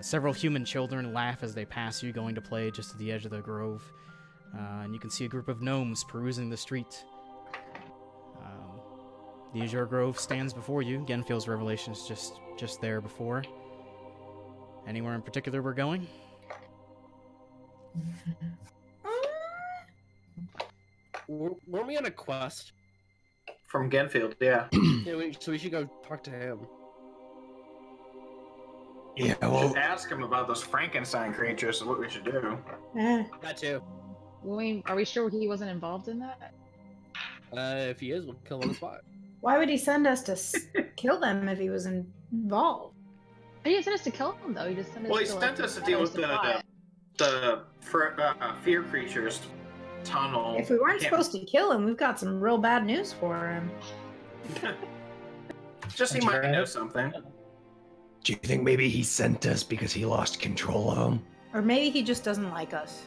A: Several human children laugh as they pass you, going to play just at the edge of the grove. And you can see a group of gnomes perusing the street. The Azure Grove stands before you. Genfield's revelation is just there before. Anywhere in particular we're going?
D: Weren't we on a quest?
C: From Genfield, yeah.
D: So we should go talk to him.
F: Yeah,
C: We
F: well,
C: should ask him about those Frankenstein creatures and what we should do.
D: That too.
G: Are we sure he wasn't involved in that?
D: If he is, we'll kill him on the spot.
E: Why would he send us to kill them if he was involved?
G: He didn't send us to kill him, though. He just sent us
C: Well, he
G: to,
C: sent us to deal with the fear creatures tunnel.
E: If we weren't supposed to kill him, we've got some real bad news for him.
C: Just he might know something.
F: do you think maybe he sent us because he lost control of him?
E: Or maybe he just doesn't like us.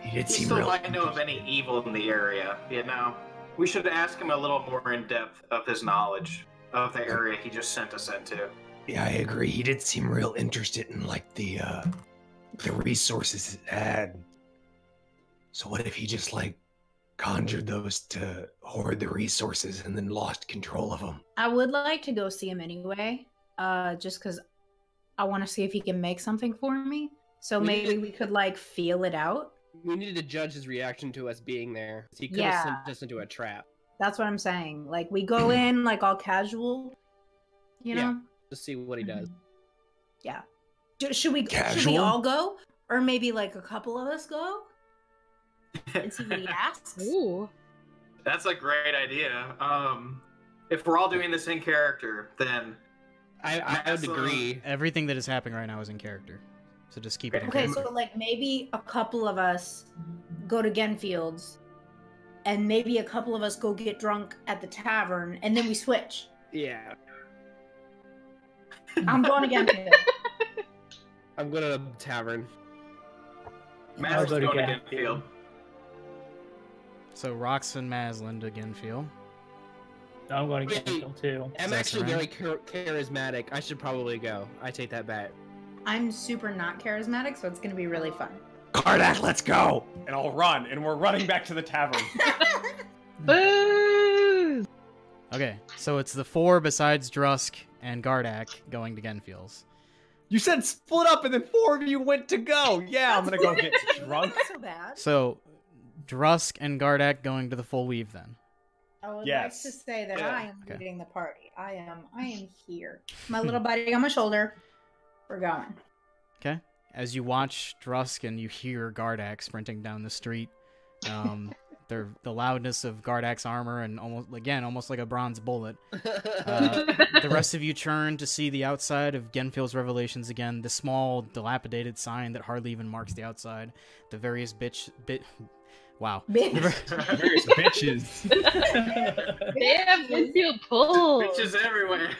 F: He did
C: He
F: seem
C: still
F: real.
C: might know of any evil in the area, you know? We should ask him a little more in depth of his knowledge of the area he just sent us into.
F: Yeah, I agree. He did seem real interested in like the resources it had. So what if he just like conjured those to hoard the resources and then lost control of them?
E: I would like to go see him anyway, just because I want to see if he can make something for me. So maybe we could like feel it out.
D: We needed to judge his reaction to us being there. He could have sent us into a trap.
E: That's what I'm saying. Like we go in like all casual, you know?
D: Yeah. Just see what he does.
E: Yeah. Should we
F: Casual?
E: all go, or maybe like a couple of us go and see what he asks?
G: Ooh.
C: That's a great idea. If we're all doing this in character, then
D: I would agree.
A: Everything that is happening right now is in character. So just keep it in
E: Okay,
A: character.
E: so like maybe a couple of us go to Genfield's, and maybe a couple of us go get drunk at the tavern, and then we switch.
D: Yeah.
E: I'm going to Genfield.
D: I'm going to the tavern.
C: Matt's
H: go to
C: going to
H: Genfield.
C: Genfield.
A: So Rox and Maslin to Genfield.
H: I'm going to
D: Wait.
H: get them too.
D: I'm
A: That's
D: actually
A: right.
D: very charismatic. I should probably go. I take that bet.
E: I'm super not charismatic, so it's going to be really fun.
F: Kardak, let's go!
B: And I'll run, and we're running back to the tavern.
G: Boo!
A: Okay, so it's the 4 besides Drusk and Gardak going to Genfield's.
B: You said split up, and then 4 of you went to go. Yeah, I'm gonna go get drunk.
E: Not so bad.
A: So Drusk and Gardak going to the full weave then.
E: I would
B: Yes.
E: like to say that
C: Yeah.
E: I am
A: Okay.
E: leading the party. I am here. My little buddy on my shoulder. We're going.
A: Okay. As you watch Drusk and you hear Gardak sprinting down the street, the loudness of Gardak's armor and almost like a bronze bullet. The rest of you turn to see the outside of Genfield's Revelations again. The small, dilapidated sign that hardly even marks the outside. The various Wow.
B: Various bitches.
G: Damn, Genfield pull!
C: Bitches everywhere.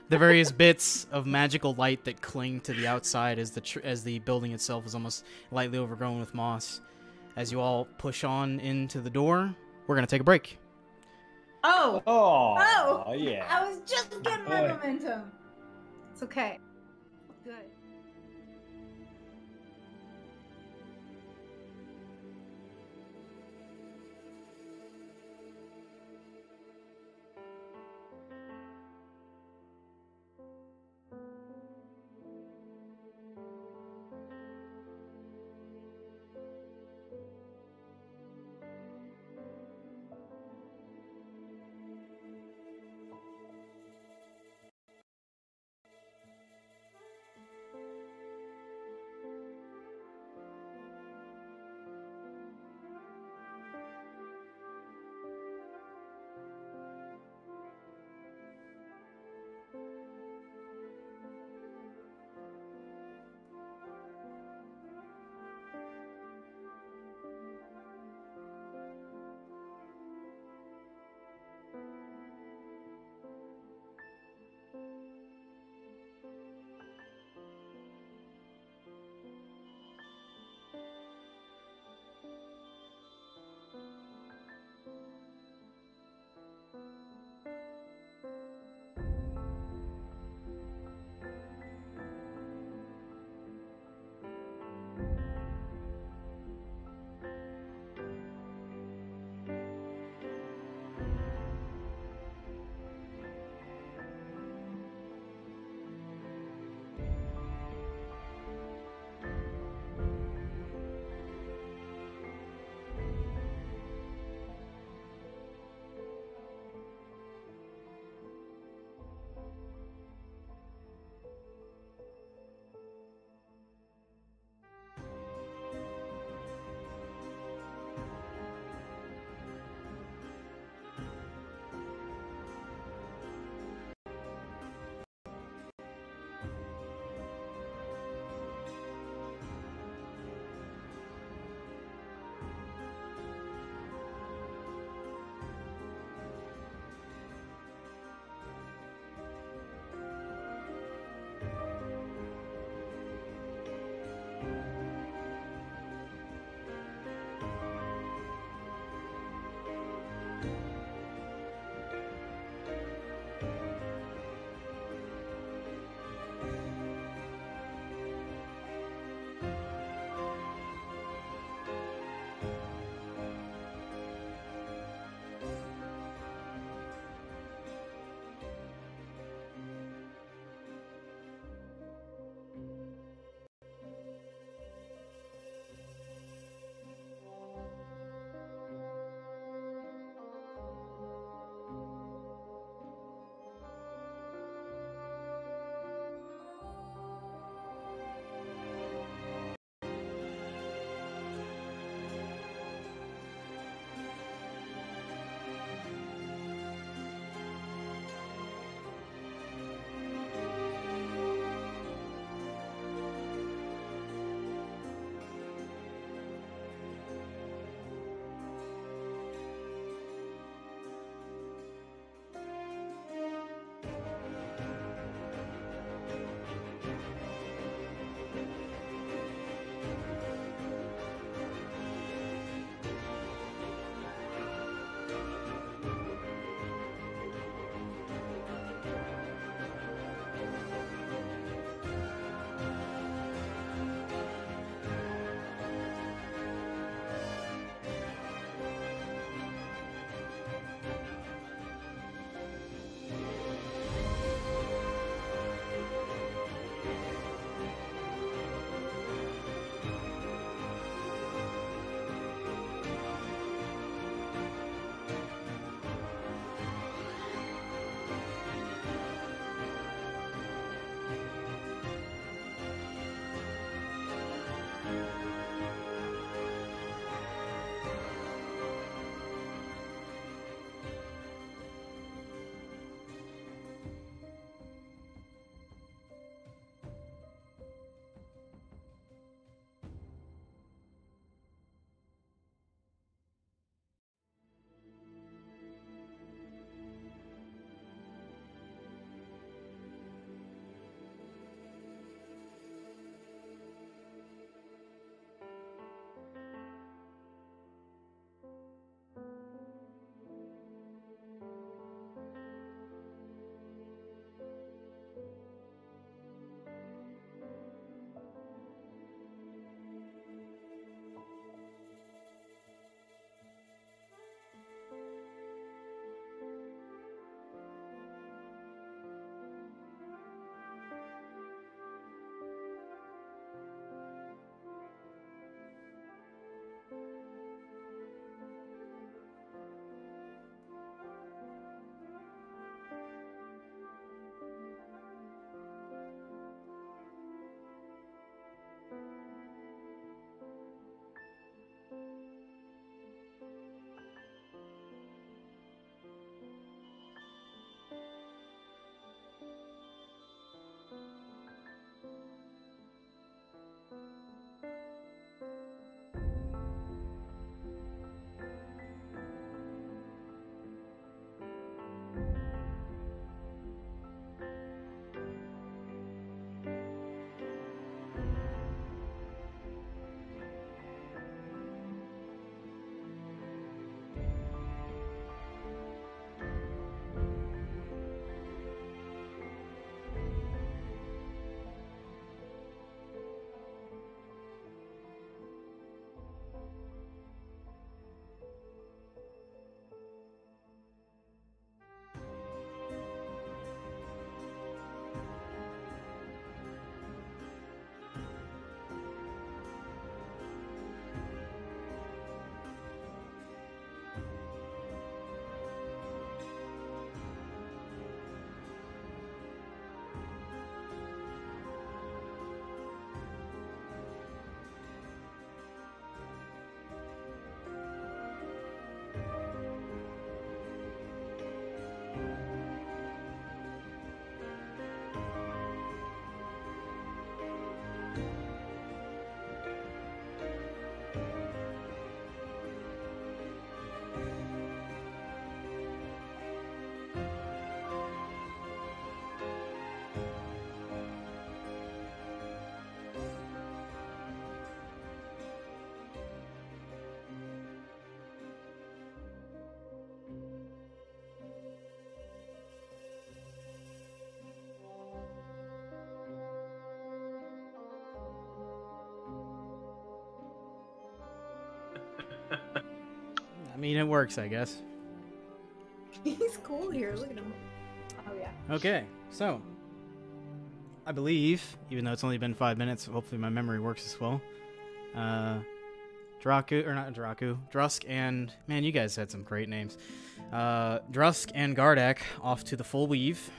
A: The various bits of magical light that cling to the outside as the building itself is almost lightly overgrown with moss. As you all push on into the door, we're gonna take a break.
E: Oh!
B: Oh, yeah.
E: I was just getting my
H: Boy.
E: momentum. It's okay. Good.
A: I mean, it works, I guess.
E: He's cool here. Look at him. Oh yeah.
A: Okay, so I believe, even though it's only been 5 minutes, hopefully my memory works as well. Drusk and, man, you guys had some great names. Drusk and Gardak off to the full weave.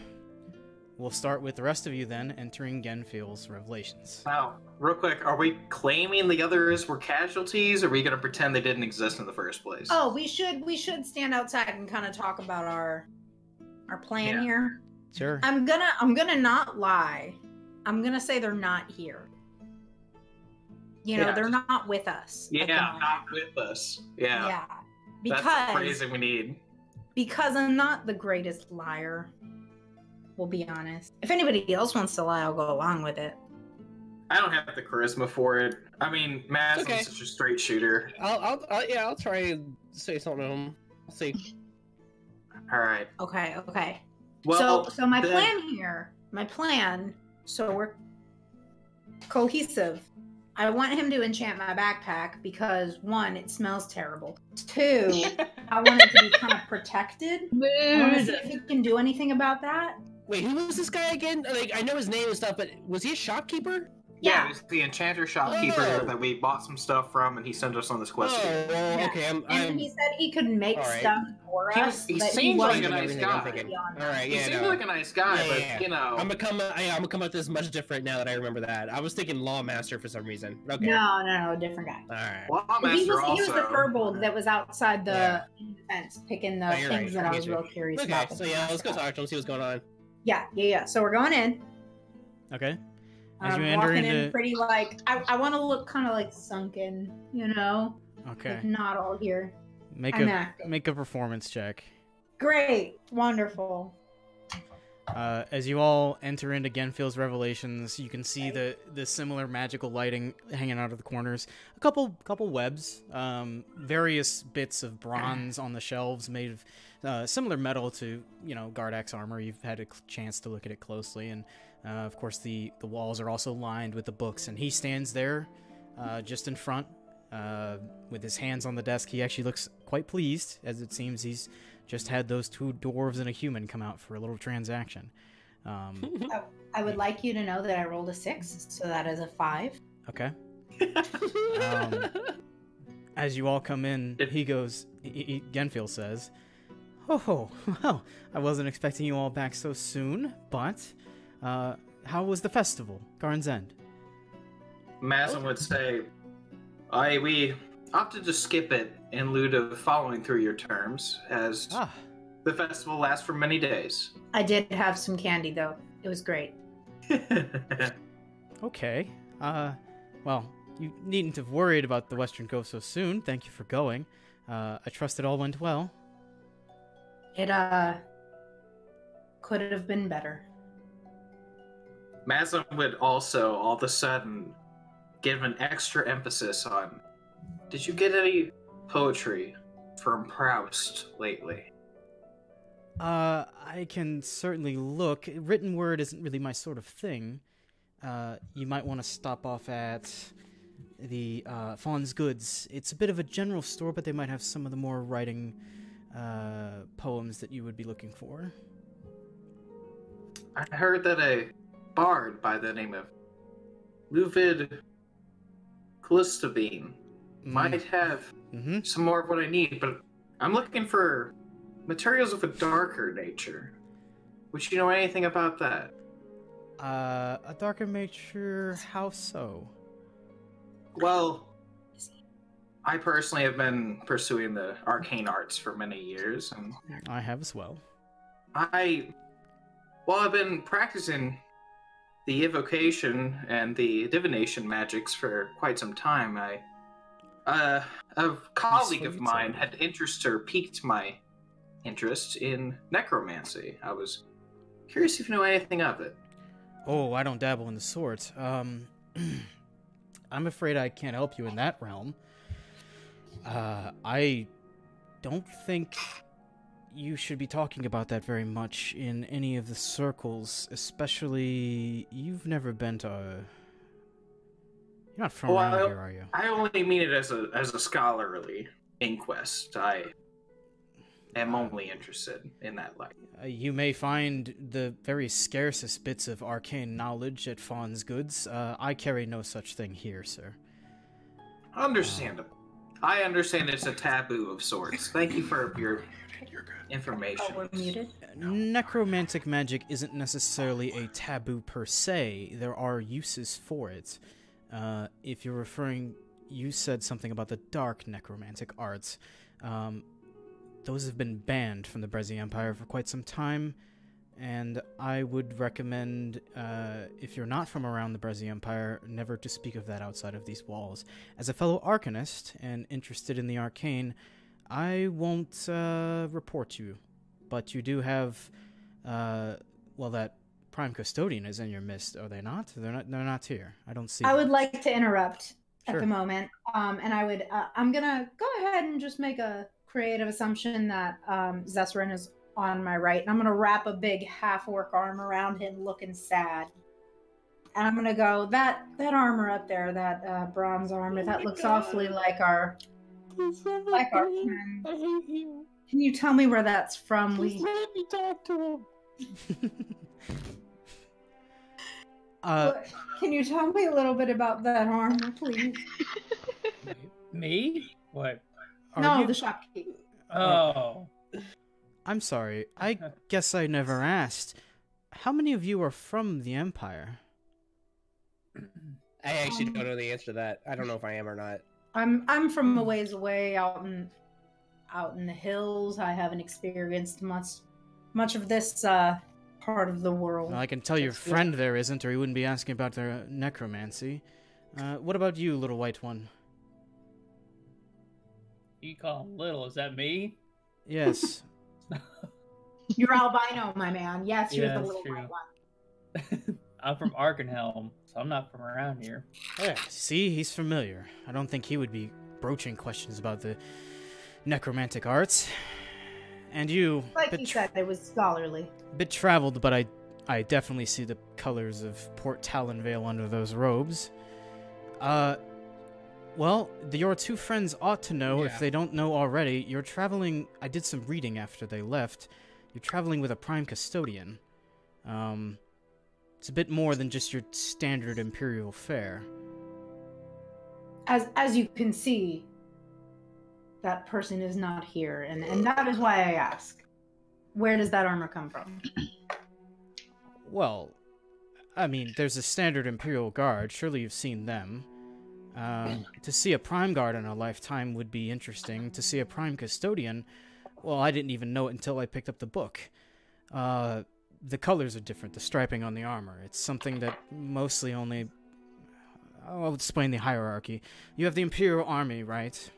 A: We'll start with the rest of you then entering Genfield's revelations.
C: Now, real quick, are we claiming the others were casualties, or are we gonna pretend they didn't exist in the first place?
E: Oh, we should stand outside and kind of talk about our plan here.
A: Sure.
E: I'm gonna not lie. I'm gonna say they're not here. You know, they're not with us.
C: Yeah, not with us. Yeah.
E: Yeah.
C: That's the phrasing we need.
E: Because I'm not the greatest liar. We'll be honest. If anybody else wants to lie, I'll go along with it.
C: I don't have the charisma for it. I mean, Matt's such a straight shooter.
D: I'll try and say something to him. I'll see.
C: All right.
E: Okay.
C: Well,
E: so my plan, so we're cohesive. I want him to enchant my backpack because 1, it smells terrible. 2, I want it to be kind of protected. I want to see if he can do anything about that.
D: Wait, who was this guy again? Like, I know his name and stuff, but was he a shopkeeper?
C: Yeah, he's the enchanter shopkeeper that we bought some stuff from, and he sent us on this quest.
D: Okay.
E: And he said he could make stuff for us.
C: He seems like a nice guy.
D: All right,
C: he seems like a nice guy, but you know,
D: I'm gonna come at this much different now that I remember that. I was thinking Lawmaster for some reason. Okay.
E: No, different guy.
D: All right.
C: Lawmaster
E: he was the furbolg that was outside the fence picking the things
D: right.
E: that I was real curious about.
D: So let's go talk to him, see what's going on.
E: Yeah. So we're going in.
A: Okay.
E: As you enter in pretty like I want to look kind of like sunken, you know.
A: Okay.
E: Like not all here.
A: Make a performance check.
E: Great, wonderful.
A: As you all enter into Genfield's revelations, you can see the similar magical lighting hanging out of the corners. A couple webs, various bits of bronze on the shelves made of similar metal to Gardak's armor. You've had a chance to look at it closely, and of course the walls are also lined with the books. And he stands there, just in front, with his hands on the desk. He actually looks quite pleased, as it seems he's just had those 2 dwarves and a human come out for a little transaction.
E: I would like you to know that I rolled a 6, so that is a 5.
A: Okay. As you all come in, he goes, Genfield says, "Oh, well, I wasn't expecting you all back so soon, but how was the festival, Garnsend?"
C: Mazin would say, we opted to skip it in lieu of following through your terms, as the festival lasts for many days.
E: I did have some candy, though. It was great.
A: Okay. Well, you needn't have worried about the Western Coast so soon. Thank you for going. I trust it all went well.
E: It, could have been better.
C: Mazin would also, all of a sudden, give an extra emphasis on, did you get any poetry from Proust lately?
A: I can certainly look. Written word isn't really my sort of thing. You might want to stop off at the Fawn's Goods. It's a bit of a general store, but they might have some of the more writing poems that you would be looking for.
C: I heard that a bard by the name of Luvid Callistovine might have some more of what I need, but I'm looking for materials of a darker nature. Would you know anything about that?
A: A darker nature? How so?
C: Well, I personally have been pursuing the arcane arts for many years, and
A: I have as well.
C: While I've been practicing the evocation and the divination magics for quite some time, a colleague of mine had piqued my interest in necromancy. I was curious if you know anything of it.
A: Oh, I don't dabble in the sort. I'm afraid I can't help you in that realm. I don't think you should be talking about that very much in any of the circles, especially you've never been to you're not from around here, are you?
C: I only mean it as a scholarly inquest. I am only interested in that light.
A: You may find the very scarcest bits of arcane knowledge at Fawn's Goods. I carry no such thing here, sir.
C: Understandable. I understand it's a taboo of sorts. Thank you for your information.
E: Oh, we're muted.
A: Necromantic magic isn't necessarily a taboo per se. There are uses for it. If you're referring... You said something about the dark necromantic arts. Those have been banned from the Breszi Empire for quite some time, and I would recommend, if you're not from around the Breszi Empire, never to speak of that outside of these walls. As a fellow arcanist and interested in the arcane, I won't report you, but you do have, well, that Prime Custodian is in your midst, are they not? They're not here. I don't see
E: I
A: them.
E: would like to interrupt
A: Sure.
E: at the moment, and I would, I'm gonna go ahead and just make a creative assumption that Zesrin is on my right, and I'm gonna wrap a big half-orc arm around him, looking sad. And I'm gonna go, that armor up there, that bronze armor, that looks awfully like our friend.
H: I hate you.
E: Can you tell me where that's from?
H: Just let me talk to him.
E: Can you tell me a little bit about that armor, please?
H: Me? What?
E: No, the shopkeep.
H: Oh.
A: I'm sorry. I guess I never asked. How many of you are from the Empire?
D: I actually don't know the answer to that. I don't know if I am or not.
E: I'm from a ways away, out in the hills. I haven't experienced much of this part of the world.
A: Well, I can tell your friend there isn't, or he wouldn't be asking about their necromancy. What about you, little white one?
H: You call him little, is that me?
A: Yes.
E: You're albino, my man. Yes, you're
H: Yeah,
E: the
H: that's
E: little
H: true.
E: white one.
H: I'm from Arkenhelm, so I'm not from around here.
A: Yeah, see, he's familiar. I don't think he would be broaching questions about the necromantic arts. And you,
E: Like you said, it was scholarly.
A: bit traveled, but I definitely see the colors of Port Talonvale under those robes. Well, your two friends ought to know, if they don't know already, you're traveling... I did some reading after they left. You're traveling with a Prime Custodian. It's a bit more than just your standard Imperial fare.
E: As you can see, that person is not here, and that is why I ask. Where does that armor come from?
A: Well, I mean, there's a standard Imperial Guard. Surely you've seen them. To see a Prime Guard in a lifetime would be interesting. To see a Prime Custodian, well, I didn't even know it until I picked up the book. The colors are different, the striping on the armor. It's something that mostly only... I'll explain the hierarchy. You have the Imperial Army, right?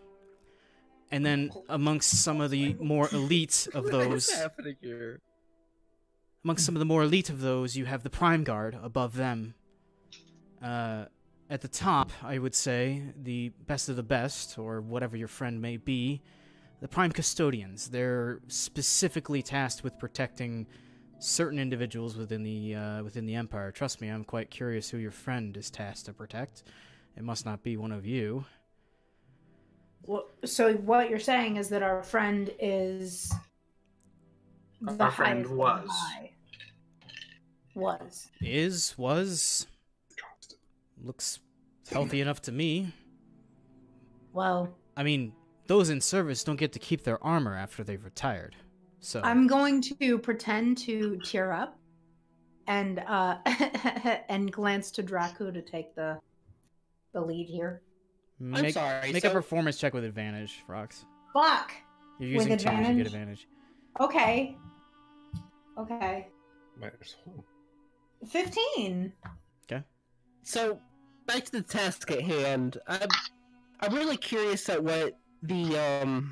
A: And then amongst some of the more elite of those...
D: What's happening here?
A: Amongst some of the more elite of those, you have the Prime Guard above them. At the top, I would say, the best of the best, or whatever your friend may be, the Prime Custodians. They're specifically tasked with protecting certain individuals within the Empire. Trust me, I'm quite curious who your friend is tasked to protect. It must not be one of you.
E: So what you're saying is that our friend is...
C: Our friend was.
E: Was.
A: Looks healthy enough to me.
E: Well...
A: I mean, those in service don't get to keep their armor after they've retired. So
E: I'm going to pretend to tear up and and glance to Draku to take the lead here.
A: make a performance check with advantage, Rox.
E: Fuck!
A: You're using
E: With
A: twos, you get
E: advantage?
A: advantage.
E: Okay.
F: Matters.
E: 15.
A: Okay.
D: So, back to the task at hand. I'm really curious at what the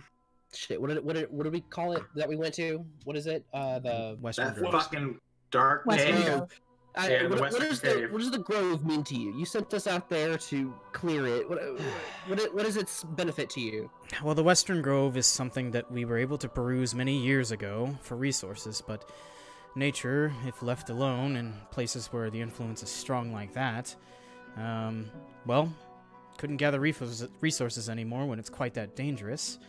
D: shit. What do we call it that we went to? What is it? The
A: Western
C: That
A: Groves.
C: fucking dark
E: Western
C: cave.
E: Grove.
C: Yeah, the
D: what
C: Western Cave.
D: does the grove mean to you? You sent us out there to clear it. What is its benefit to you?
A: Well, the Western Grove is something that we were able to peruse many years ago for resources, but nature, if left alone in places where the influence is strong like that, well, couldn't gather resources anymore when it's quite that dangerous.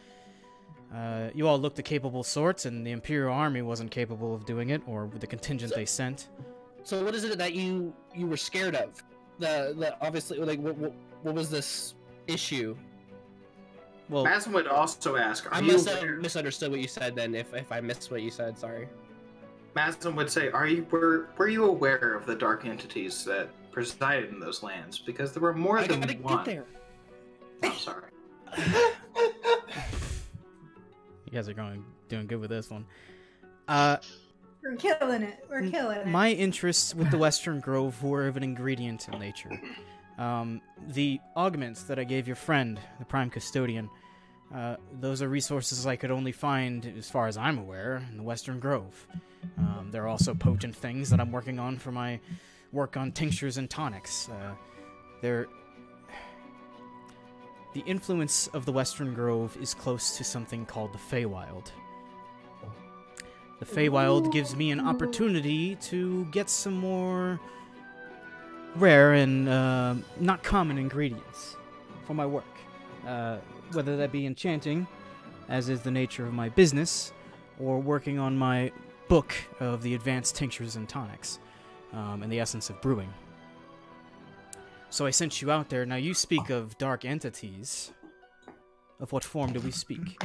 A: You all looked the capable sorts, and the Imperial Army wasn't capable of doing it, or with the contingent they sent.
D: So what is it that you were scared of? The obviously, like, what was this issue?
A: Well,
C: Mazin would also ask,
D: I must have misunderstood what you said then, if I missed what you said, sorry.
C: Mazin would say, were you aware of the dark entities that presided in those lands? Because there were more than
D: gotta
C: one.
D: get there.
C: I'm sorry.
A: You guys are doing good with this one.
E: We're killing it. We're killing it.
A: My interests with the Western Grove were of an ingredient in nature. The augments that I gave your friend, the Prime Custodian, those are resources I could only find, as far as I'm aware, in the Western Grove. There are also potent things that I'm working on for my work on tinctures and tonics. The influence of the Western Grove is close to something called the Feywild. The Feywild gives me an opportunity to get some more rare and not common ingredients for my work. Whether that be enchanting, as is the nature of my business, or working on my book of the advanced tinctures and tonics, and the essence of brewing. So I sent you out there. Now you speak of dark entities. Of what form do we speak?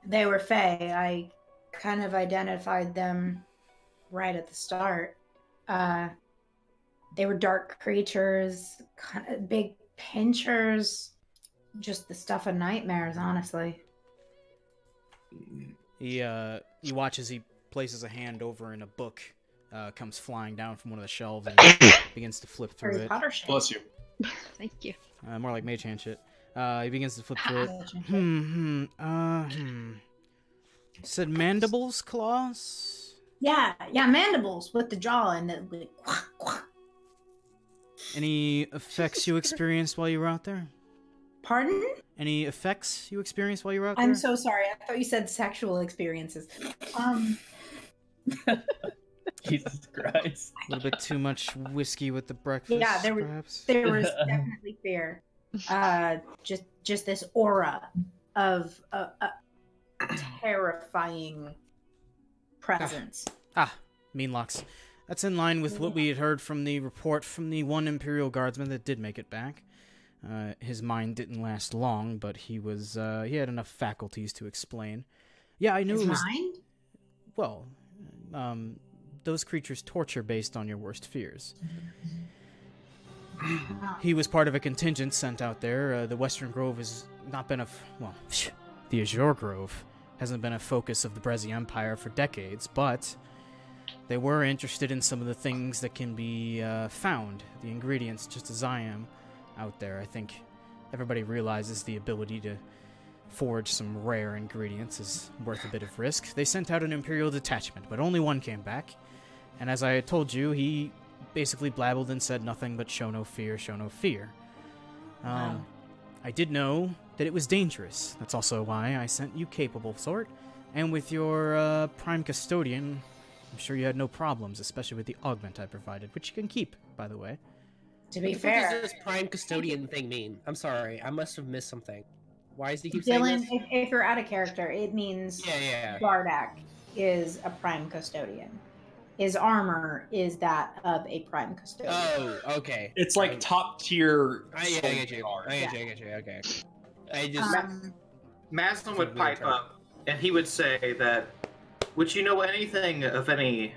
E: They were Fey. I kind of identified them right at the start. They were dark creatures, kind of big pinchers, just the stuff of nightmares, honestly.
A: You watch as he places a hand over in a book, comes flying down from one of the shelves and begins to flip through
E: Harry
A: it.
E: Potter shit.
B: Bless you.
G: Thank you.
A: More like mage hand shit. He begins to flip through it. Said mandibles, claws?
E: Yeah, mandibles with the jaw and the like, quack, quack.
A: Any effects you experienced while you were out there?
E: Pardon?
A: Any effects you experienced while you were out there?
E: I'm so sorry. I thought you said sexual experiences.
H: Jesus Christ.
A: A little bit too much whiskey with the breakfast,
E: Yeah,
A: perhaps?
E: there was definitely fear. Just this aura of a terrifying presence.
A: Meanlocks. That's in line with what we had heard from the report from the one Imperial Guardsman that did make it back. His mind didn't last long, but he had enough faculties to explain. Yeah, I knew
E: His
A: it was...
E: mind?
A: Well, those creatures torture based on your worst fears. He was part of a contingent sent out there. The Western Grove has not been the Azure Grove hasn't been a focus of the Breszi Empire for decades, but they were interested in some of the things that can be found, the ingredients, just as I am out there. I think everybody realizes the ability to forge some rare ingredients is worth a bit of risk. They sent out an Imperial detachment, but only one came back. And as I had told you, he basically blabbled and said nothing but show no fear, show no fear.
E: Wow.
A: I did know that it was dangerous. That's also why I sent you capable sort. And with your Prime Custodian, I'm sure you had no problems, especially with the augment I provided, which you can keep, by the way.
E: To be
D: What
E: fair,
D: does this Prime Custodian thing mean? I'm sorry, I must have missed something. Why does he keep saying
E: Dylan,
D: this?
E: if you're out of character, it means
D: Yeah.
E: Bardak is a Prime Custodian. His armor is that of a Prime Custodian.
D: Oh, okay.
B: It's like top tier.
D: I get you. I get you. Okay. I just.
C: Maslin would pipe up, and he would say that, would you know anything of any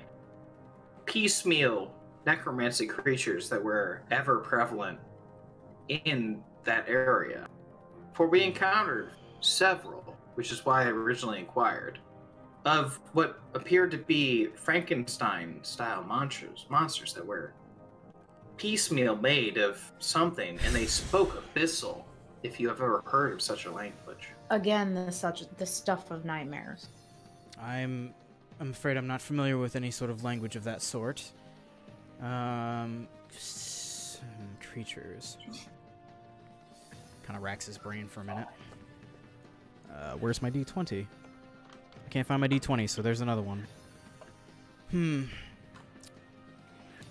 C: piecemeal necromancy creatures that were ever prevalent in that area? For we encountered several, which is why I originally inquired, of what appeared to be Frankenstein-style monsters that were piecemeal made of something, and they spoke abyssal, if you have ever heard of such a language.
E: Again, the stuff of nightmares.
A: I'm afraid I'm not familiar with any sort of language of that sort. Creatures. Kind of racks his brain for a minute. Where's my D20? I can't find my D20, so there's another one.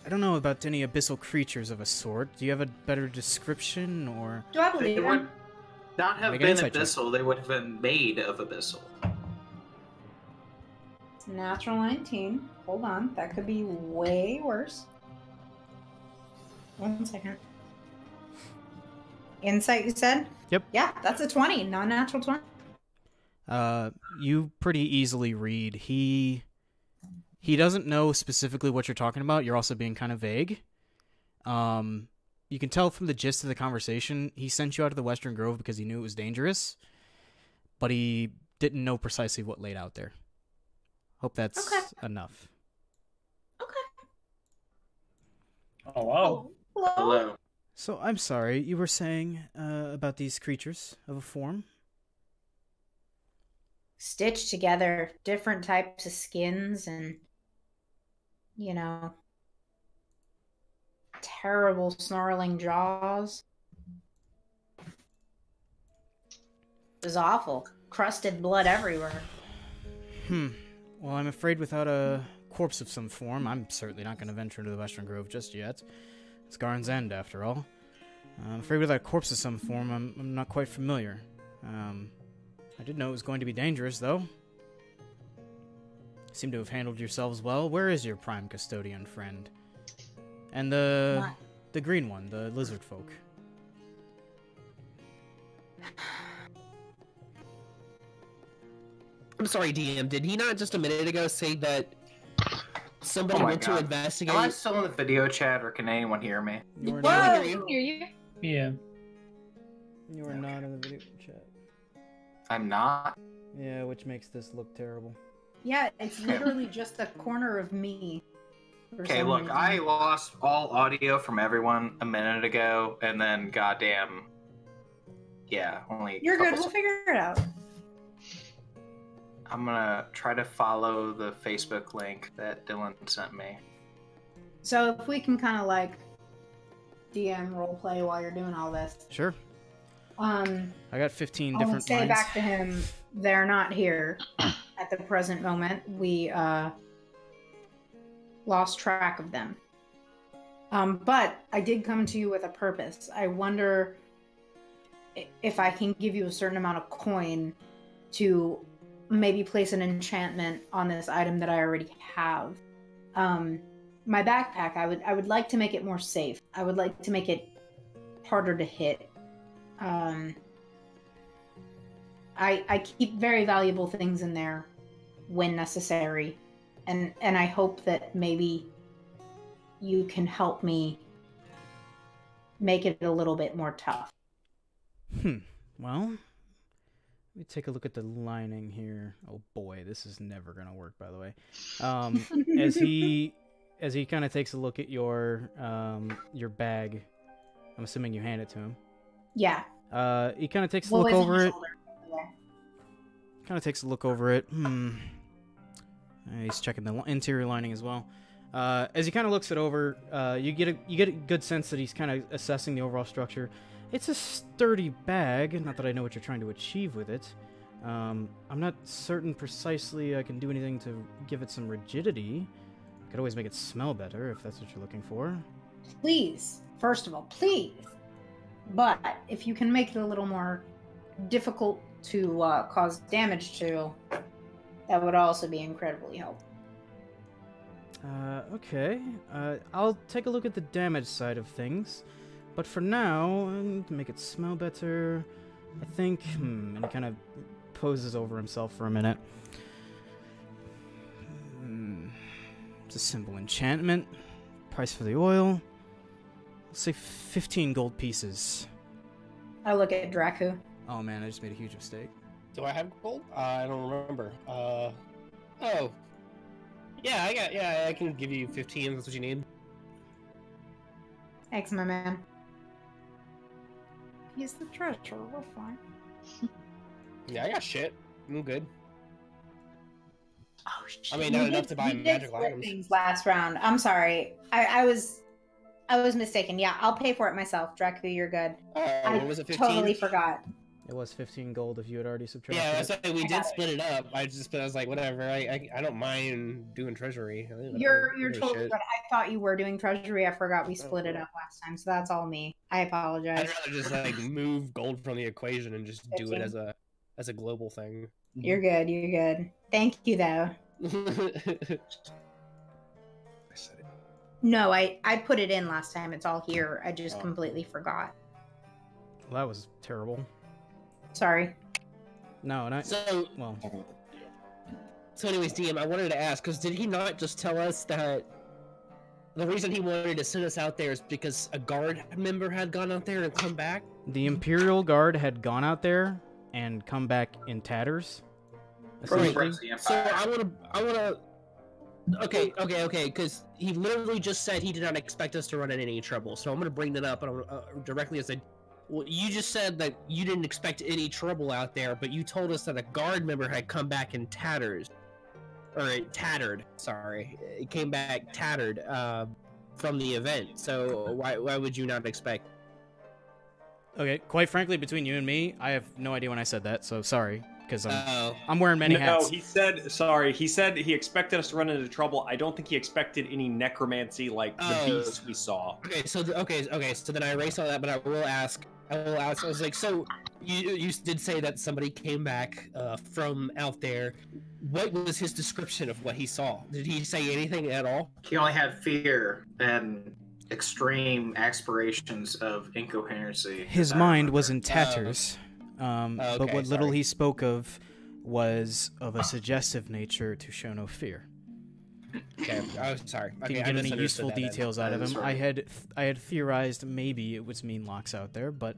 A: I don't know about any abyssal creatures of a sort. Do you have a better description, or?
E: Do I believe
C: They
E: him?
C: would not have
A: Make an
C: been
A: insight check.
C: abyssal. They would have been made of abyssal.
E: It's natural 19. Hold on, that could be way worse. 1 second. Insight, you said?
A: Yep.
E: Yeah, that's a 20, non-natural 20.
A: You pretty easily read. He doesn't know specifically what you're talking about. You're also being kind of vague. You can tell from the gist of the conversation, he sent you out of the Western Grove because he knew it was dangerous, but he didn't know precisely what laid out there. Hope that's enough.
E: Okay.
H: Oh, wow.
C: Hello.
A: So, I'm sorry, you were saying about these creatures of a form?
E: Stitched together, different types of skins, and, you know, terrible snarling jaws. It was awful. Crusted blood everywhere.
A: Well, I'm afraid without a corpse of some form, I'm certainly not going to venture into the Western Grove just yet. It's Garnsend, after all. I'm afraid without a corpse of some form, I'm not quite familiar. I did know it was going to be dangerous, though. Seem to have handled yourselves well. Where is your prime custodian friend? And the green one, the lizard folk.
D: I'm sorry, DM. Did he not just a minute ago say that somebody went to investigate?
C: Am I still in the video chat, or can anyone hear me?
A: You are
E: Whoa!
A: not,
G: I can hear you.
H: Yeah.
A: you are not in the video chat.
C: I'm not.
A: Yeah, which makes this look terrible.
E: Yeah, it's literally just a corner of me. for
C: Okay,
E: some
C: look,
E: reason.
C: I lost all audio from everyone a minute ago, and then goddamn. Yeah, only.
E: You're good,
C: couple
E: we'll figure it out.
C: I'm gonna try to follow the Facebook link that Dylan sent me.
E: So if we can kind of like DM roleplay while you're doing all this.
A: Sure. I got 15
E: I would
A: different
E: say
A: lines.
E: back to him, they're not here at the present moment. We lost track of them. But I did come to you with a purpose. I wonder if I can give you a certain amount of coin to maybe place an enchantment on this item that I already have. My backpack, I would like to make it more safe. I would like to make it harder to hit. I keep very valuable things in there when necessary, and I hope that maybe you can help me make it a little bit more tough.
A: Well, let me take a look at the lining here. Oh boy, this is never gonna work, by the way. As he kind of takes a look at your bag, I'm assuming you hand it to him.
E: Yeah.
A: He kind of takes a
E: Well,
A: look
E: it's in
A: over
E: your
A: it.
E: shoulder. Okay.
A: Kind of takes a look over it. He's checking the interior lining as well. As he kind of looks it over, you get a good sense that he's kind of assessing the overall structure. It's a sturdy bag. Not that I know what you're trying to achieve with it. I'm not certain precisely I can do anything to give it some rigidity. I could always make it smell better if that's what you're looking for.
E: Please, first of all, please. But if you can make it a little more difficult to cause damage to, that would also be incredibly helpful.
A: Okay. I'll take a look at the damage side of things. But for now, to make it smell better, I think, and he kind of poses over himself for a minute. It's a simple enchantment. Price for the oil. Let's say 15 gold pieces.
E: I look at Draku.
A: Oh man, I just made a huge mistake.
D: Do I have gold? I don't remember. Oh. Yeah, I can give you 15. That's what you need.
E: Thanks, my man. He's the treasurer. We're fine.
D: Yeah, I got shit. I'm good.
E: Oh shit!
D: I mean, not enough to buy magical items.
E: Things last round. I'm sorry. I was mistaken. Yeah, I'll pay for it myself. Draku, you're good.
D: What was it? 15?
E: Totally forgot.
A: It was 15 gold if you had already subtracted.
D: Yeah,
A: it.
D: we did split it up. I was like, whatever. I don't mind doing treasury.
E: You're totally right. I thought you were doing treasury. I forgot we split it up last time, so that's all me. I apologize.
D: I'd rather just like move gold from the equation and just do it as a global thing.
E: You're good. You're good. Thank you, though.
F: I said it.
E: No, I put it in last time. It's all here. I just completely forgot.
A: Well, that was terrible.
E: Sorry.
A: No, not
D: So anyways, DM, I wanted to ask, because did he not just tell us that the reason he wanted to send us out there is because a guard member had gone out there and come back?
A: The Imperial Guard had gone out there and come back in tatters. essentially.
D: So I wanna. Okay, because he literally just said he did not expect us to run into any trouble. So I'm gonna bring that up directly as well, you just said that you didn't expect any trouble out there, but you told us that a guard member had come back in tattered. Sorry, it came back tattered from the event. So why would you not expect?
A: Okay, quite frankly, between you and me, I have no idea when I said that. So sorry, because I'm wearing many hats.
B: No, he said sorry. He said he expected us to run into trouble. I don't think he expected any necromancy like the beasts we saw.
D: Okay, so then I erase all that, but I will ask. I was like, so you did say that somebody came back from out there. What was his description of what he saw? Did he say anything at all?
C: He only had fear and extreme aspirations of incoherency.
A: His mind was in tatters, but what little he spoke of was of a suggestive nature to show no fear.
D: Okay, I'm sorry. Okay,
A: Didn't get any useful details out of him. I had theorized maybe it was Meanlocks out there, but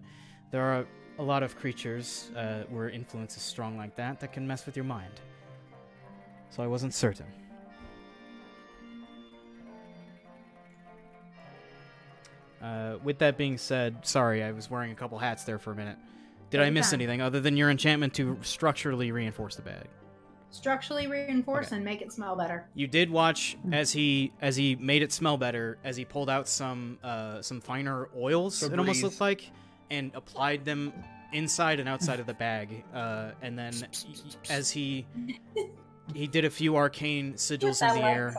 A: there are a lot of creatures where influence is strong like that can mess with your mind. So I wasn't certain. With that being said, sorry, I was wearing a couple hats there for a minute. Did I miss anything other than your enchantment to structurally reinforce the bag?
E: Structurally reinforce and make it smell better.
A: You did watch as he made it smell better, as he pulled out some finer oils, it almost looked like, and applied them inside and outside of the bag. And then as he did a few arcane sigils in the air.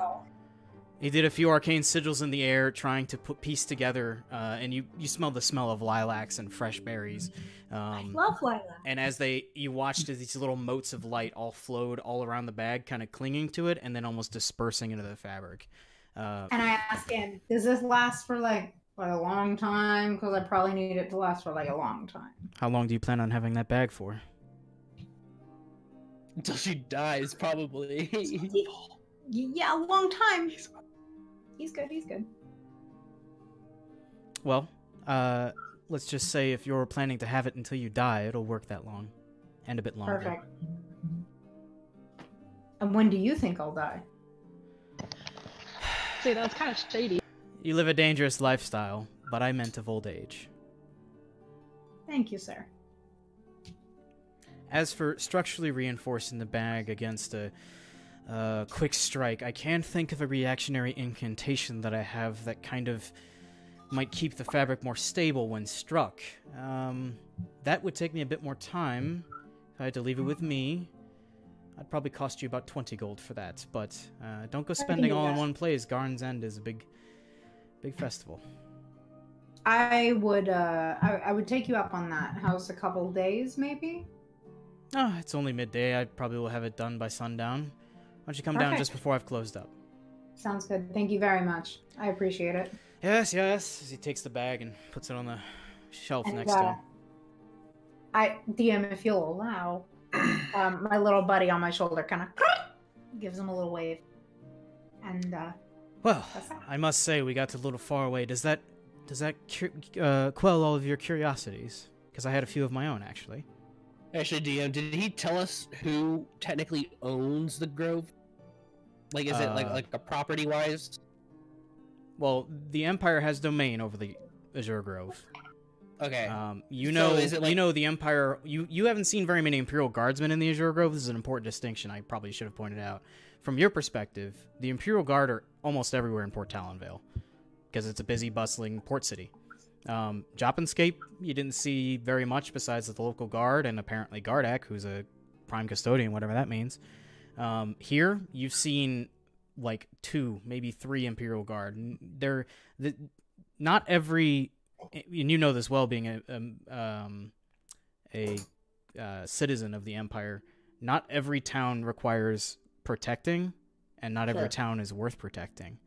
A: He did a few arcane sigils in the air, trying to piece together, and you smell the smell of lilacs and fresh berries.
E: I love lilac.
A: And as you watched as these little motes of light all flowed all around the bag, kind of clinging to it, and then almost dispersing into the fabric.
E: And I asked him, does this last for like a long time? Because I probably need it to last for like a long time.
A: How long do you plan on having that bag for?
D: Until she dies, probably.
E: Yeah, a long time. He's good.
A: Well, let's just say if you're planning to have it until you die, it'll work that long. And a bit longer.
E: Perfect. And when do you think I'll die?
G: See, that was kind of shady.
A: You live a dangerous lifestyle, but I meant of old age.
E: Thank you, sir.
A: As for structurally reinforcing the bag against a quick strike, I can think of a reactionary incantation that I have that kind of might keep the fabric more stable when struck. That would take me a bit more time. If I had to leave it with me, I'd probably cost you about 20 gold for that. But don't go spending all in one place. Garnsend is a big festival.
E: I would take you up on that. How's a couple days, maybe?
A: Oh, it's only midday. I probably will have it done by sundown. Why don't you come down just before I've closed up? Sounds good. Thank you very much. I appreciate it. Yes. As he takes the bag and puts it on the shelf next to him.
E: DM, if you'll allow, my little buddy on my shoulder kind of gives him a little wave. And,
A: well, I must say we got a little far away. Does that quell all of your curiosities? Because I had a few of my own, actually.
D: Actually, DM, did he tell us who technically owns the grove? Like, is it like a property-wise?
A: Well, the Empire has domain over the Azure Grove.
D: Okay.
A: The Empire. You haven't seen very many Imperial Guardsmen in the Azure Grove. This is an important distinction. I probably should have pointed out. From your perspective, the Imperial Guard are almost everywhere in Port Talonvale, because it's a busy, bustling port city. Jopinscape, you didn't see very much besides the local guard and apparently Gardak, who's a prime custodian, whatever that means. Here, you've seen like 2, maybe 3 Imperial Guard. Not every, and you know this well, being a citizen of the Empire. Not every town requires protecting, and not every town is worth protecting.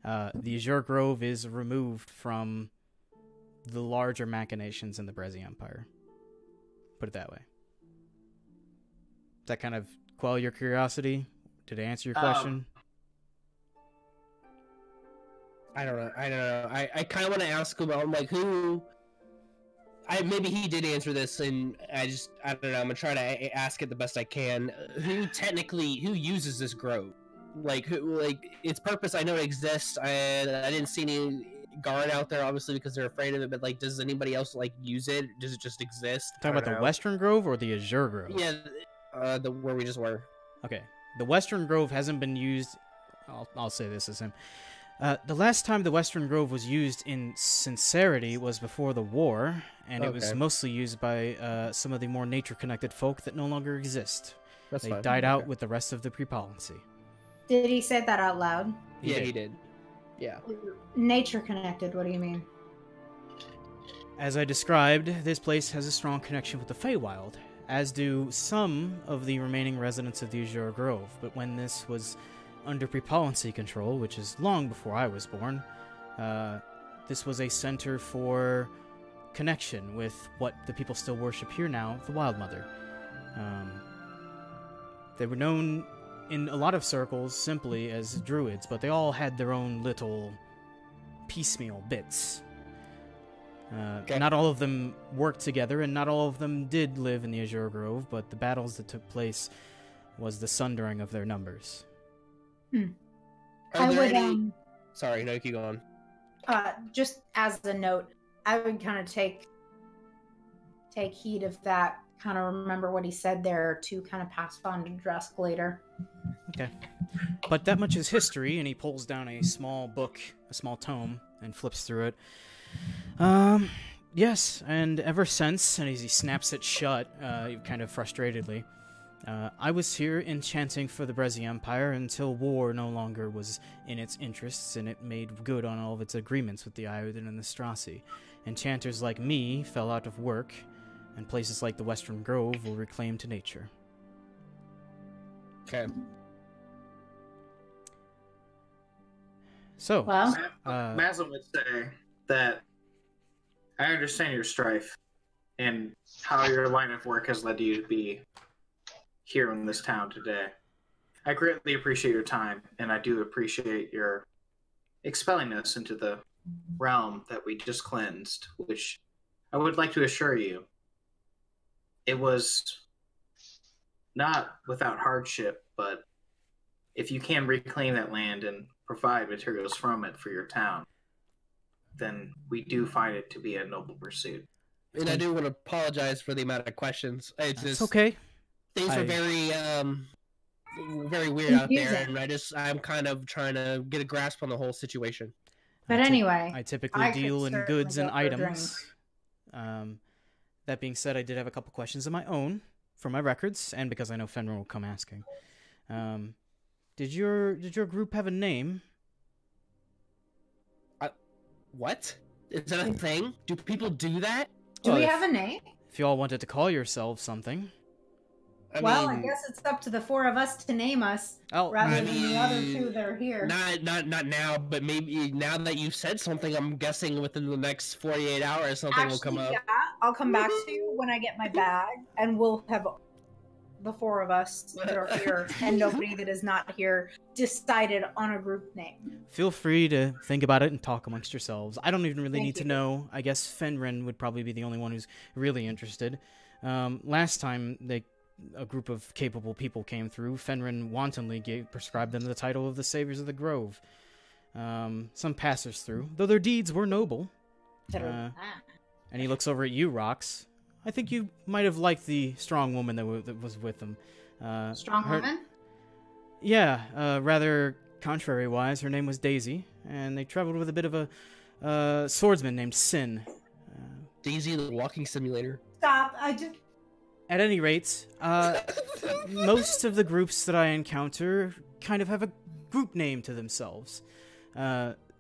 A: The Azure Grove is removed from the larger machinations in the Breszi Empire. Put it that way. Does that kind of quell your curiosity? Did it answer your question?
D: I don't know. I kind of want to ask him. I'm like, who? Maybe he did answer this, and I don't know. I'm gonna try to ask it the best I can. Who uses this grove? Like, its purpose? I know it exists. I didn't see any guard out there, obviously, because they're afraid of it. But like, does anybody else like use it? Does it just exist?
A: Talking about the Western Grove or the Azure Grove?
D: Yeah, where we just were.
A: Okay, the Western Grove hasn't been used. I'll say this as him. The last time the Western Grove was used in sincerity was before the war, and it was mostly used by some of the more nature-connected folk that no longer exist. They died out with the rest of the prepolency.
E: Did he say that out loud?
D: He did. Yeah.
E: Nature-connected, what do you mean?
A: As I described, this place has a strong connection with the Feywild, as do some of the remaining residents of the Azure Grove, but when this was under prepolency control, which is long before I was born, this was a center for connection with what the people still worship here now, the Wild Mother. They were known in a lot of circles simply as druids, but they all had their own little piecemeal bits. Not all of them worked together, and not all of them did live in the Azure Grove, but the battles that took place was the sundering of their numbers.
D: Sorry, no, keep going.
E: Just as a note, I would kind of take heed of that, kind of remember what he said there to kind of pass on to Drusk later.
A: Okay. But that much is history, and he pulls down a small book, a small tome, and flips through it. Yes, and ever since, and as he snaps it shut, kind of frustratedly, I was here enchanting for the Breszi Empire until war no longer was in its interests, and it made good on all of its agreements with the Iodin and the Strassi. Enchanters like me fell out of work, and places like the Western Grove were reclaimed to nature.
D: Okay.
A: So,
E: well,
C: Mazin would say that I understand your strife and how your line of work has led you to be here in this town today. I greatly appreciate your time, and I do appreciate your expelling us into the realm that we just cleansed, which I would like to assure you, it was not without hardship, but if you can reclaim that land and provide materials from it for your town, then we do find it to be a noble pursuit.
D: And I do want to apologize for the amount of questions.
A: It's okay.
D: Things are very, very weird out there, and I'm kind of trying to get a grasp on the whole situation.
E: But anyway,
A: I typically deal in goods and items. That being said, I did have a couple questions of my own for my records, and because I know Fenrir will come asking. Did your group have a name?
D: What? Is that a thing? Do people do that?
E: Do we have a name?
A: If you all wanted to call yourselves something.
E: I guess it's up to the 4 of us to name us, rather than the other 2 that are here.
D: Not now, but maybe now that you've said something, I'm guessing within the next 48 hours something will come up.
E: Yeah, I'll come back to you when I get my bag, and we'll have the 4 of us that are here, and nobody that is not here, decided on a group name.
A: Feel free to think about it and talk amongst yourselves. I don't even really need to know. I guess Fenrir would probably be the only one who's really interested. Last time a group of capable people came through, Fenrir wantonly prescribed them the title of the Saviors of the Grove. Some passers through, though their deeds were noble. And he looks over at you, Rox. I think you might have liked the strong woman that was with them.
E: Strong woman?
A: Yeah, rather contrary-wise, her name was Daisy, and they traveled with a bit of a swordsman named Sin.
D: Daisy the walking simulator.
E: Stop. I just.
A: At any rate, most of the groups that I encounter kind of have a group name to themselves.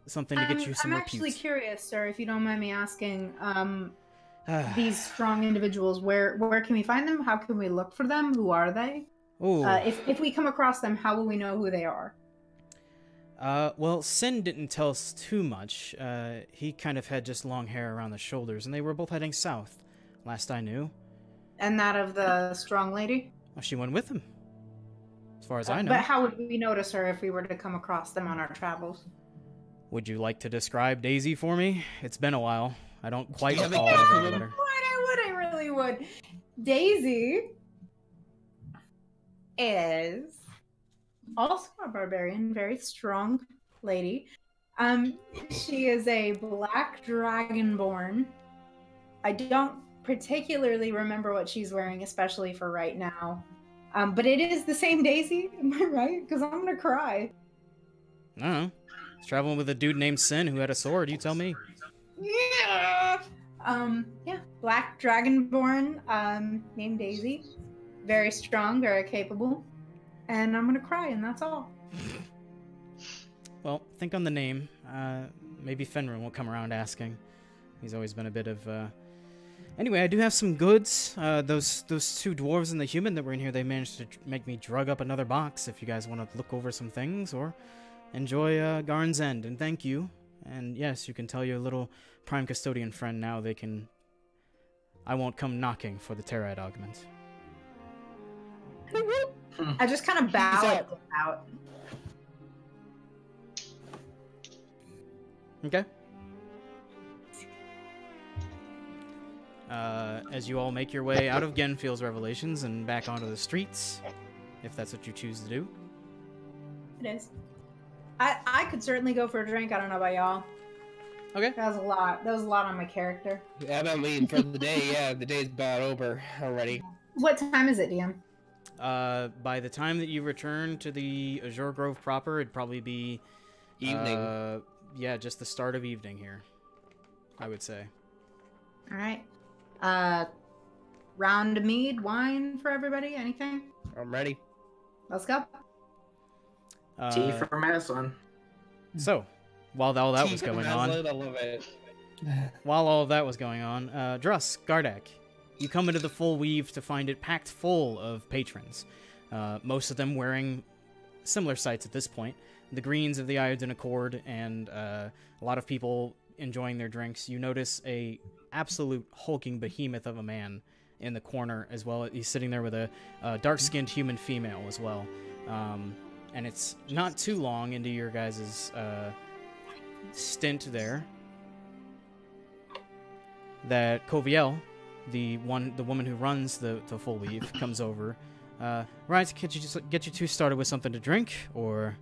A: Something to get you some
E: I'm
A: reputes.
E: actually curious, sir, if you don't mind me asking. These strong individuals, where can we find them? How can we look for them? Who are they?
A: Oh.
E: If we come across them, how will we know who they are?
A: Well, Sin didn't tell us too much. He kind of had just long hair around the shoulders, and they were both heading south, last I knew.
E: And that of the strong lady?
A: Well, she went with him, as far as I know.
E: But how would we notice her if we were to come across them on our travels?
A: Would you like to describe Daisy for me? It's been a while. I don't quite recall
E: I really would. Daisy is also a barbarian, very strong lady. She is a black dragonborn. I don't particularly remember what she's wearing, especially for right now. But it is the same Daisy, am I right? Because I'm gonna cry.
A: I don't know. He's traveling with a dude named Sin who had a sword. You tell me.
E: Yeah. Yeah. Black dragonborn, named Daisy. Very strong, very capable. And I'm gonna cry, and that's all.
A: Well, think on the name. Maybe Fenrir will come around asking. He's always been a bit of, Anyway, I do have some goods. Those two dwarves and the human that were in here, they managed to make me drug up another box if you guys want to look over some things or enjoy Garnsend. And thank you. And yes, you can tell your little prime custodian friend now they can... I won't come knocking for the Territe augment.
E: I just kind of bow out.
A: Okay. As you all make your way out of Genfield's Revelations and back onto the streets, if that's what you choose to do.
E: It is. I could certainly go for a drink. I don't know about y'all.
A: Okay.
E: That was a lot. That was a lot on my character.
D: Yeah, I mean, for the day, yeah, the day's about over already.
E: What time is it, DM?
A: By the time that you return to the Azure Grove proper, it'd probably be...
D: Evening.
A: Yeah, just the start of evening here, I would say.
E: All right. Round of mead, wine for everybody? Anything?
D: I'm ready.
E: Let's go.
C: Tea for Maslin.
A: So, while all that was going on...
D: I love it.
A: While all of that was going on, Drusk, Gardak, you come into the full weave to find it packed full of patrons. Most of them wearing similar sights at this point. The greens of the Iodine Accord and a lot of people enjoying their drinks. You notice a absolute hulking behemoth of a man in the corner as well. He's sitting there with a dark-skinned human female as well. And it's not too long into your guys' stint there that Koviel, the woman who runs the full weave, comes over. Right, could you just get you two started with something to drink, or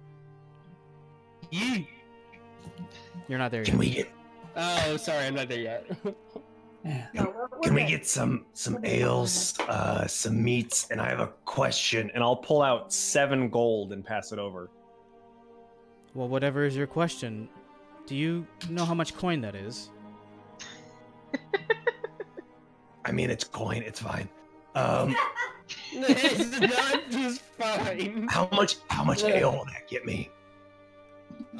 A: you're not there yet?
F: Can we get?
D: Oh, sorry, I'm not there yet.
F: Can we get some ales, some meats,
B: And I have a question, and I'll pull out 7 gold and pass it over.
A: Well, whatever is your question. Do you know how much coin that is?
F: I mean, it's coin. It's fine.
D: It's not just fine.
F: How much ale will that get me?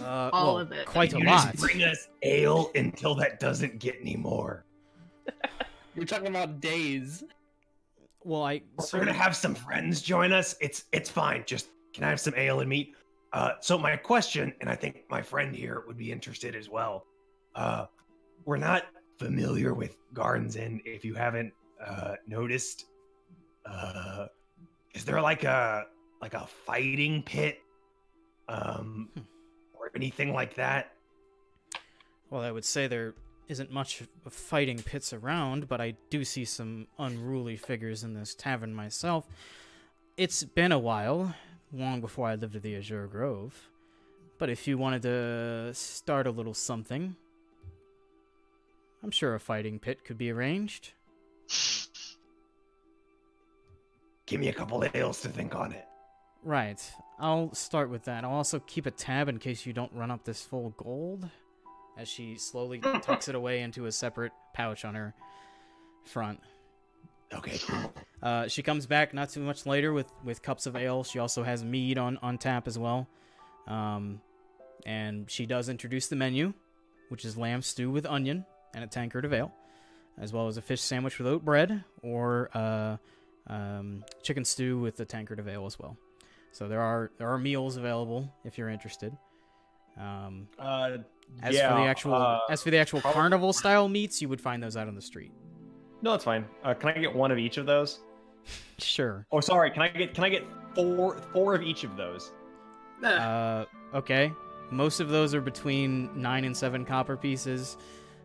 G: All of it.
A: Quite a
F: You
A: lot.
F: just bring us ale until that doesn't get any more.
D: You're talking about days.
A: Well,
F: We're gonna have some friends join us. It's fine. Just can I have some ale and meat? So my question, and I think my friend here would be interested as well. We're not familiar with Garnsend. If you haven't noticed, is there like a fighting pit, or anything like that?
A: Well, I would say there isn't much of fighting pits around, but I do see some unruly figures in this tavern myself. It's been a while, long before I lived at the Azure Grove. But if you wanted to start a little something, I'm sure a fighting pit could be arranged.
F: Give me a couple of ales to think on it.
A: Right. I'll start with that. I'll also keep a tab in case you don't run up this full gold, as she slowly tucks it away into a separate pouch on her front.
F: Okay, cool.
A: She comes back not too much later with cups of ale. She also has mead on tap as well. And she does introduce the menu, which is lamb stew with onion and a tankard of ale, as well as a fish sandwich with oat bread or chicken stew with a tankard of ale as well. So there are meals available if you're interested. As for the actual carnival style meats, you would find those out on the street.
B: No, that's fine. Can I get one of each of those?
A: Sure.
B: Oh, sorry. Can I get four of each of those?
A: Okay. Most of those are between 9 and 7 copper pieces.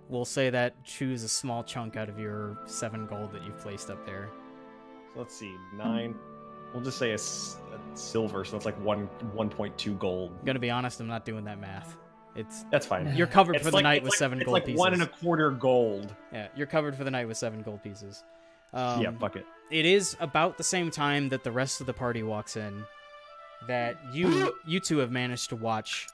A: We'll say that choose a small chunk out of your 7 gold that you've placed up there.
B: So let's see, 9. We'll just say a silver, so that's like 1.2 gold.
A: I'm gonna be honest, I'm not doing that math.
B: That's fine.
A: You're covered for the night with 7 gold pieces.
B: It's like 1.25 gold.
A: Yeah, you're covered for the night with 7 gold pieces.
B: Yeah, fuck it.
A: It is about the same time that the rest of the party walks in that you two have managed to watch.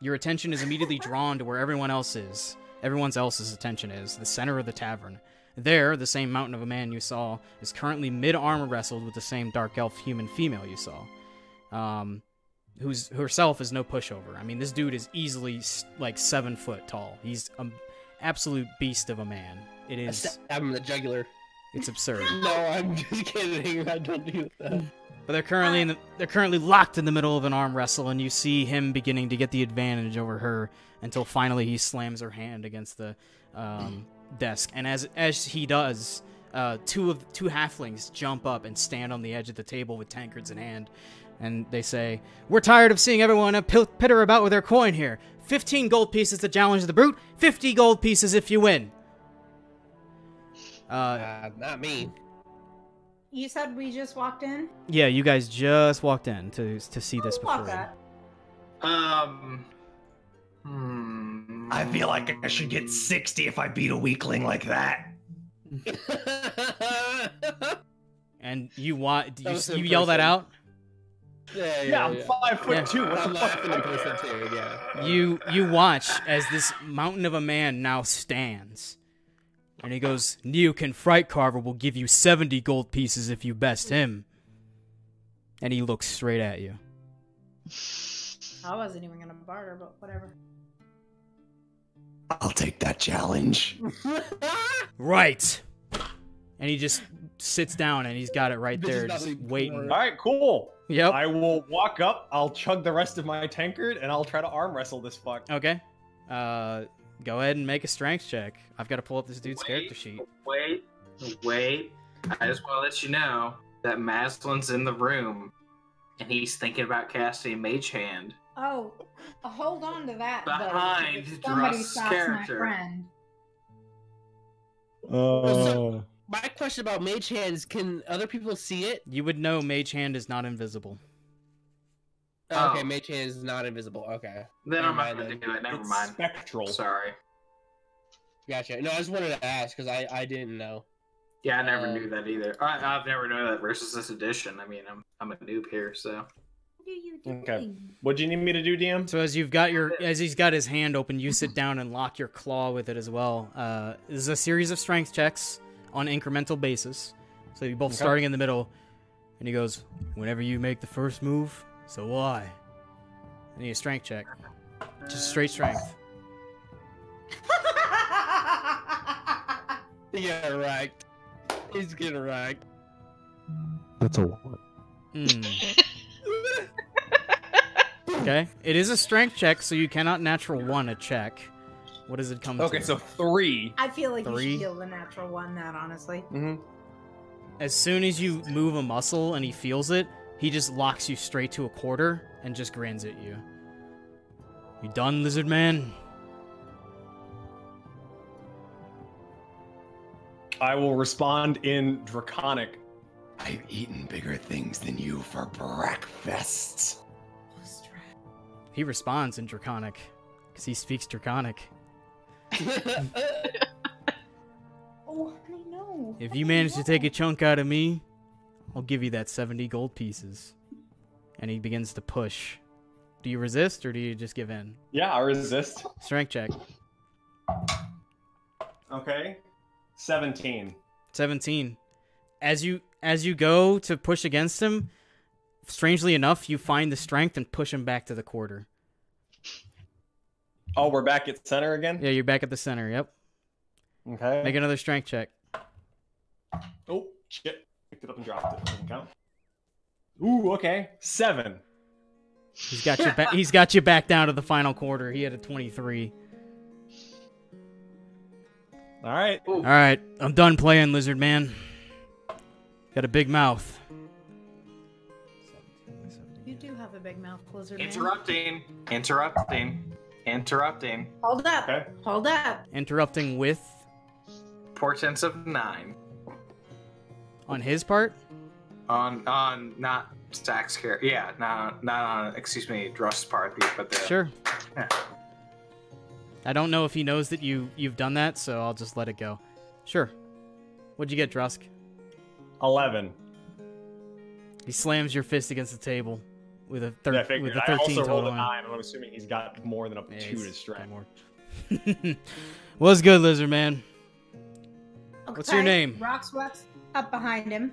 A: Your attention is immediately drawn to where everyone else's attention is, the center of the tavern. There, the same mountain of a man you saw is currently mid-armor wrestled with the same dark elf human female you saw. Who's herself is no pushover. I mean, this dude is easily like 7 foot tall. He's an absolute beast of a man. It is.
D: Stab him in the jugular.
A: It's absurd.
D: No, I'm just kidding. I don't do that.
A: But they're currently locked in the middle of an arm wrestle, and you see him beginning to get the advantage over her until finally he slams her hand against the desk. And as he does, two halflings jump up and stand on the edge of the table with tankards in hand. And they say, "We're tired of seeing everyone pitter about with their coin here. 15 gold pieces to challenge the brute, 50 gold pieces if you win."
D: Not me.
E: You said we just walked in?
A: Yeah, you guys just walked in to see this before.
E: That.
F: I feel like I should get 60 if I beat a weakling like that.
A: And you yell that out?
B: Yeah, I'm 5'2".
D: I'm laughing in person too, yeah.
A: You watch as this mountain of a man now stands. And he goes, "Neokin Frightcarver will give you 70 gold pieces if you best him." And he looks straight at you.
E: I wasn't even gonna barter, but whatever.
F: I'll take that challenge.
A: Right. And he just sits down and he's got it right there, just waiting.
B: All right, cool.
A: Yep.
B: I will walk up, I'll chug the rest of my tankard, and I'll try to arm wrestle this fuck.
A: Okay. Go ahead and make a strength check. I've got to pull up this dude's character sheet.
C: Wait. I just want to let you know that Maslin's in the room, and he's thinking about casting Mage Hand.
E: Oh, hold on to that.
C: Behind Drusk's character.
E: My friend.
D: So, my question about Mage Hand is, can other people see it?
A: You would know Mage Hand is not invisible.
D: Oh, okay, Mage Hand is not invisible. Okay.
C: Then I'm not going to do it. Never mind.
B: Spectral.
C: Sorry.
D: Gotcha. No, I just wanted to ask because I didn't know.
C: Yeah, I never knew that either. I've never known that versus this edition. I mean, I'm a noob here, so.
E: What are you doing?
B: Okay. What do you need me to do, DM?
A: So as he's got his hand open, you sit down and lock your claw with it as well. This is a series of strength checks on an incremental basis. So you're both starting in the middle, and he goes, "Whenever you make the first move, so will I." I need a strength check. Just straight strength.
D: Yeah, right. He's getting right.
F: That's a 1.
A: Okay. It is a strength check, so you cannot natural 1 a check. What does it come to?
B: Okay, so 3.
E: I feel like
A: 3.
E: you should heal the natural one, that honestly.
B: Mm-hmm.
A: As soon as you move a muscle and he feels it, he just locks you straight to a quarter and just grins at you. "You done, lizard man?"
B: I will respond in Draconic.
F: I've eaten bigger things than you for breakfast.
A: He responds in Draconic, because he speaks Draconic.
E: Oh, I know.
A: "If you manage to take a chunk out of me, I'll give you that 70 gold pieces." And he begins to push. Do you resist, or do you just give in?
B: Yeah, I resist.
A: Strength check.
B: Okay. 17.
A: 17. As you go to push against him, strangely enough, you find the strength and push him back to the quarter.
B: Oh, we're back at center again?
A: Yeah, you're back at the center, yep.
B: Okay.
A: Make another strength check.
B: Oh, shit. Picked it up and dropped it. Doesn't count. Ooh, okay. 7.
A: He's got you back down to the final quarter. He had a 23.
B: All right.
A: All right, I'm done playing, Lizard Man. Got a big mouth.
E: You do have a big mouth, Lizard
C: Interrupting.
E: Hold up.
B: Okay.
E: Hold up.
A: Interrupting with
C: Portents of 9.
A: on his part.
C: On not Stack's character. Yeah, not on. Excuse me, Drusk's part. But
A: Sure.
C: Yeah.
A: I don't know if he knows that you've done that, so I'll just let it go. Sure. What'd you get, Drusk?
B: 11.
A: He slams your fist against the table with a, with a 13
B: I also
A: total.
B: rolled a 9, and I'm assuming he's got more than a 2 to strength.
A: What's good, Lizard Man?
E: Okay.
A: What's your name?
E: Rox walks up behind him,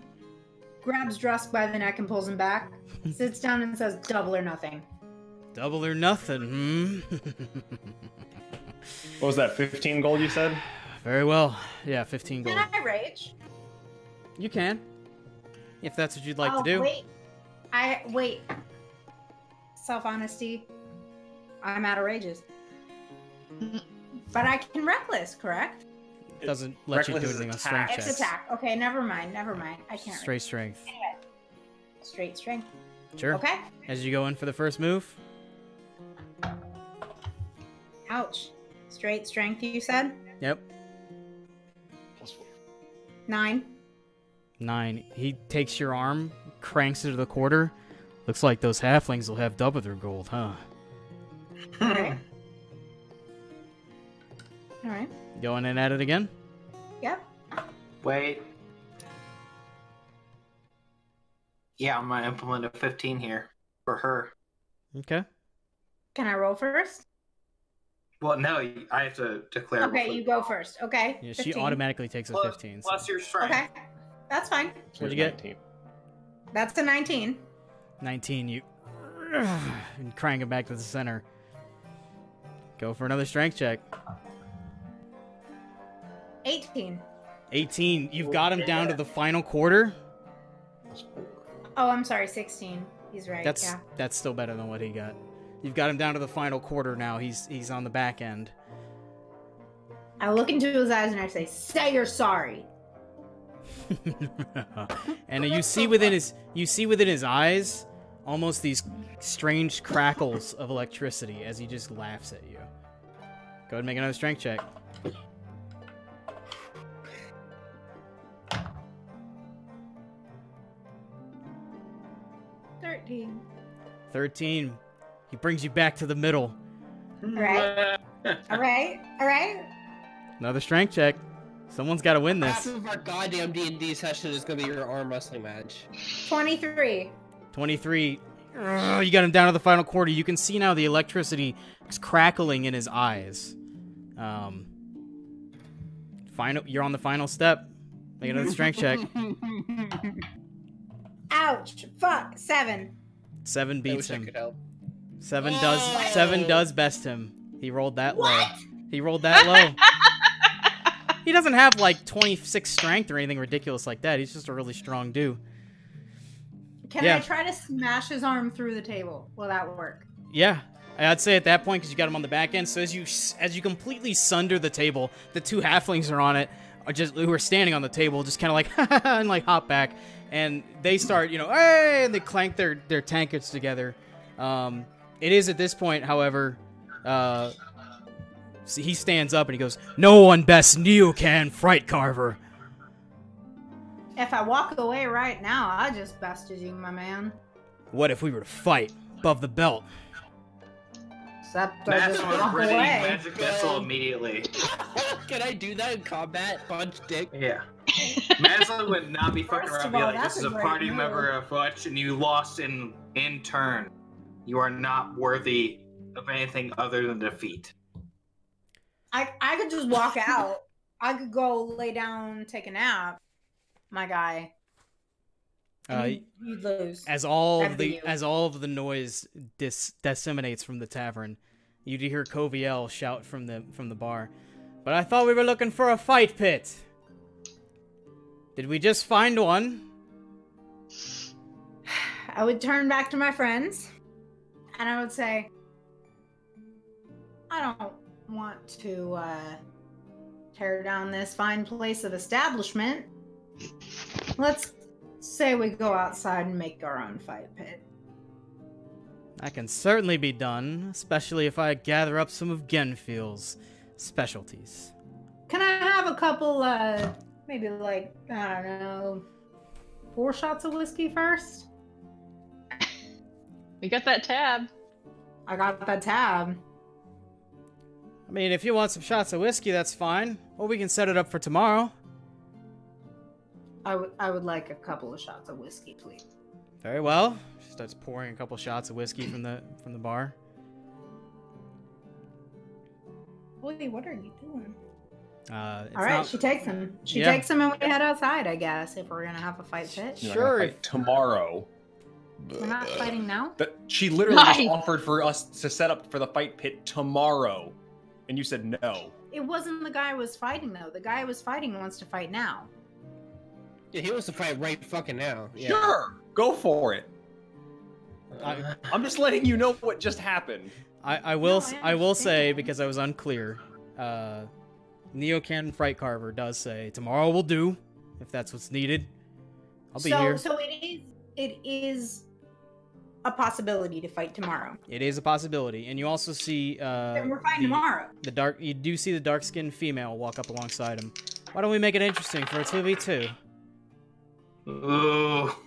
E: grabs Drusk by the neck and pulls him back, sits down and says, "Double or nothing."
A: Double or nothing,
B: What was that, 15 gold you said?
A: Very well. Yeah, 15 gold.
E: Can I rage?
A: You can. If that's what you'd like to do.
E: Wait. Self-honesty. I'm out of rages. But I can reckless, correct?
A: It doesn't let you do
B: Reckless is
A: anything on
B: attack.
A: strength
E: It's
A: checks.
E: attack. Okay, never mind. I can't.
A: Straight strength.
E: Anyway. Straight strength.
A: Sure.
E: Okay.
A: As you go in for the first move.
E: Ouch. Straight strength, you said?
A: Yep.
E: 9.
A: 9. He takes your arm, cranks it to the quarter. Looks like those halflings will have double their gold, huh?
E: Alright. Alright.
A: Going in at it again?
E: Yep.
C: Wait. Yeah, I'm gonna implement a 15 here for her.
A: Okay.
E: Can I roll first?
C: Well, no, I have to declare.
E: Okay, you go first. Okay.
A: Yeah, she
E: 15.
A: automatically takes a 15. so-
C: Plus your strength.
E: Okay. That's fine.
A: What'd you get?
B: 19.
E: That's a 19.
A: 19, you and crank it back to the center. Go for another strength check.
E: 18.
A: 18. You've got him down to the final quarter.
E: Oh, I'm sorry, 16. He's right.
A: That's still better than what he got. You've got him down to the final quarter now. He's on the back end.
E: I look into his eyes and I say you're sorry."
A: And you see within his eyes almost these strange crackles of electricity as he just laughs at you. Go ahead and make another strength check.
E: "13."
A: 13. He brings you back to the middle.
E: All right. All right.
A: Another strength check. Someone's got to win
D: Half
A: this.
D: of our goddamn D&D session is gonna be your arm wrestling match.
E: 23.
A: 23. Ugh, you got him down to the final quarter. You can see now the electricity is crackling in his eyes. You're on the final step. Make another strength check.
E: Ouch. Fuck. 7.
A: 7
D: I
A: beats
D: wish I
A: him.
D: could help.
A: 7
E: Yay!
A: does best him. He rolled that
E: What?
A: low. He rolled that low. He doesn't have like 26 strength or anything ridiculous like that. He's just a really strong dude.
E: Can
A: Yeah.
E: I try to smash his arm through the table? Will that work?
A: Yeah, I'd say at that point, because you got him on the back end. So as you completely sunder the table, the two halflings are on it, who are standing on the table, just kind of like and like hop back, and they start, hey, and they clank their tankards together. It is at this point, however, so he stands up and he goes, "No one best Neo can, Fright Carver."
E: If I walk away right now, I just bested you, my man.
A: What if we were to fight above the belt?
E: Except I just
C: Master
E: walk
C: was ready
E: away.
C: magic missile immediately.
D: Can I do that in combat? Punch dick?
C: Yeah. Maslin would not be fucking
E: First
C: around
E: of
C: and be
E: all,
C: like,
E: that's
C: this is
E: a
C: a
E: great
C: party
E: move.
C: member of Fletch and you lost in turn. You are not worthy of anything other than defeat.
E: I could just walk out. I could go lay down, take a nap, my guy. And you'd lose.
A: As all
E: That'd
A: of
E: be
A: the noise disseminates from the tavern, you do hear Coviel shout from the bar. But I thought we were looking for a fight pit. Did we just find one?
E: I would turn back to my friends, and I would say, I don't want to tear down this fine place of establishment. Let's say we go outside and make our own fight pit.
A: That can certainly be done, especially if I gather up some of Genfield's specialties.
E: Can I have a couple, maybe like, I don't know, 4 shots of whiskey first?
G: We got that tab.
E: I got that tab.
A: I mean, if you want some shots of whiskey, that's fine. Or we can set it up for tomorrow.
E: I would like a couple of shots of whiskey, please.
A: Very well. She starts pouring a couple shots of whiskey from the bar.
E: Boy, what are you doing?
A: All
E: right, she takes him. She takes him and we head outside, I guess, if we're gonna have a fight pit.
A: Sure.
B: Fight tomorrow.
E: We're not fighting now?
B: She literally just offered for us to set up for the fight pit tomorrow. And you said no.
E: It wasn't the guy I was fighting, though. The guy I was fighting wants to fight now.
D: Yeah, he wants to fight right fucking now. Yeah.
B: Sure, go for it. I'm just letting you know what just happened.
A: I will say, because I was unclear, Neocan Fright Carver does say, tomorrow will do, if that's what's needed. I'll be here. So
E: it is a possibility to fight tomorrow.
A: It is a possibility, and you also see
E: we're fighting tomorrow.
A: You do see the dark-skinned female walk up alongside him. Why don't we make it interesting for a 2v2?
C: Oh.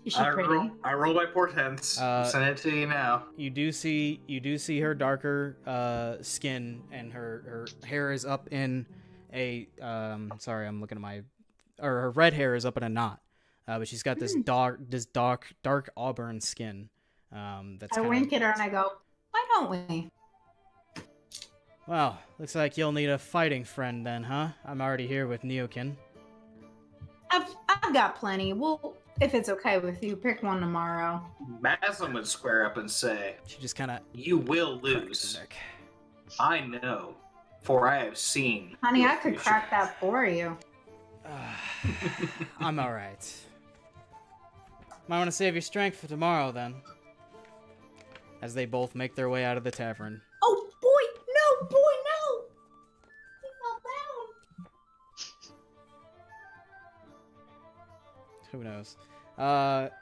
E: Is she pretty?
C: I roll my portents. Send it to you now.
A: You do see her darker skin, and her hair is up in a sorry, I'm looking at her red hair is up in a knot. But she's got this dark auburn skin. That's
E: I wink at her and I go, why don't we?
A: Well, looks like you'll need a fighting friend then, huh? I'm already here with Neokin.
E: I've got plenty. Well, if it's okay with you, pick one tomorrow.
C: Maslin would square up and say,
A: she just kind of...
C: You will lose. I know, for I have seen.
E: Honey, I could crack that for you.
A: I'm alright. Might want to save your strength for tomorrow, then. As they both make their way out of the tavern.
E: Oh, boy! No! Boy, no! He fell down!
A: Who knows?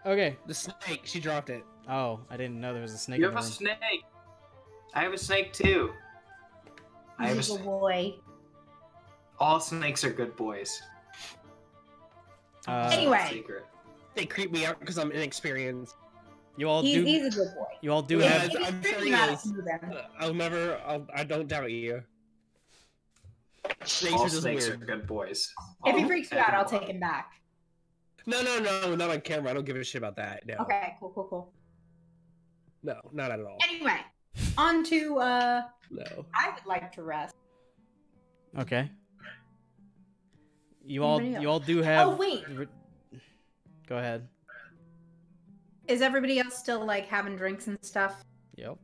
A: Okay.
D: The snake, she dropped it.
A: Oh, I didn't know there was a snake
C: You
A: in the
C: have a
A: room.
C: snake. I have a snake, too. I have
E: He's a boy.
C: All snakes are good boys.
E: Anyway.
D: They creep me out because I'm inexperienced.
A: You all
E: he's
A: do.
E: a good boy.
A: You all do have.
D: I'm sure he is. I don't doubt you.
C: All snakes are good boys.
E: If he freaks you out, I'll take him back.
D: No, not on camera. I don't give a shit about that. No.
E: Okay, cool.
D: No, not at all.
E: Anyway, on to
D: No.
E: I would like to rest.
A: Okay. You all do have.
E: Oh wait.
A: Go ahead.
E: Is everybody else still like having drinks and stuff?
A: Yep.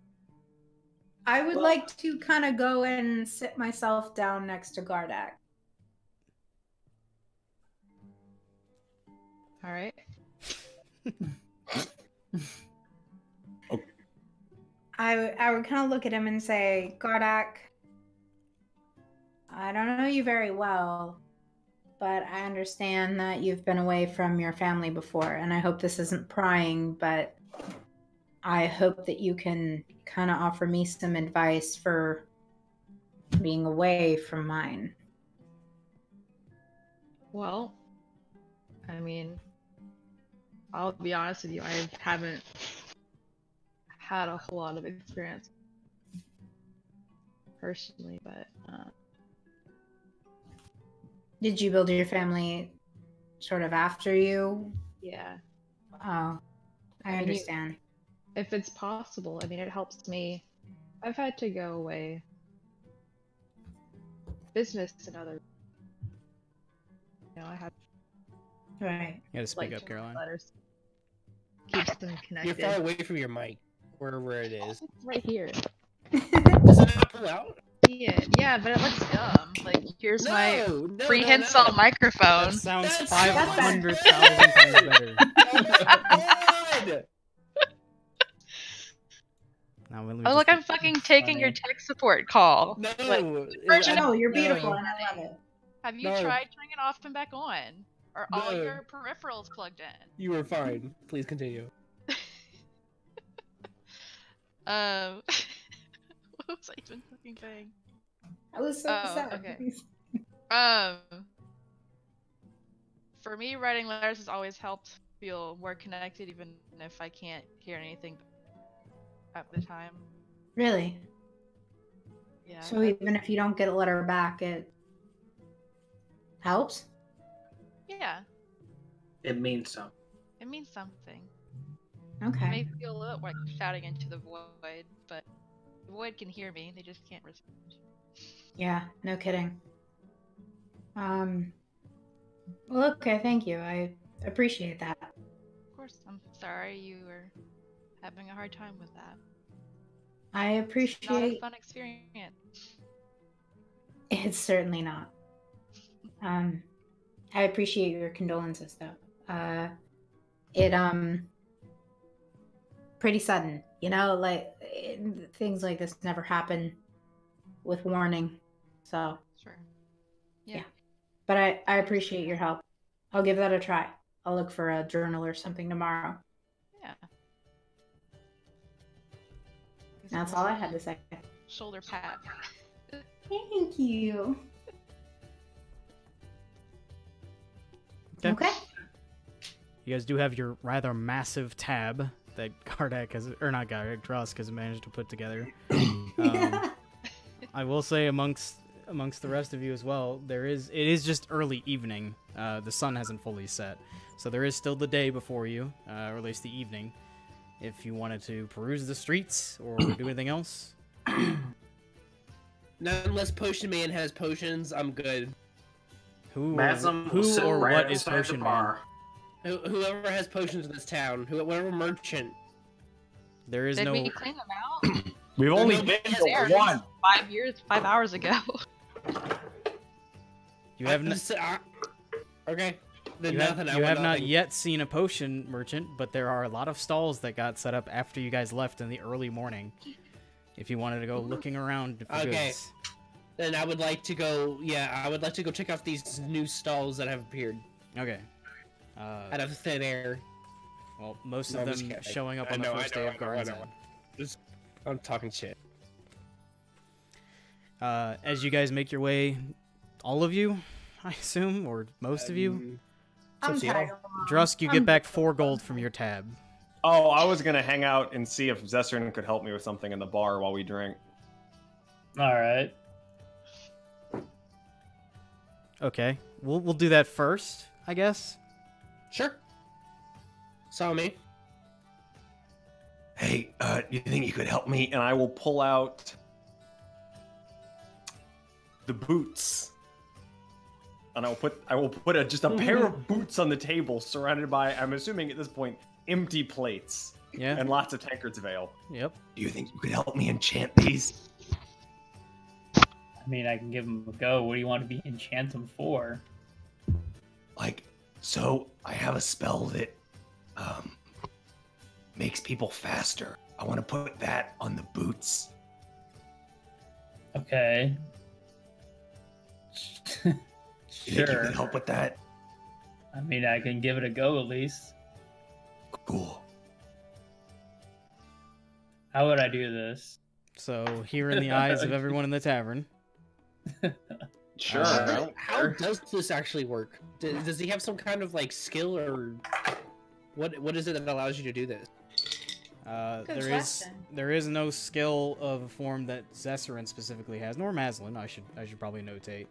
E: I would like to kind of go and sit myself down next to Gardak.
G: All right.
E: I would kind of look at him and say, Gardak, I don't know you very well, but I understand that you've been away from your family before, and I hope this isn't prying, but I hope that you can kind of offer me some advice for being away from mine.
G: Well, I mean, I'll be honest with you, I haven't had a whole lot of experience personally, but
E: Did you build your family sort of after you?
G: yeah.
E: Oh, I
G: mean,
E: understand.
G: If it's possible, I mean, it helps me. I've had to go away business and other. I have
E: Right.
A: You gotta speak
G: like
A: up, Caroline.
G: letters. Keeps them connected.
D: You're far away from your mic, wherever it is.
G: It's right here.
D: Does it not pull out?
G: Yeah, but it looks dumb. Like, here's my
D: No,
G: prehensile microphone.
A: That sounds
D: That's
A: 500,000 times better.
D: God!
A: Now, let me
G: Oh,
A: just-
G: look, I'm fucking taking your tech support call.
D: No,
G: Like,
E: No, you're beautiful,
D: No.
E: and I love it.
G: have you
D: No.
G: tried turning it off and back on? Are all
D: No.
G: your peripherals plugged in?
D: You were fine. Please continue.
G: What was I even fucking saying?
E: I was so sad.
G: okay. For me, writing letters has always helped feel more connected, even if I can't hear anything at the time.
E: Really?
G: Yeah.
E: So even if you don't get a letter back, it helps?
G: Yeah,
C: It means so.
G: it means something. It
E: Okay.
G: may feel a little like shouting into the void, but the void can hear me. They just can't respond.
E: Yeah, no kidding. Well, okay, thank you. I appreciate that.
G: Of course, I'm sorry you were having a hard time with that.
E: I
G: Not a
E: appreciate
G: fun experience.
E: it's certainly not. I appreciate your condolences though. It pretty sudden, things like this never happen with warning. So,
G: Sure.
E: but I appreciate your help. I'll give that a try. I'll look for a journal or something tomorrow.
G: Yeah.
E: That's all I had to say.
G: Shoulder pat.
E: Thank you.
A: Okay.
E: Okay.
A: You guys do have your rather massive tab that Drusk has managed to put together. I will say amongst the rest of you as well, it is just early evening. The sun hasn't fully set, so there is still the day before you, or at least the evening. If you wanted to peruse the streets or do anything else.
D: Not unless Potion Man has potions, I'm good.
A: Who
C: Masm will sit
A: or
C: right
A: what is
C: outside the
A: Potion Man?
C: bar.
D: Whoever has potions in this town, whatever merchant.
A: There is
G: Did
A: no.
G: we clean them out?
B: We've only
D: no
B: been
G: There.
B: to one.
G: 5 hours ago.
A: You have
D: Okay. Then
A: You
D: nothing. I
A: have
D: want
A: not
D: nothing.
A: yet seen a potion merchant, but there are a lot of stalls that got set up after you guys left in the early morning. If you wanted to go looking around for
D: Okay.
A: goods.
D: Then I would like to go. Yeah, I would like to go check out these new stalls that have appeared
A: Okay.
D: out of thin air.
A: Well, most
D: No,
A: of
D: I'm just
A: them
D: kidding.
A: showing up
D: I
A: on the
D: know,
A: first
D: I
A: day
D: know,
A: of
D: I know, I know.
A: Garnsend.
D: Just, I'm talking shit.
A: As you guys make your way, all of you, I assume, or most of you,
E: I'm
D: Socio.
E: tired.
A: Drusk, you get back 4 gold from your tab.
B: Oh, I was gonna hang out and see if Zestrin could help me with something in the bar while we drink.
H: All right.
A: Okay, we'll do that first, I guess.
D: Sure. Saw me.
F: Hey, you think you could help me?
B: And I will pull out the boots. And I will put just a pair of boots on the table, surrounded by, I'm assuming at this point, empty plates
A: Yeah.
B: and lots of tankards of ale.
A: Yep.
F: Do you think you could help me enchant these?
H: I mean, I can give them a go. What do you want to be enchant them for?
F: So I have a spell that makes people faster. I want to put that on the boots.
H: Okay.
F: You think you
H: Sure.
F: could help with that?
H: I mean, I can give it a go at least.
F: Cool.
H: How would I do this?
A: So, here in the eyes of everyone in the tavern.
B: Sure.
A: Uh,
B: I don't
D: How
B: care.
D: does this actually work? Does he have some kind of skill or what is it that allows you to do this?
E: Good question.
A: There is no skill of a form that Zesserin specifically has, nor Maslin, I should probably notate.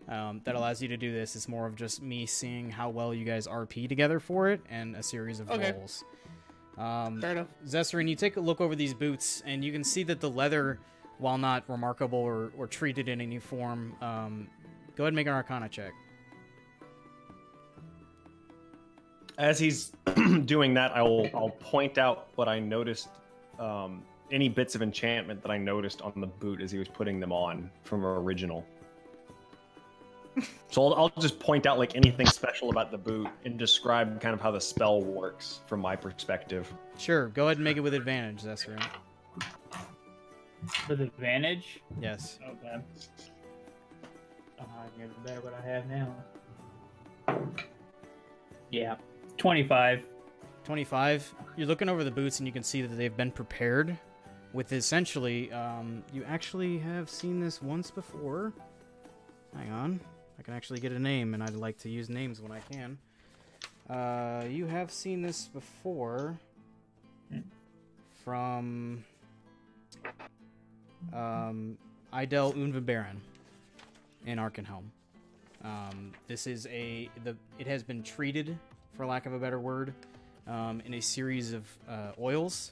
A: That allows you to do this. It's more of just me seeing how well you guys RP together for it, and a series of
D: Okay.
A: rolls.
D: Fair enough.
A: Zesserin, you take a look over these boots, and you can see that the leather while not remarkable or treated in any form, go ahead and make an Arcana check.
B: As he's doing that, I'll point out what I noticed, any bits of enchantment that I noticed on the boot as he was putting them on from original. So I'll just point out like anything special about the boot and describe kind of how the spell works from my perspective.
A: Sure, go ahead and make it with advantage, Zessarin.
H: With advantage?
A: Yes.
H: Okay. I get better what I have now. Yeah. 25.
A: 25. You're looking over the boots and you can see that they've been prepared with essentially, you actually have seen this once before. Hang on. I can actually get a name, and I'd like to use names when I can. You have seen this before from Idel Unvebaron in Arkenhelm. This is it has been treated, for lack of a better word, in a series of oils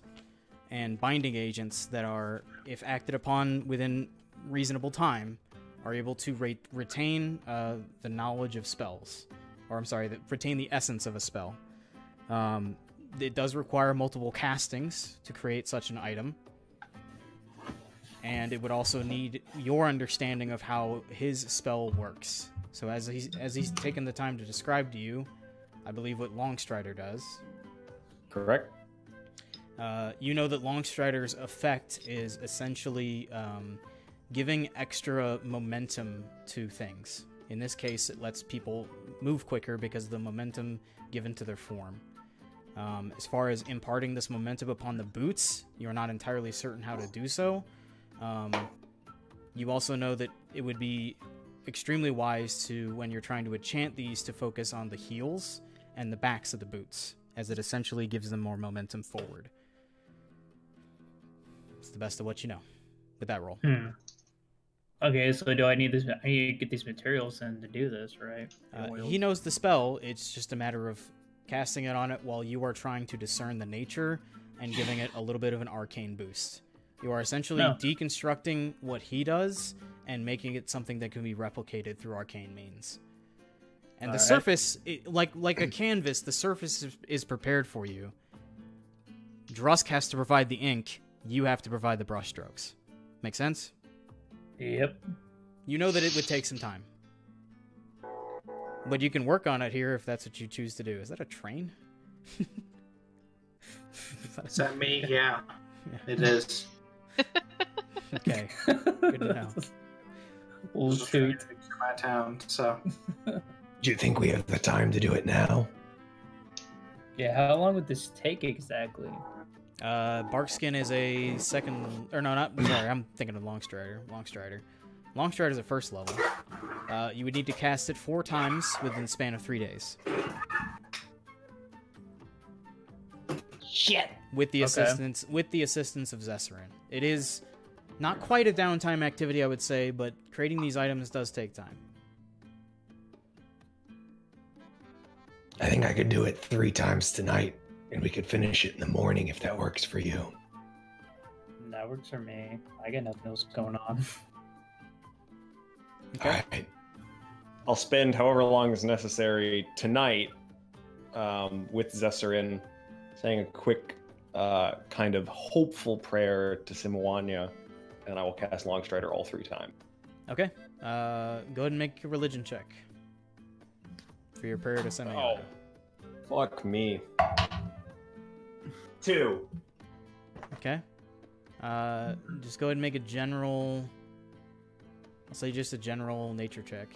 A: and binding agents that are, if acted upon within reasonable time, are able to retain the knowledge of spells. Or, I'm sorry, retain the essence of a spell. It does require multiple castings to create such an item. And it would also need your understanding of how his spell works. So as he's taken the time to describe to you, I believe what Longstrider does.
B: Correct.
A: You know that Longstrider's effect is essentially giving extra momentum to things. In this case, it lets people move quicker because of the momentum given to their form. As far as imparting this momentum upon the boots, you're not entirely certain how to do so. You also know that it would be extremely wise to, when you're trying to enchant these, to focus on the heels and the backs of the boots, as it essentially gives them more momentum forward. It's the best of what you know with that roll.
H: Okay, so do I need this? I need to get these materials in to do this, right?
A: He knows the spell. It's just a matter of casting it on it while you are trying to discern the nature and giving it a little bit of an arcane boost. You are essentially deconstructing what he does and making it something that can be replicated through arcane means. And the surface, like a canvas, the surface is prepared for you. Drusk has to provide the ink. You have to provide the brushstrokes. Make sense?
H: Yep.
A: You know that it would take some time. But you can work on it here if that's what you choose to do. Is that a train?
C: Is that me? Yeah. It is.
A: Okay. Good to know.
H: We'll shoot.
C: My town, so.
F: Do you think we have the time to do it now?
H: Yeah, how long would this take exactly?
A: Barkskin is a second, or no, not, sorry, I'm thinking of Longstrider. Longstrider is at first level. You would need to cast it 4 times within the span of 3 days.
F: Shit.
A: With the assistance of Zessarin. It is not quite a downtime activity, I would say, but creating these items does take time.
F: I think I could do it 3 times tonight, and we could finish it in the morning if that works for you.
H: That works for me. I got nothing else going on.
A: Okay.
F: All right.
B: I'll spend however long is necessary tonight with Zessarin, saying a quick kind of hopeful prayer to Simwanya, and I will cast Longstrider all 3 times.
A: Okay. Go ahead and make a religion check for your prayer to Simwanya.
B: Oh, fuck me. 2.
A: Okay. Just go ahead and make a general... I'll say just a general nature check.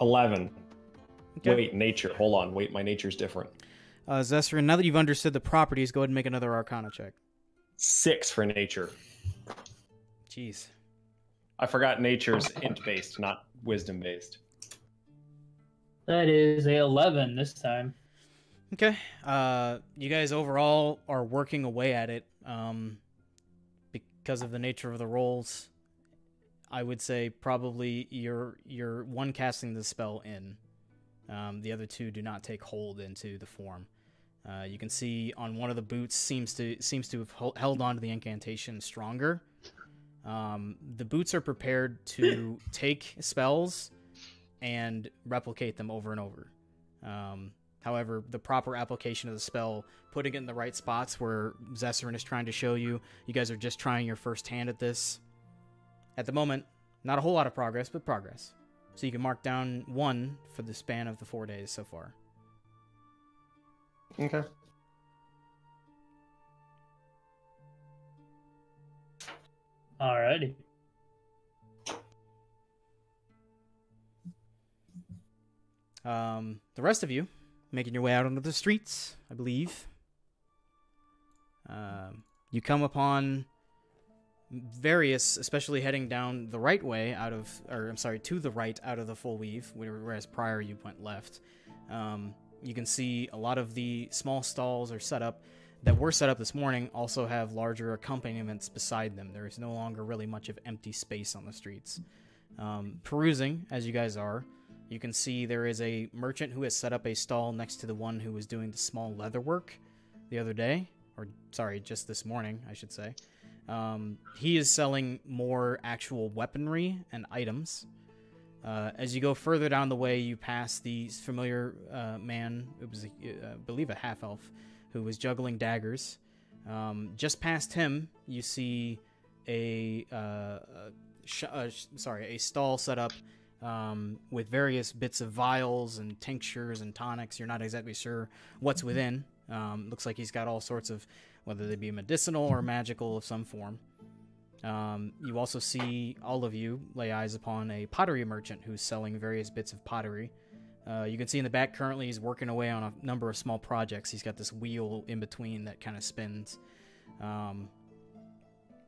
B: 11.
A: Okay.
B: Wait, nature. Hold on. Wait, my nature's different.
A: Zessarin, now that you've understood the properties, go ahead and make another Arcana check.
B: 6 for nature.
A: Jeez.
B: I forgot nature's int-based, not wisdom-based.
H: That is a 11 this time.
A: Okay. You guys overall are working away at it. Because of the nature of the rolls, I would say probably you're one casting the spell in. The other 2 do not take hold into the form. You can see on one of the boots seems to have held on to the incantation stronger. The boots are prepared to take spells and replicate them over and over. However, the proper application of the spell, putting it in the right spots where Zesserin is trying to show you, you guys are just trying your first hand at this. At the moment, not a whole lot of progress, but progress. So you can mark down 1 for the span of the 4 days so far.
B: Okay.
H: Alrighty.
A: The rest of you, making your way out onto the streets, I believe. You come upon various, especially heading down the right way to the right out of the full weave, whereas prior you went left. You can see a lot of the small stalls that were set up this morning also have larger accompaniments beside them. There is no longer really much of empty space on the streets. Perusing, as you guys are, you can see there is a merchant who has set up a stall next to the one who was doing the small leather work the other day. Just this morning, I should say. He is selling more actual weaponry and items. As you go further down the way, you pass the familiar man, it was, I believe, a half-elf, who was juggling daggers. Just past him, you see a stall set up with various bits of vials and tinctures and tonics. You're not exactly sure what's within. Looks like he's got all sorts of, whether they be medicinal or magical of some form. You also see, all of you lay eyes upon a pottery merchant who's selling various bits of pottery. You can see in the back currently he's working away on a number of small projects. He's got this wheel in between that kind of spins.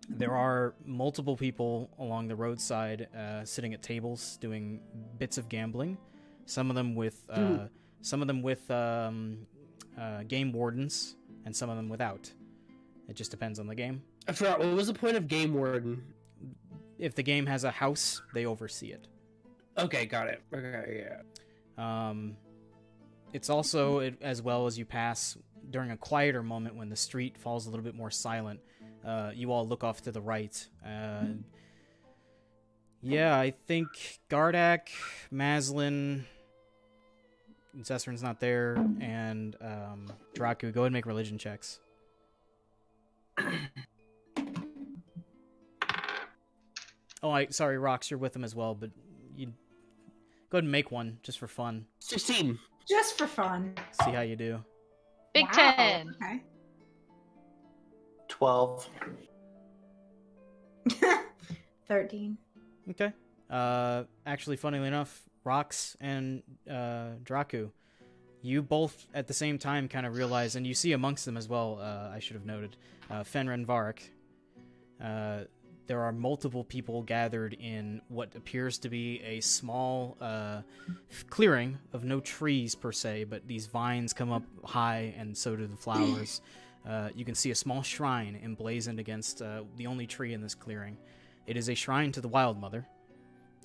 A: There are multiple people along the roadside sitting at tables doing bits of gambling. Some of them with game wardens, and some of them without. It just depends on the game.
D: I forgot, what was the point of game warden?
A: If the game has a house, they oversee it.
D: Okay, got it. Okay, yeah.
A: It's also, as well as you pass during a quieter moment when the street falls a little bit more silent, you all look off to the right. Yeah, I think Gardak, Maslin, Zesserin's not there, and Draku, go ahead and make religion checks. Sorry, Rox, you're with them as well, but you go ahead and make one just for fun.
D: 16.
E: Just for fun.
A: See how you do.
G: Big 10.
E: Okay.
I: 12.
E: 13.
A: Okay. Actually, funnily enough, Rox and Draku, you both at the same time kind of realize, and you see amongst them as well, I should have noted, Fenrir and Varric, there are multiple people gathered in what appears to be a small clearing of no trees per se, but these vines come up high and so do the flowers. You can see a small shrine emblazoned against the only tree in this clearing. It is a shrine to the Wild Mother,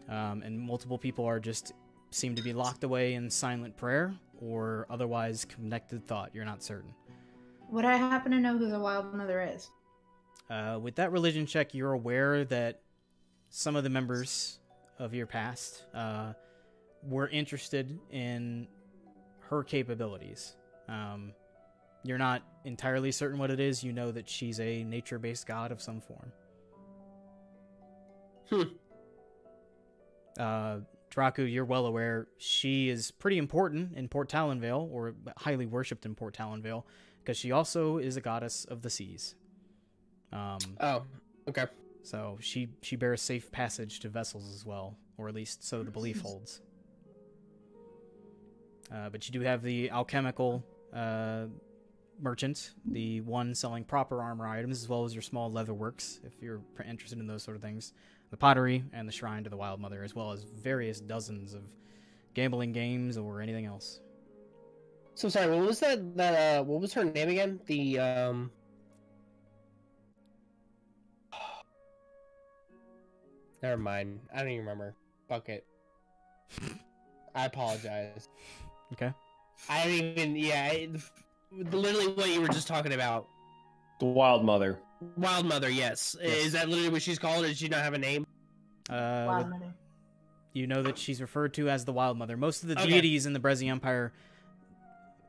A: and multiple people seem to be locked away in silent prayer or otherwise connected thought. You're not certain.
E: Would I happen to know who the Wild Mother is?
A: With that religion check, you're aware that some of the members of your past were interested in her capabilities. You're not entirely certain what it is. You know that she's a nature-based god of some form. Draku, you're well aware she is pretty important in Port Talonvale, or highly worshipped in Port Talonvale, because she also is a goddess of the seas.
D: Oh, okay.
A: So she bears safe passage to vessels as well, or at least so the belief holds. But you do have the alchemical merchant, the one selling proper armor items, as well as your small leather works, if you're interested in those sort of things. The pottery and the shrine to the Wild Mother, as well as various dozens of gambling games or anything else.
D: So sorry, what was that what was her name again? Never mind. I don't even remember. Fuck it. I apologize.
A: Okay.
D: I don't even. Yeah. literally what you were just talking about.
B: The Wild Mother.
D: Wild Mother, yes. Is that literally what she's called, or does she not have a name?
E: Wild Mother.
A: You know that she's referred to as the Wild Mother. Most of the deities in the Breszi Empire,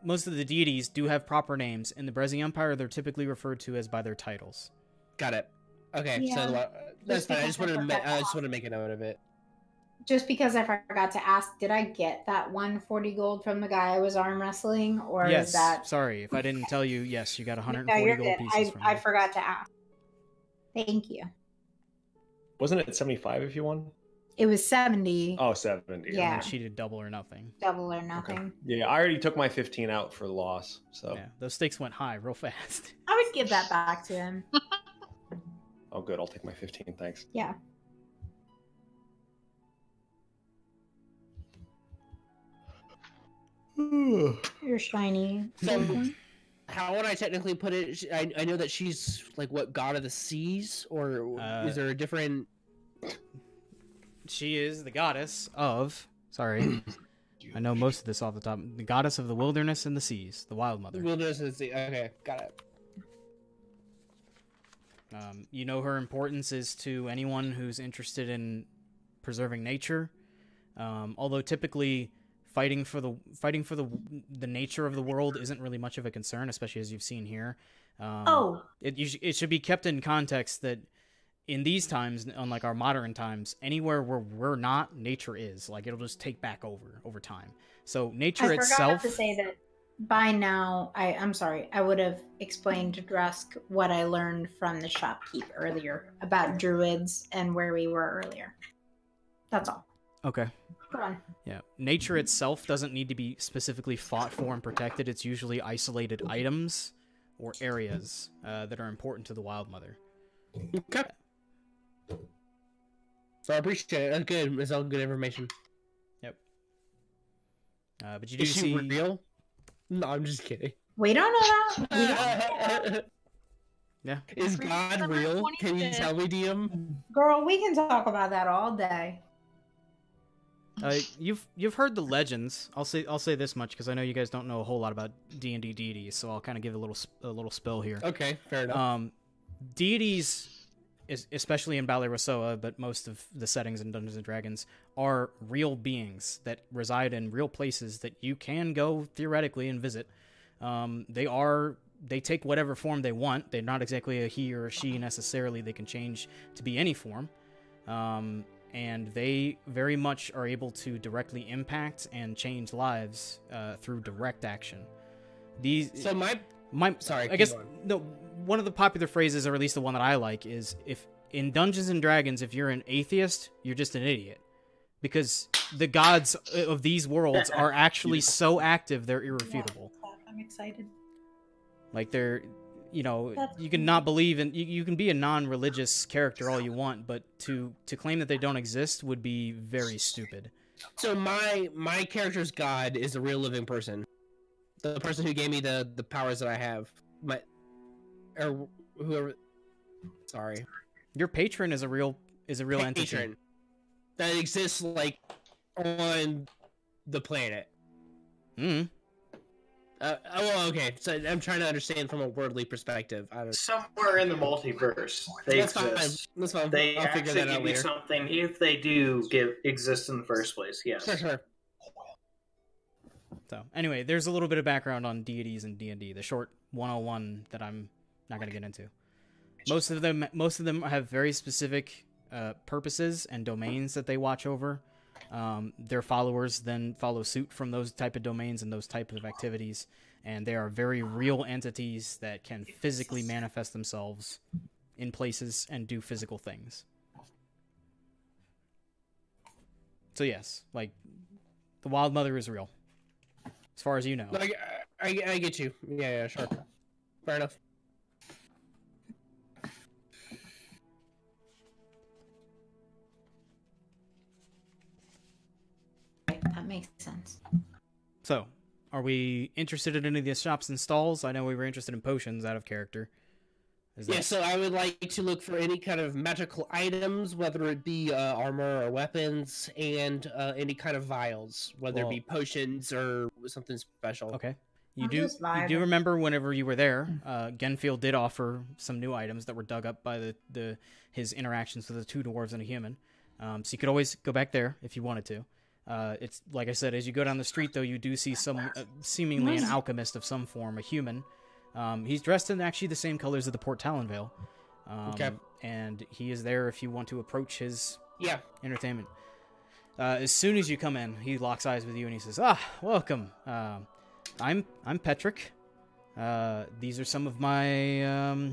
A: most of the deities do have proper names. In the Breszi Empire, they're typically referred to as by their titles.
D: Got it. Okay,
E: Yeah.
D: so that's fine. I just wanted to make a note of it.
E: Just because I forgot to ask, did I get that 140 gold from the guy I was arm wrestling, or
A: Yes.
E: is that?
A: Sorry, if I didn't tell you, yes, you got 140
E: No, you're
A: gold
E: good.
A: pieces from
E: I
A: him.
E: forgot to ask. Thank you.
B: Wasn't it 75 if you won?
E: It was 70.
B: Oh, 70.
E: Yeah.
A: And she did double or nothing.
E: Double or nothing.
B: Yeah, I already took my 15 out for the loss. So.
A: Yeah, those stakes went high real fast.
E: I would give that back to him.
B: Oh, good. I'll take my 15. Thanks.
E: Yeah. You're shiny.
D: So, how would I technically put it? I know that she's like what, god of the seas, or is there a different?
A: She is the goddess of. Sorry, I know most of this off the top. The goddess of the wilderness and the seas, the Wild Mother.
D: Wilderness and the sea. Okay, got it.
A: You know her importance is to anyone who's interested in preserving nature. Although typically fighting for the nature of the world isn't really much of a concern, especially as you've seen here. It should be kept in context that in these times, unlike our modern times, anywhere where we're not, nature is. Like, it'll just take back over time. So nature itself.
E: I forgot to say that by now, I'm sorry, I would have explained to Drusk what I learned from the shopkeep earlier about druids and where we were earlier. That's all.
A: Okay.
E: Go on.
A: Yeah. Nature itself doesn't need to be specifically fought for and protected. It's usually isolated items or areas that are important to the Wild Mother.
D: Okay. So I appreciate it. That's good. It's all good information.
A: Yep. But you do
D: Is she
A: see
D: real? No, I'm just kidding.
E: We don't know that. We don't know that.
A: Yeah.
D: Is God real? Can you tell me, DM?
E: Girl, we can talk about that all day.
A: You've heard the legends. I'll say this much because I know you guys don't know a whole lot about D&D deities, so I'll kind of give a little spill here.
D: Okay, fair enough.
A: Deities, especially in Balerosoa, but most of the settings in Dungeons and Dragons, are real beings that reside in real places that you can go theoretically and visit. They take whatever form they want. They're not exactly a he or a she necessarily. They can change to be any form. And they very much are able to directly impact and change lives through direct action.
D: Sorry,
A: I guess one of the popular phrases, or at least the one that I like, is if in Dungeons and Dragons, if you're an atheist, you're just an idiot, because the gods of these worlds are actually so active they're irrefutable.
E: I'm excited.
A: Like they're. You know, you can not believe in you can be a non-religious character all you want, but to claim that they don't exist would be very stupid.
D: So my character's god is a real living person, the person who gave me the powers that I have. Or whoever. Sorry,
A: your patron is a real entity
D: that exists like on the planet.
A: Hmm.
D: Okay. So I'm trying to understand from a worldly perspective. I don't.
C: Somewhere in the multiverse, they
D: That's
C: exist.
D: fine. That's fine.
C: They
D: I'll figure
C: actually
D: that out
C: give you
D: later.
C: something if they do exist in the first place. Yes.
D: Sure.
A: So anyway, there's a little bit of background on deities and D&D, the short 101 that I'm not going to get into. Most of them have very specific purposes and domains that they watch over. Their followers then follow suit from those type of domains and those type of activities, and they are very real entities that can physically manifest themselves in places and do physical things. So yes, like the Wild Mother is real, as far as you know.
D: I get you. Yeah, sure. Fair enough.
E: That makes sense.
A: So, are we interested in any of the shops and stalls? I know we were interested in potions out of character.
D: So I would like to look for any kind of magical items, whether it be armor or weapons, and any kind of vials, whether it be potions or something special.
A: Okay. You do remember whenever you were there, Genfield did offer some new items that were dug up by his interactions with the 2 dwarves and a human. So you could always go back there if you wanted to. It's like I said, as you go down the street, though, you do see some seemingly an alchemist of some form, a human. He's dressed in actually the same colors of the Port Talon Veil.
D: Okay.
A: And he is there if you want to approach his entertainment. As soon as you come in, he locks eyes with you and he says, welcome. I'm Petrick. These are some of my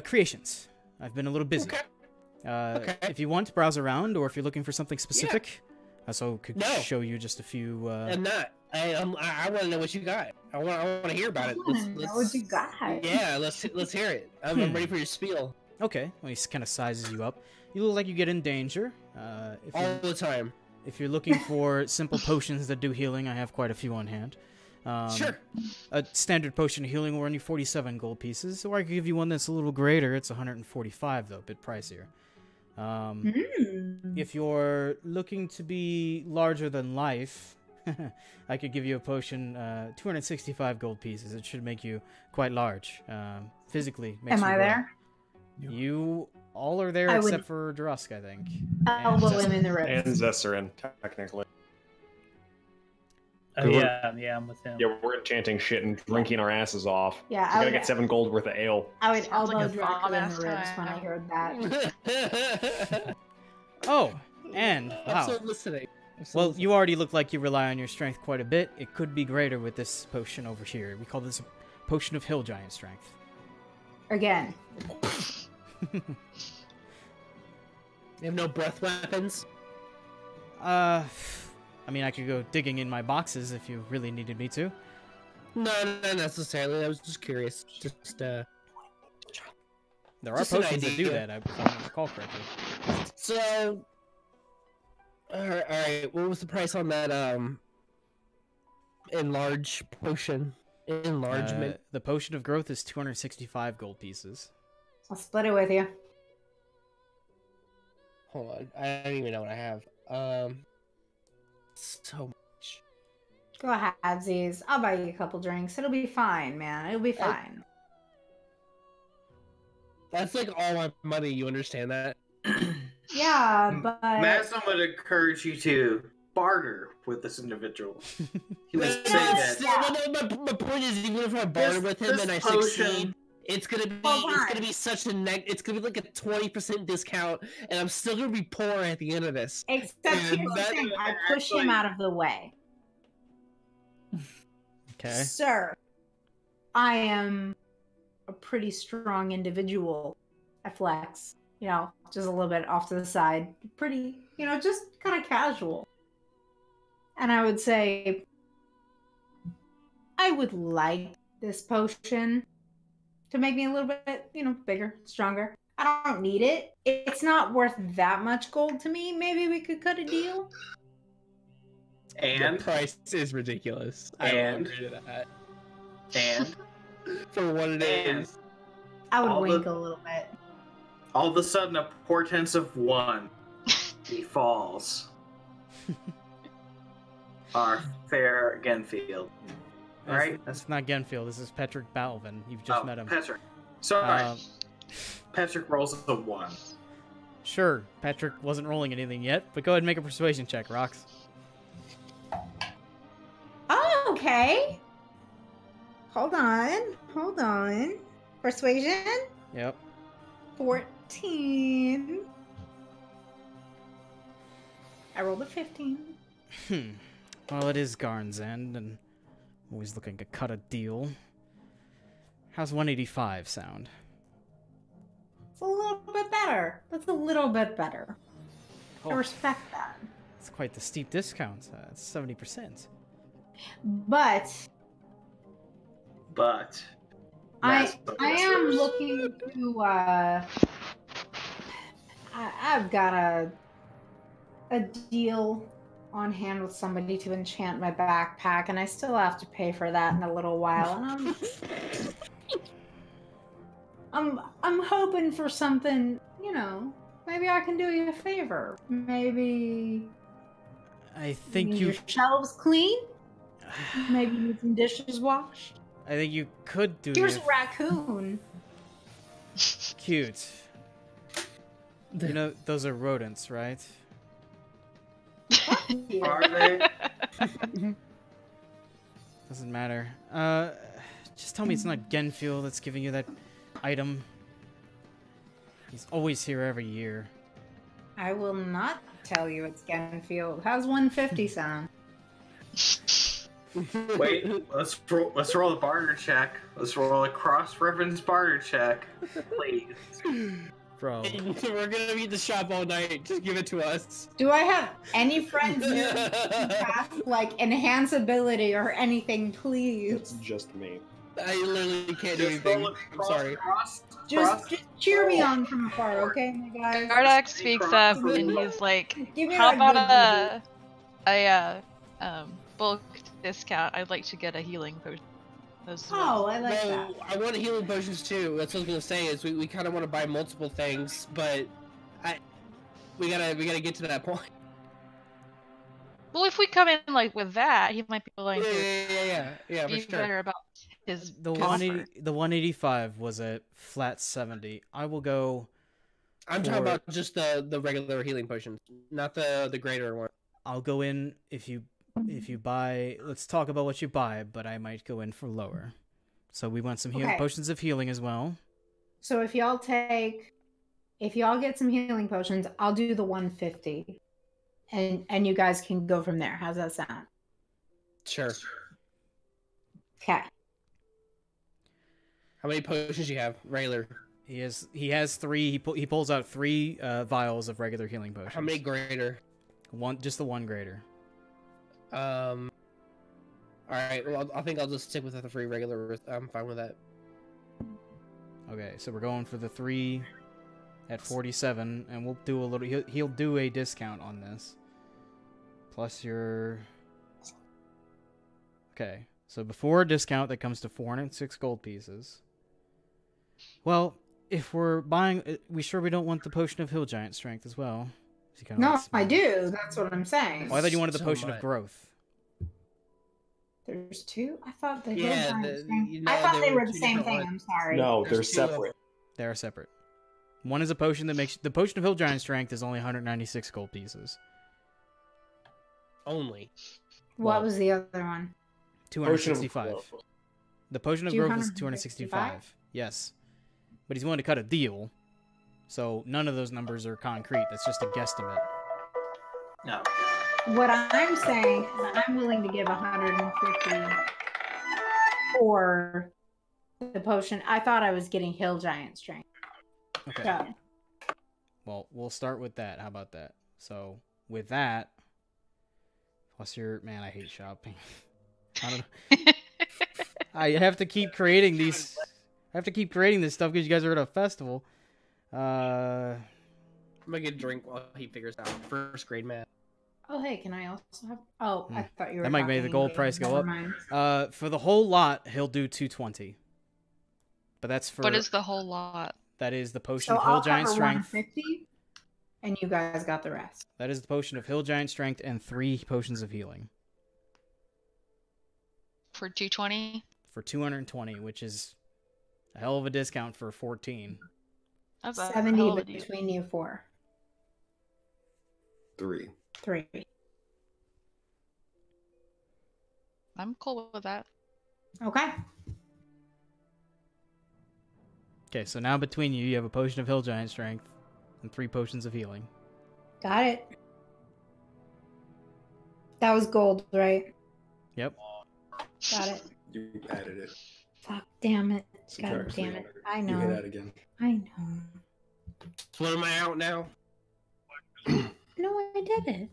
A: creations. I've been a little busy.
D: Okay.
A: If you want to browse around, or if you're looking for something specific, I also could show you just a few.
D: I'm not. I want to know what you got. I want to hear about it.
E: Let's what you got?
D: Yeah, let's hear it. I'm ready for your spiel.
A: Okay. Well, he kind of sizes you up. You look like you get in danger.
D: All the time.
A: If you're looking for simple potions that do healing, I have quite a few on hand.
D: Sure. A
A: standard potion of healing will run you 47 gold pieces, or I could give you one that's a little greater. It's 145, though, a bit pricier. If you're looking to be larger than life, I could give you a potion, 265 gold pieces. It should make you quite large. Physically, makes
E: Am
A: you
E: I
A: grow.
E: there?
A: You all are there except for Drusk, I think.
E: Elbow him in the ribs.
B: And Zessarin, technically.
H: Oh, yeah, I'm with him.
B: Yeah, we're enchanting shit and drinking our asses off.
E: Yeah,
B: we gotta get 7 gold worth of ale.
E: I would elbow
G: like a
E: Dracula in the
G: bomb-ass
E: ribs when I
G: time.
E: heard that.
A: Oh, and wow.
D: I'm still listening.
A: Well, you already look like you rely on your strength quite a bit. It could be greater with this potion over here. We call this a potion of hill giant strength.
E: Again.
D: You have no breath weapons?
A: I mean, I could go digging in my boxes if you really needed me to.
D: No, not necessarily. I was just curious.
A: There are
D: just an
A: potions that do
D: idea.
A: that, if I recall correctly.
D: So, all right. What was the price on that enlarge potion? Enlargement.
A: The potion of growth is 265 gold pieces.
E: I'll split it with you.
D: Hold on. I don't even know what I have. So much.
E: Go ahead, Z's. I'll buy you a couple drinks. It'll be fine, man. It'll be fine.
D: That's like all my money. You understand that?
E: Yeah, but
C: Madison would encourage you to barter with this individual. He would say
E: Yes.
C: that
D: My point is, even if I barter with him
C: this
D: and I
C: potion-
D: succeed, it's gonna be such a it's gonna be like a 20% discount, and I'm still gonna be poor at the end of this.
E: except
D: And
E: here's the
D: that-
E: thing. I push him out of the way.
A: Okay.
E: Sir, I am a pretty strong individual. I flex, just a little bit off to the side. Pretty, just kind of casual. And I would say, I would like this potion to make me a little bit, bigger, stronger. I don't need it. It's not worth that much gold to me. Maybe we could cut a deal.
C: and
D: the price is ridiculous.
C: And-
D: I don't agree to that.
C: and
D: For what it
C: And-
D: is.
E: I would
C: All
E: wink
C: the-
E: a little bit.
C: all of a sudden a portent of 1 befalls our fair Genfield. Right?
A: That's not Genfield. This is Petrick Balvin. You've just met him.
C: Petrick. Sorry.
A: Um,
C: Petrick rolls a 1.
A: Sure, Petrick wasn't rolling anything yet, but go ahead and make a persuasion check, Rox.
E: Oh, okay. Hold on. Persuasion?
A: Yep.
E: 14. I rolled a 15.
A: Well, it is Garnsend, and always looking to cut a deal. How's 185 sound?
E: It's a little bit better. That's a little bit better. I
A: Oh.
E: respect that.
A: It's quite the steep discount. It's 70%.
E: But I am looking to I've got a deal on hand with somebody to enchant my backpack, and I still have to pay for that in a little while, and I'm hoping for something, maybe I can do you a favor. Maybe
A: I think
E: keep
A: you...
E: your shelves clean? Maybe you need some dishes washed.
A: I think you could do.
E: Here's a raccoon.
A: Cute. You know, those are rodents, right?
C: Are they?
A: Doesn't matter. Just tell me it's not Genfield that's giving you that item. He's always here every year.
E: I will not tell you it's Genfield. How's 150 sound?
C: Wait, let's roll a barter check. Let's roll a cross-reference barter check, please.
A: Bro.
D: We're gonna be at the shop all night. Just give it to us.
E: Do I have any friends who have like enhance ability or anything, please?
B: It's just me.
D: I literally can't do anything. I'm sorry.
E: Just cheer me on from afar, okay, my guys?
G: Gardak speaks up and he's like,
E: Give me
G: how
E: that
G: about a bulk discount? I'd like to get a healing potion as well.
E: Oh, I like that.
D: I want healing potions too. That's what I was gonna say. Is we kind of want to buy multiple things, but we gotta get to that point.
G: Well, if we come in like with that, he might be willing to
D: Yeah,
G: be
D: for sure.
G: better about his
A: The
G: offer.
A: 185 was a flat 70. I will go.
D: I'm talking about just the regular healing potions, not the greater one.
A: I'll go in if you buy. Let's talk about what you buy, but I might go in for lower. So we want some
E: Okay.
A: potions of healing as well.
E: So if y'all get some healing potions, I'll do the 150. And you guys can go from there. How's that sound?
D: Sure.
E: Okay.
D: How many potions you have? Regular.
A: He has 3. He pulls out 3 vials of regular healing potions.
D: How many greater?
A: Just the one greater.
D: All right. Well, I think I'll just stick with the 3 regular. I'm fine with that.
A: Okay, so we're going for the 3 at 47, and we'll do a little. He'll do a discount on this. Plus your. Okay, so before a discount, that comes to 406 gold pieces. Well, if we're buying, we don't want the potion of hill giant strength as well?
E: No, I do. That's what I'm saying.
A: Oh, I thought you wanted the
D: So
A: potion
D: much.
A: of growth.
E: There's 2? I thought they
D: Yeah,
E: I thought they were the
D: 2
E: same
D: different
E: thing.
D: ones.
E: I'm sorry.
B: No, they're
D: There's 2 of
B: separate.
A: They are separate. One is a potion that makes the potion of hill giant strength is only 196 gold pieces.
D: Only.
E: What
A: Well,
E: was the other one?
A: 265. The potion of growth is
E: 265?
A: 265. Yes. But he's willing to cut a deal. So none of those numbers are concrete. That's just a guesstimate.
C: No.
E: What I'm saying is I'm willing to give 150 for the potion. I thought I was getting hill giant strength.
A: Okay.
E: So,
A: Well, we'll start with that. How about that? So with that, plus man, I hate shopping. I don't know. I have to keep creating these. I have to keep creating this stuff because you guys are at a festival.
D: I'm gonna get a drink while he figures out first grade math.
E: oh, hey, can I also have? Oh, I thought you were.
A: That might make the
E: talking
A: gold
E: game.
A: price go
E: Never
A: up.
E: mind.
A: For the whole lot, he'll do 220. But that's for.
G: What is the whole lot?
A: That is the potion
E: So
A: of hill
E: I'll
A: giant
E: cover
A: strength.
E: 150, and you guys got the rest.
A: That is the potion of hill giant strength and 3 potions of healing
G: For 220?
A: for 220, which is a hell of a discount for 14.
G: That's a
E: 70
G: hell of a deal.
E: between you 4.
F: 3.
E: 3.
G: I'm cool with that.
E: Okay.
A: Okay, so now between you have a potion of hill giant strength and 3 potions of healing.
E: Got it. That was gold, right?
A: Yep.
E: Got it.
F: You added it.
E: Fuck, damn it. God
F: Subtract
E: damn
F: 3.
E: it. I
F: You hit
E: know.
F: that again.
E: I know.
D: So what am I out now?
E: No, I did it.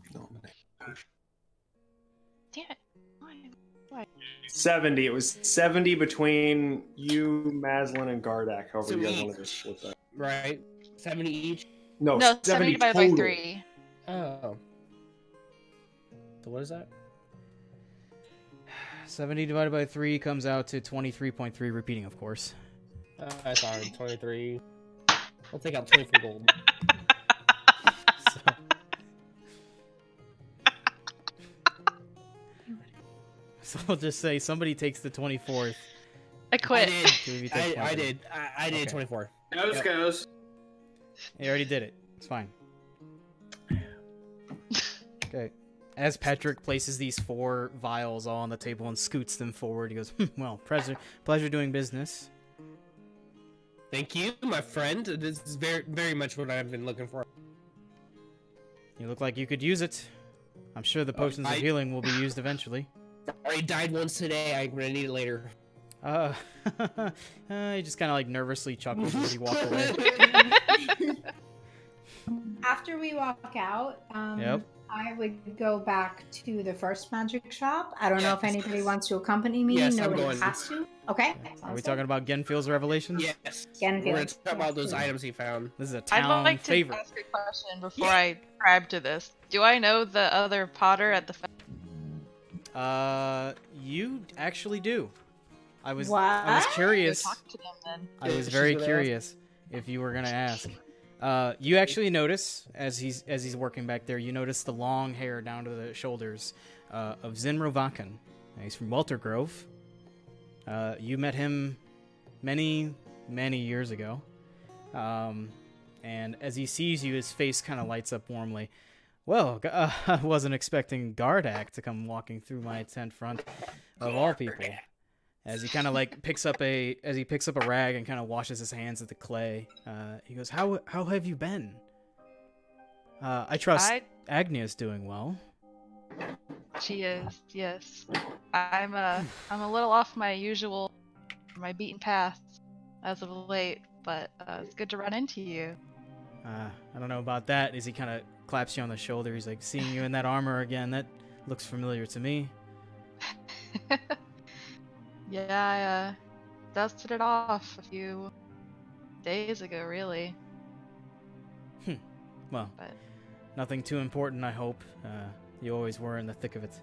G: Damn it. Why?
B: 70. It was 70 between you, Maslin, and Gardak. However, you guys
D: Sweet.
B: wanted to split that.
D: Right, 70 each.
B: No,
G: No, 70
B: 70
G: divided
B: total.
G: by 3.
D: Oh. So what is that?
A: 70 divided by 3 comes out to 23.3, repeating, of course.
D: Sorry, 23. I'll take out 23 gold.
A: So I'll just say somebody takes the 24th.
G: I quit.
D: I did. I did
A: Okay.
D: 24.
C: Nose goes.
A: You already did it. It's fine. Okay. As Patrick places these 4 vials all on the table and scoots them forward, he goes, well, pleasure doing business.
D: Thank you, my friend. This is very, very much what I've been looking for.
A: You look like you could use it. I'm sure the potions of healing will be used eventually.
D: I already died once today. I'm gonna need it later.
A: He just kind of like nervously chuckles as he walks away.
E: After we walk out,
A: Yep.
E: I would go back to the first magic shop. I don't know if anybody wants to accompany me.
D: Yes,
E: Nobody
D: I'm going.
E: has to. Okay.
A: Are we talking about Genfield's revelations?
D: Yes.
E: Genfield.
D: We're gonna talk about those
E: Yes,
D: items he found.
A: This is a
G: I'd
A: town
G: like to
A: favorite.
G: ask a question before I subscribe to this. Do I know the other Potter at the
A: You actually do. I was
E: What?
A: curious.
G: Talk to them then.
A: I was
D: She's
A: very
D: gonna
A: curious if you were gonna ask. You actually notice as he's working back there, you notice the long hair down to the shoulders of Zinro Vakan. He's from Welter Grove. You met him many years ago, and as he sees you, his face kind of lights up warmly. Well, I wasn't expecting Gardak to come walking through my tent front, of all people. As he kind of like picks up a rag and kind of washes his hands at the clay, he goes, "How have you been? I trust Agnia's doing well."
G: She is, yes. I'm a little off my beaten path as of late, but it's good to run into you.
A: I don't know about that. As he kind of claps you on the shoulder, he's like, "Seeing you in that armor again, that looks familiar to me."
G: Yeah, I dusted it off a few days ago, really.
A: Well,
G: But
A: nothing too important, I hope. You always were in the thick of it.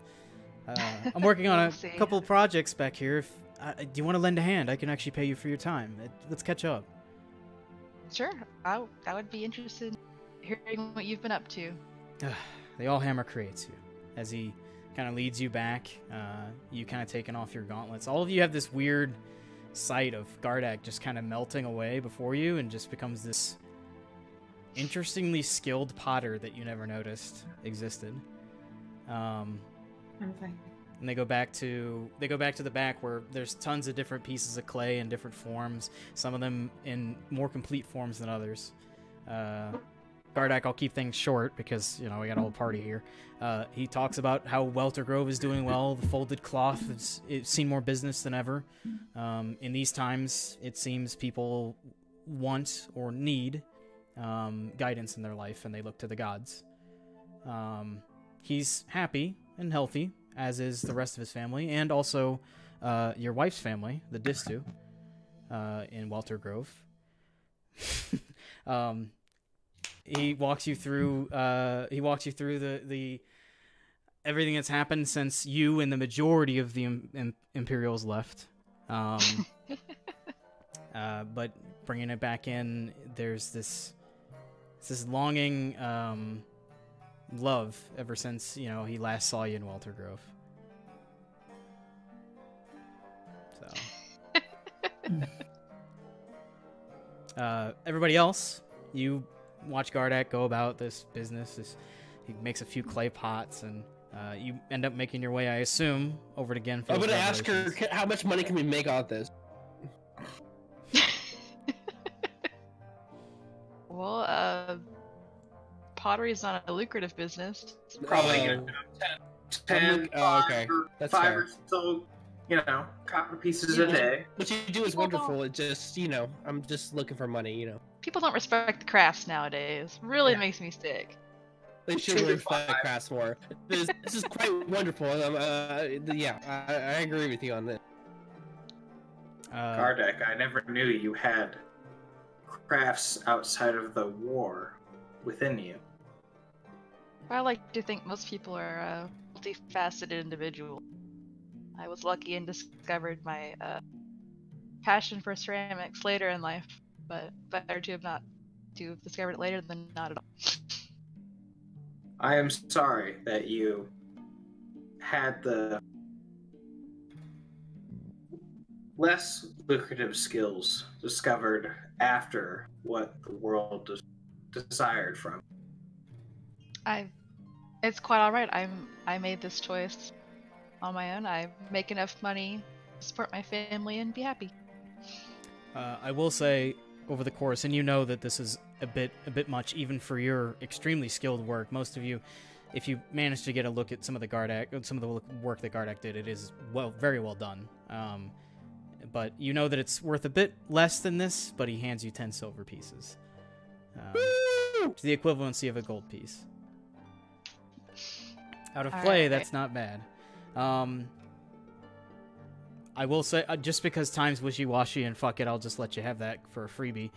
A: I'm working on
G: We'll
A: a
G: see.
A: couple projects back here. Do you want to lend a hand? I can actually pay you for your time. Let's catch up.
G: sure, I would be interested in hearing what you've been up to.
A: The Allhammer creates you. As he kind of leads you back, you kind of taking off your gauntlets. All of you have this weird sight of Gardak just kind of melting away before you and just becomes this interestingly skilled potter that you never noticed existed.
E: I'm fine.
A: And they go back to the back where there's tons of different pieces of clay in different forms, some of them in more complete forms than others. Gardak, I'll keep things short because, we got a whole party here. He talks about how Welter Grove is doing well. The folded cloth, it's seen more business than ever. In these times, it seems people want or need guidance in their life, and they look to the gods. He's happy and healthy, as is the rest of his family, and also your wife's family, the Distu, in Welter Grove. He walks you through the everything that's happened since you and the majority of the Imperials left. But bringing it back in, there's this longing love ever since he last saw you in Welter Grove. So everybody else, you watch Gardak go about this business. He makes a few clay pots, and you end up making your way, I assume, over to Genfield's.
D: I'm gonna ask her how much money can we make off this.
G: Well, pottery is not a lucrative business.
C: It's probably
D: Uh,
C: 10,
D: okay. That's
C: five
D: fair.
C: or so, copper pieces a day.
D: What you do is wonderful. It just, I'm just looking for money.
G: People don't respect the crafts nowadays. Really makes me sick.
D: They should respect crafts more. This is quite wonderful. Yeah, I agree with you on this.
C: Gardak, I never knew you had crafts outside of the war within you.
G: I like to think most people are multifaceted individuals. I was lucky and discovered my passion for ceramics later in life, but better to have discovered it later than not at all.
C: I am sorry that you had the less lucrative skills discovered after what the world desired from.
G: It's quite all right. I made this choice on my own. I make enough money to support my family and be happy.
A: I will say, over the course, and you know that this is a bit much, even for your extremely skilled work. Most of you, if you manage to get a look at some of the work that Gardak did, it is very well done. But you know that it's worth a bit less than this. But he hands you 10 silver pieces, to the equivalency of a gold piece. Out of play,
G: right.
A: That's not bad. I will say, just because time's wishy-washy and fuck it, I'll just let you have that for a freebie.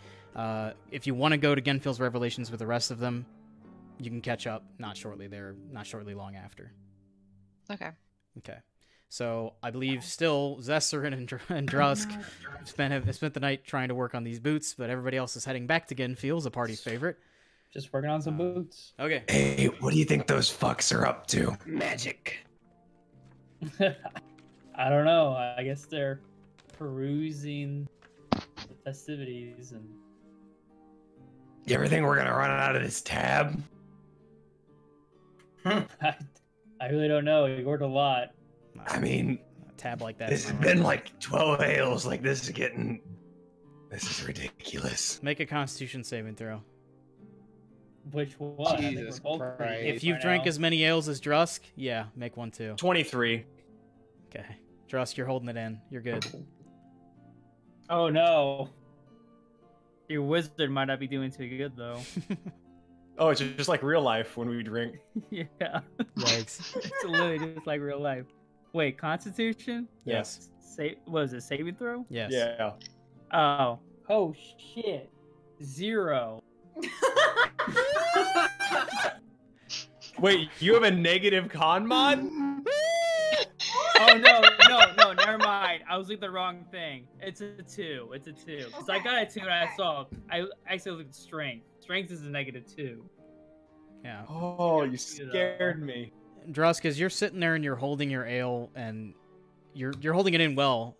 A: If you want to go to Genfield's Revelations with the rest of them, you can catch up not shortly long after.
G: Okay.
A: Okay. So I believe still Zesserin and Drusk have spent the night trying to work on these boots, but everybody else is heading back to Genfield's, a party favorite.
H: Just working on some boots.
A: Okay.
F: Hey, what do you think those fucks are up to?
D: Magic.
H: I don't know. I guess they're perusing the festivities and.
F: You ever think we're gonna run out of this tab?
H: I really don't know. You ordered a lot.
F: I mean,
A: A tab like that.
F: this has been like 12 ales. Like, this is ridiculous.
A: Make a Constitution saving throw.
H: Which one? I think
D: Jesus
H: we're both pretty
D: Christ.
H: deep
A: If you've
H: right
A: drank
H: now.
A: as many ales as Drusk, yeah, make one too.
B: 23.
A: Okay. Drusk, you're holding it in. You're good.
H: Oh no. Your wizard might not be doing too good though.
B: Oh, it's just like real life when we drink.
H: Yeah.
A: Yikes.
H: It's literally just like real life. Wait, Constitution?
A: Yes.
H: What is it? Saving throw?
A: Yes.
B: Yeah.
H: Oh shit. 0.
B: Wait, you have a negative con mod?
H: Oh no, never mind. I was looking at the wrong thing. It's a 2. It's a 2. Because I got a 2 and I saw. I actually looked at strength. Strength is a -2.
A: Yeah.
B: Oh, you scared me.
A: Drusk, as you're sitting there and you're holding your ale and you're holding it in well,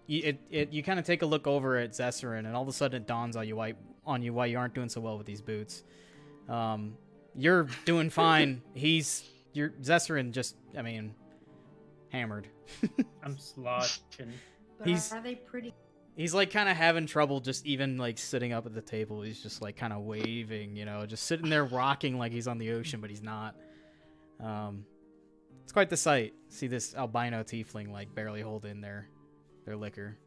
A: you kind of take a look over at Zesserin and all of a sudden it dawns on you why you aren't doing so well with these boots. You're doing fine. Zesserin just, I mean, hammered.
H: I'm sloshing.
E: But are they pretty?
A: He's like kind of having trouble just even like sitting up at the table. He's just like kind of waving, just sitting there rocking like he's on the ocean, but he's not. It's quite the sight. See this albino tiefling like barely hold in their liquor.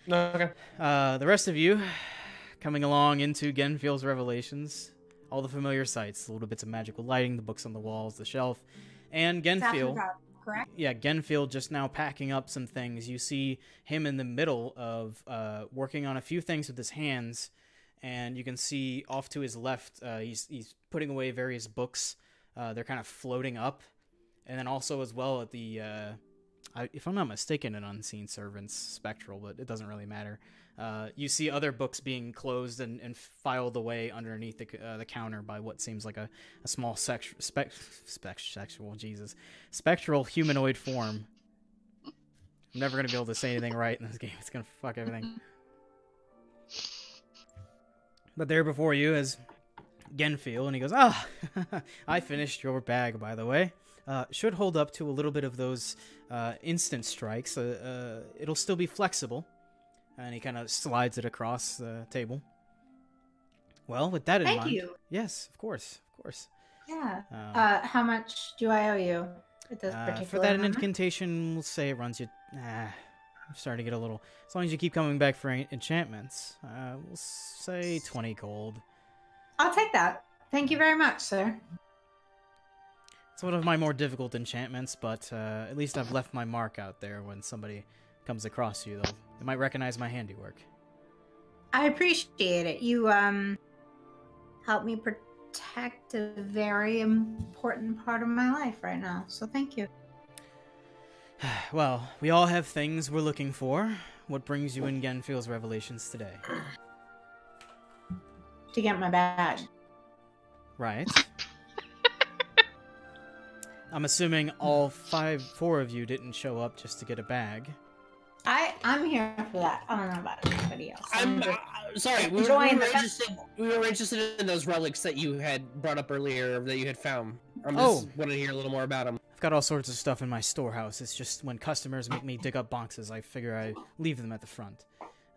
B: No, okay.
A: The rest of you coming along into Genfield's Revelations, all the familiar sights, the little bits of magical lighting, the books on the walls, the shelf, and Genfield.
E: Correct.
A: Yeah, Genfield just now packing up some things. You see him in the middle of working on a few things with his hands, and you can see off to his left, he's putting away various books. They're kind of floating up, and then also as well at the, if I'm not mistaken, an unseen servant's spectral, but it doesn't really matter. You see other books being closed and filed away underneath the counter by what seems like a small spectral humanoid form. I'm never going to be able to say anything right in this game. It's going to fuck everything. But there before you is Genfield, and he goes, I finished your bag, by the way. Should hold up to a little bit of those instant strikes. It'll still be flexible. And he kind of slides it across the table. Well, with that in mind... Thank you. Yes, of course.
E: Yeah. How much do I owe you at this particular
A: for that
E: moment?
A: incantation, we'll say it runs you... I'm starting to get a little... As long as you keep coming back for enchantments, we'll say 20 gold.
E: I'll take that. Thank you very much, sir.
A: It's one of my more difficult enchantments, but at least I've left my mark out there when somebody comes across you. They might recognize my handiwork.
E: I appreciate it. You help me protect a very important part of my life right now, so thank you.
A: Well, we all have things we're looking for. What brings you in Genfield's Revelations today?
E: To get my bag.
A: Right. I'm assuming all four of you didn't show up just to get a bag.
E: I'm here for that. I don't know about anybody else.
D: Sorry, we were interested in those relics that you had brought up earlier that you had found. I just wanted to hear a little more about them.
A: I've got all sorts of stuff in my storehouse. It's just when customers make me dig up boxes, I figure I leave them at the front.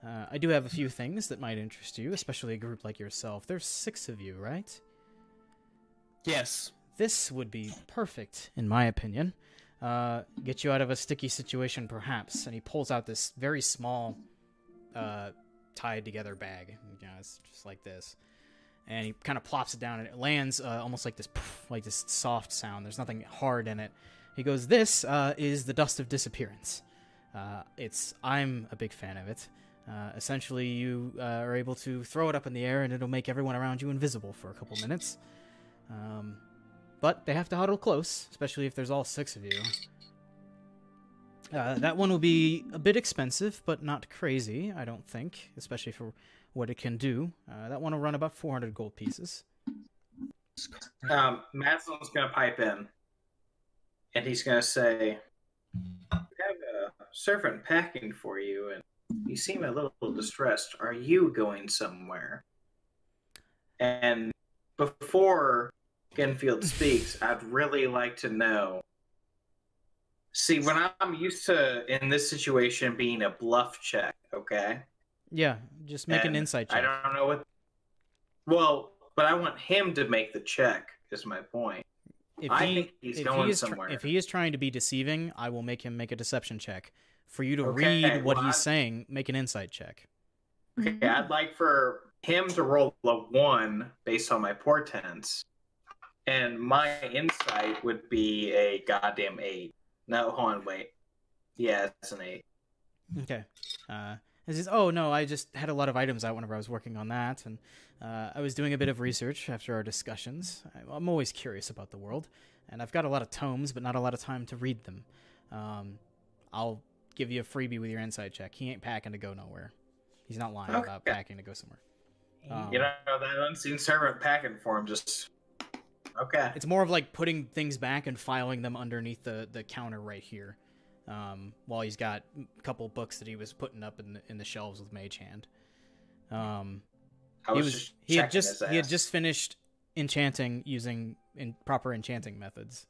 A: I do have a few things that might interest you, especially a group like yourself. There's 6 of you, right?
D: Yes.
A: This would be perfect, in my opinion. Get you out of a sticky situation, perhaps. And he pulls out this very small, tied-together bag. You know, it's just like this. And he kind of plops it down, and it lands almost like this soft sound. There's nothing hard in it. He goes, "This is the dust of disappearance. I'm a big fan of it. Essentially, you are able to throw it up in the air, and it'll make everyone around you invisible for a couple minutes. But they have to huddle close, especially if there's all 6 of you. That one will be a bit expensive, but not crazy, I don't think, especially for what it can do. That one will run about 400 gold pieces."
C: Madsen's going to pipe in, and he's going to say, "I have a servant packing for you, and you seem a little distressed. Are you going somewhere?" And before Genfield speaks, I'd really like to know. See, when I'm used to, in this situation, being a bluff check, okay?
A: Yeah, just make an insight check.
C: I don't know what... Well, but I want him to make the check, is my point. I think he's going somewhere.
A: If he is trying to be deceiving, I will make him make a deception check. For you to read what he's saying, make an insight check.
C: Okay, I'd like for him to roll a 1 based on my portents. And my insight would be a goddamn 8. No, hold on, wait. Yeah, it's an 8.
A: Okay. This is, oh no, I just had a lot of items out whenever I was working on that, and I was doing a bit of research after our discussions. I'm always curious about the world, and I've got a lot of tomes, but not a lot of time to read them. I'll give you a freebie with your insight check. He ain't packing to go nowhere. He's not lying about packing to go somewhere.
C: You know, that unseen servant packing for him just... Okay.
A: It's more of like putting things back and filing them underneath the counter right here, while he's got a couple books that he was putting up in the shelves with Mage Hand. He had just finished enchanting using proper enchanting methods,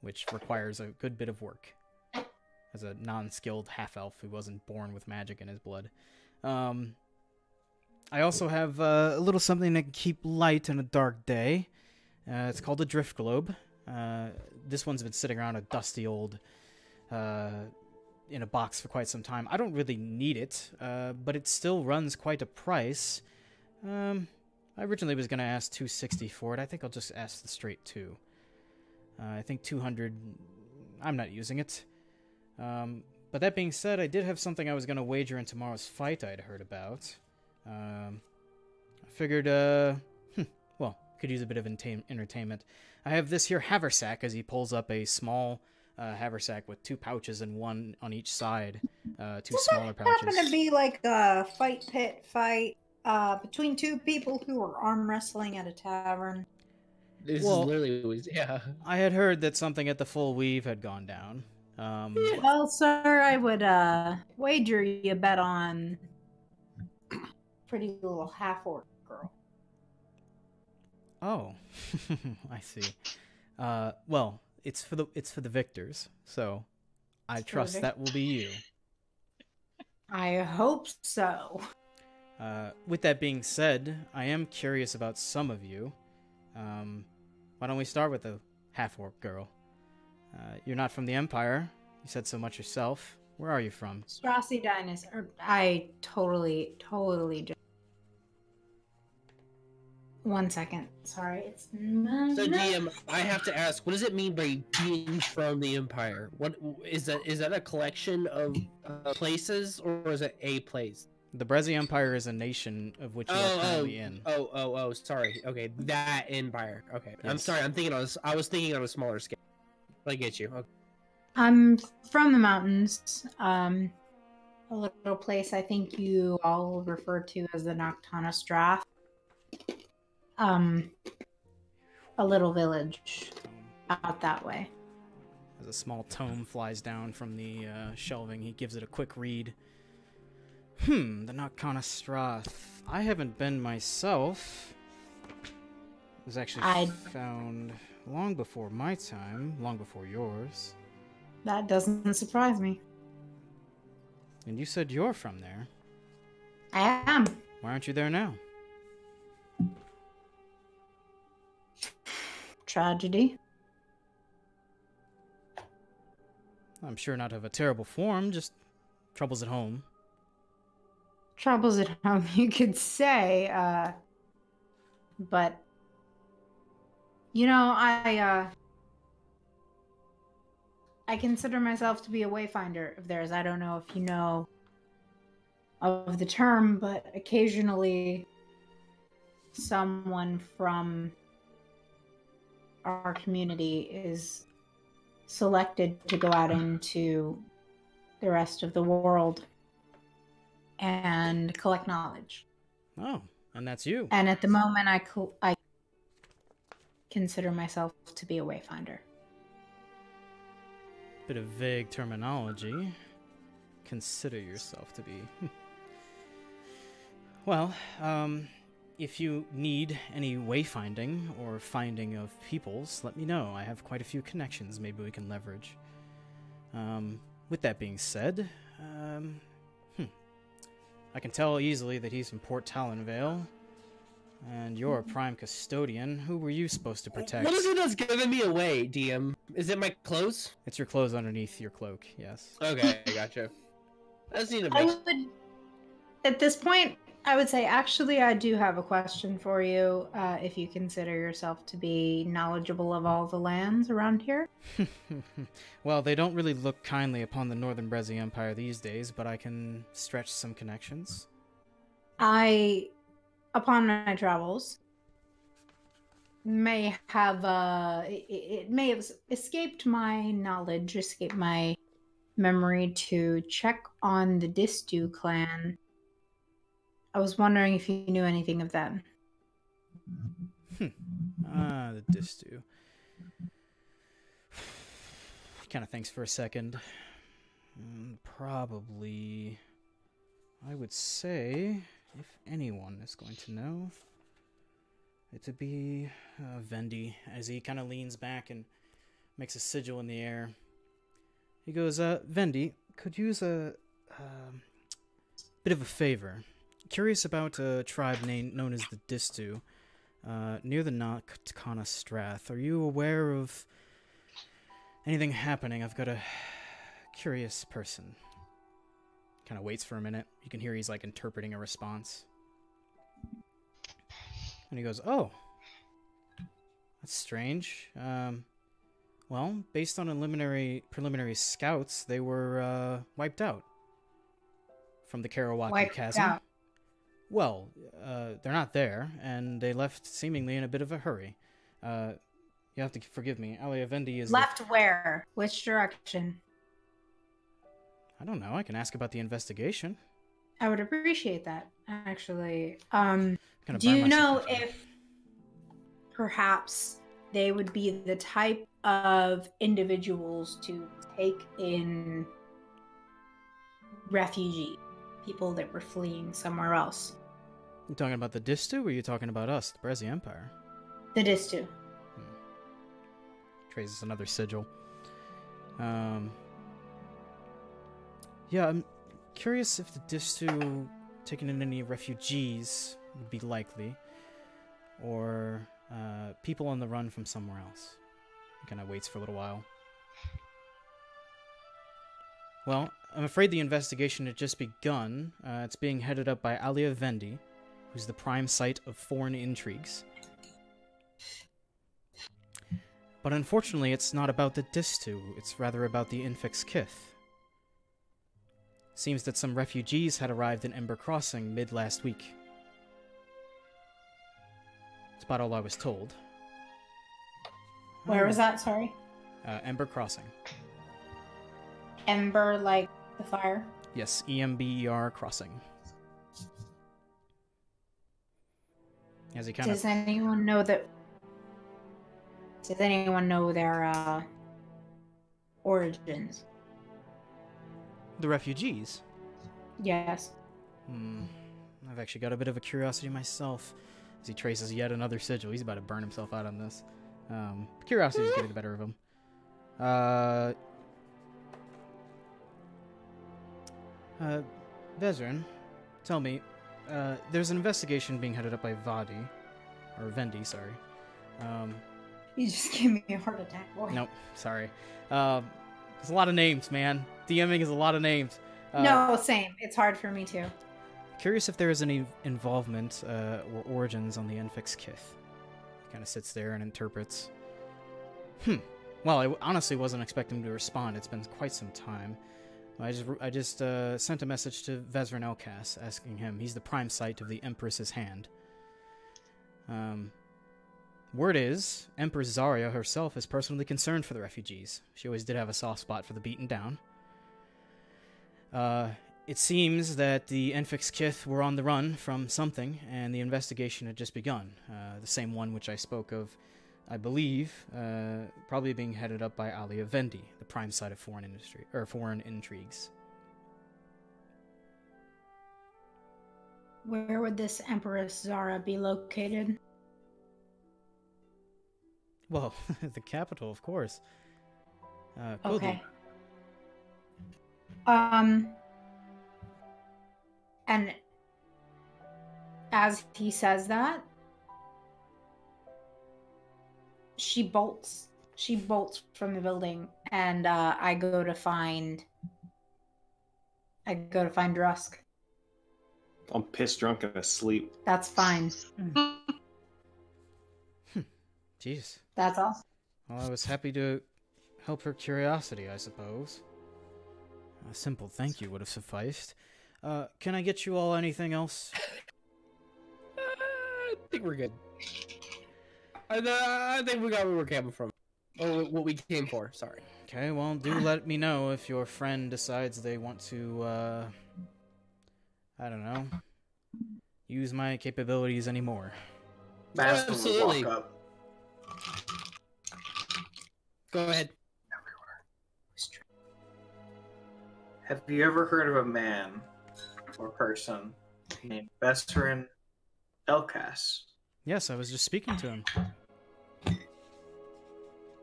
A: which requires a good bit of work. As a non-skilled half-elf who wasn't born with magic in his blood. I also have a little something that can keep light in a dark day. It's called a drift globe. This one's been sitting around a dusty old in a box for quite some time. I don't really need it, but it still runs quite a price. I originally was going to ask 260 for it. I think I'll just ask the straight 2. I think 200... I'm not using it. But that being said, I did have something I was going to wager in tomorrow's fight I'd heard about. I figured, well, could use a bit of entertainment. I have this here haversack, as he pulls up a small haversack with 2 pouches and 1 on each side. 2 smaller pouches.
E: Happen to be like a fight pit fight between 2 people who were arm wrestling at a tavern.
D: This is literally, yeah.
A: I had heard that something at the Full Weave had gone down.
E: Well, sir, I would wager you bet on pretty little half-orc girl.
A: Oh, I see. Well, it's for the victors, so I trust that will be you.
E: I hope so.
A: With that being said, I am curious about some of you. Why don't we start with the half-orc girl? You're not from the Empire. You said so much yourself. Where are you from?
E: Strassi Dynasty. I totally just... One second. Sorry, it's...
D: So, GM, I have to ask, what does it mean by being from the Empire? What is that? Is that a collection of places, or is it a place?
A: The Breszi Empire is a nation of which you are currently in.
D: Sorry. Okay, that empire. Okay, yes. I'm sorry. I was thinking on a smaller scale. I get you. Okay.
E: I'm from the mountains. A little place I think you all refer to as the Noctana Strath. A little village out that way.
A: As a small tome flies down from the shelving, he gives it a quick read. The Nakana Strath. I haven't been myself. It was actually found long before my time, long before yours.
E: That doesn't surprise me.
A: And you said you're from there.
E: I am.
A: Why aren't you there now?
E: Tragedy.
A: I'm sure not of a terrible form, just troubles at home.
E: Troubles at home, you could say. But, you know, I consider myself to be a wayfinder of theirs. I don't know if you know of the term, but occasionally someone from our community is selected to go out into the rest of the world and collect knowledge.
A: Oh, and that's you.
E: And at the moment, I consider myself to be a wayfinder.
A: Bit of vague terminology. Consider yourself to be. Well, if you need any wayfinding or finding of peoples, let me know. I have quite a few connections maybe we can leverage. With that being said, I can tell easily that he's from Port Talonvale, and you're a prime custodian. Who were you supposed to protect?
D: What is it that's giving me away, DM? Is it my clothes?
A: It's your clothes underneath your cloak, yes.
D: Okay, gotcha. I just need a
E: I
D: mix.
E: would, at this point, I would say, actually, I do have a question for you. If you consider yourself to be knowledgeable of all the lands around here?
A: Well, they don't really look kindly upon the Northern Breszi Empire these days, but I can stretch some connections.
E: Upon my travels, may have, it may have escaped my knowledge, escaped my memory to check on the Distu clan. I was wondering if you knew anything of them.
A: The Distu. He kind of thinks for a second. Probably, I would say, if anyone is going to know, it'd be Vendi, as he kind of leans back and makes a sigil in the air. He goes, Vendi, could use a bit of a favor. Curious about a tribe known as the Distu, near the Nakana Strath. Are you aware of anything happening? I've got a curious person. Kind of waits for a minute. You can hear he's like interpreting a response. And he goes, oh, that's strange. Well, based on preliminary scouts, they were wiped out from the Karawaki Chasm. Out. Well, they're not there, and they left seemingly in a bit of a hurry. You have to forgive me. Alia Vendi is
E: left where? Which direction?
A: I don't know. I can ask about the investigation.
E: I would appreciate that, actually. Do you know if perhaps they would be the type of individuals to take in refugee people that were fleeing somewhere else?
A: You talking about the Distu, or are you talking about us, the Breszi Empire?
E: The Distu.
A: Traces another sigil. Yeah, I'm curious if the Distu taking in any refugees would be likely, or people on the run from somewhere else. He kind of waits for a little while. Well, I'm afraid the investigation had just begun. It's being headed up by Alia Vendi, who's the prime site of foreign intrigues. But unfortunately, it's not about the Distu, it's rather about the Infix Kith. Seems that some refugees had arrived in Ember Crossing mid-last week. That's about all I was told.
E: Where was that, sorry?
A: Ember Crossing.
E: Ember, like the fire?
A: Yes, EMBER Crossing. As he kind
E: Does anyone know that Does anyone know their origins?
A: The refugees.
E: Yes.
A: I've actually got a bit of a curiosity myself. As he traces yet another sigil, he's about to burn himself out on this. Curiosity's getting the better of him. Vezran, tell me, there's an investigation being headed up by Vendi, sorry.
E: You just gave me a heart attack, boy.
A: Nope, sorry. There's a lot of names, man. DMing is a lot of names.
E: No, same. It's hard for me too.
A: Curious if there is any involvement or origins on the Enfix Kith. He kind of sits there and interprets. Well, I honestly wasn't expecting him to respond. It's been quite some time. I just sent a message to Vezran Elkas asking him. He's the prime site of the Empress's hand. Word is, Empress Zarya herself is personally concerned for the refugees. She always did have a soft spot for the beaten down. It seems that the Enfix Kith were on the run from something, and the investigation had just begun. The same one which I spoke of, I believe, probably being headed up by Alia Vendi, the prime site of foreign intrigues.
E: Where would this Empress Zara be located?
A: Well, the capital, of course.
E: Okay. And as he says that, she bolts from the building, and I go to find Drusk.
B: I'm pissed drunk and asleep.
E: That's fine.
A: Jeez.
E: That's awesome.
A: Well, I was happy to help her curiosity, I suppose. A simple thank you would have sufficed. Can I get you all anything else?
D: I think we're good. I think we got where we're coming from. Or what we came for, sorry.
A: Okay, well, do let me know if your friend decides they want to, I don't know, use my capabilities anymore.
C: Master will
D: Absolutely.
C: walk up.
D: Go ahead.
C: Have you ever heard of a man or person named Breszi Elkas?
A: Yes, I was just speaking to him.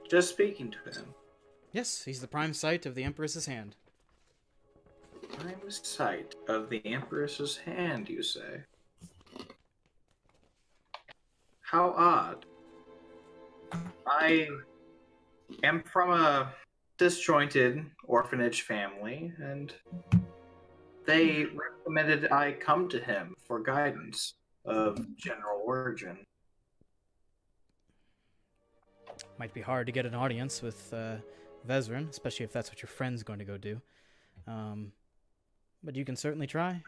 C: Just speaking to him.
A: Yes, he's the prime site of the Empress's hand.
C: Prime sight of the Empress's hand, you say? How odd. I am from a disjointed orphanage family, and they recommended I come to him for guidance of general origin.
A: Might be hard to get an audience with Vezran, especially if that's what your friend's going to go do. But you can certainly try.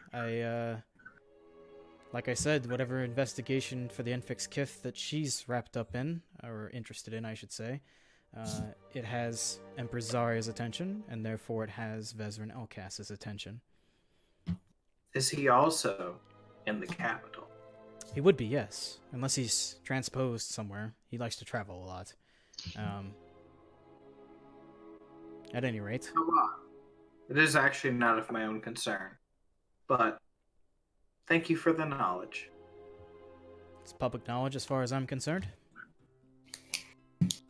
A: Like I said, whatever investigation for the Enfix Kith that she's wrapped up in, or interested in, I should say, it has Empress Zarya's attention, and therefore it has Vezran Elkas's attention.
C: Is he also in the capital?
A: He would be, yes. Unless he's transposed somewhere. He likes to travel a lot. At any rate.
C: How odd. It is actually not of my own concern. But thank you for the knowledge.
A: It's public knowledge as far as I'm concerned.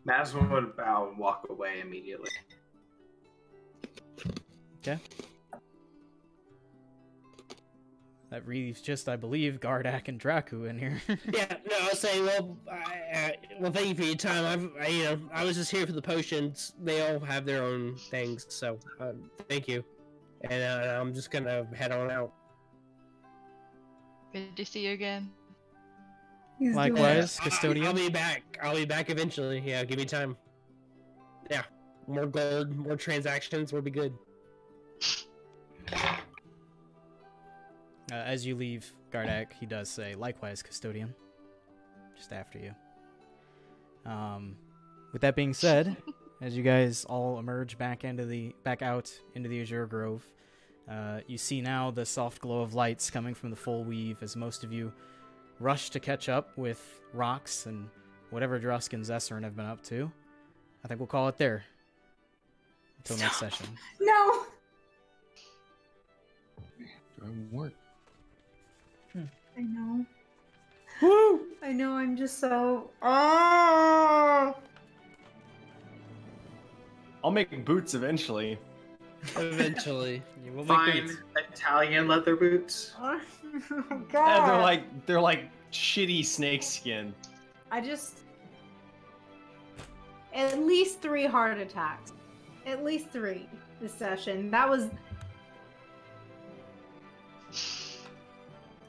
C: Masma would bow and walk away immediately.
A: Okay. That leaves just, I believe, Gardak and Draku in here.
D: Yeah, no, I'll say, well, thank you for your time. I was just here for the potions. They all have their own things, so thank you. And I'm just gonna head on out.
G: Good to see you again.
A: Likewise, custodian.
D: I'll be back. I'll be back eventually. Yeah, give me time. Yeah, more gold, more transactions. We'll be good.
A: As you leave Gardak, he does say, likewise, custodian. Just after you. With that being said, as you guys all emerge back out into the Azure Grove, you see now the soft glow of lights coming from the full weave as most of you rush to catch up with Rox and whatever Drusk and Zesserin have been up to, I think we'll call it there. Until next session.
E: No.
F: Work.
E: I know. Woo! I know. I'm just so. Oh.
B: I'll make boots eventually.
D: Eventually.
A: You will make
C: Fine
A: boots.
C: Italian leather boots.
E: Oh
B: Yeah,
E: God.
B: they're like shitty snakeskin.
E: I just. At least 3 heart attacks. At least 3 this session. That was.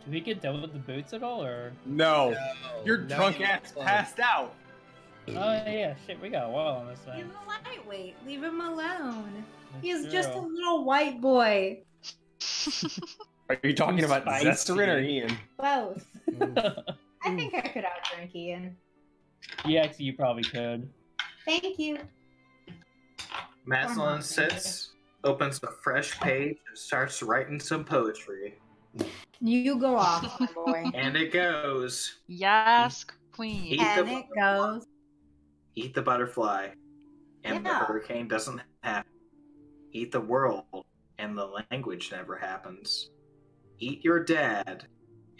H: Did we get done with the boots at all, or?
B: No, your
D: No,
B: drunk
D: you
B: ass
D: won't.
B: passed out.
H: Oh yeah, shit, we got a while on this
E: He's
H: thing.
E: a lightweight. Leave him alone.
H: That's
E: He's just a
H: true.
E: little white boy.
B: Are you talking about
H: Spicy.
B: Zesserin or Ian?
E: Both. I think I could outdrink Ian.
H: Yeah, actually, you probably could.
E: Thank you.
C: Maslin sits, opens a fresh page, and starts writing some poetry.
E: You go off, my boy.
C: And it goes,
G: Yes, queen.
C: Eat
E: And
C: the-
E: it goes.
C: eat the butterfly, and the
E: Yeah.
C: hurricane doesn't happen. Eat the world, and the language never happens. Eat your dad,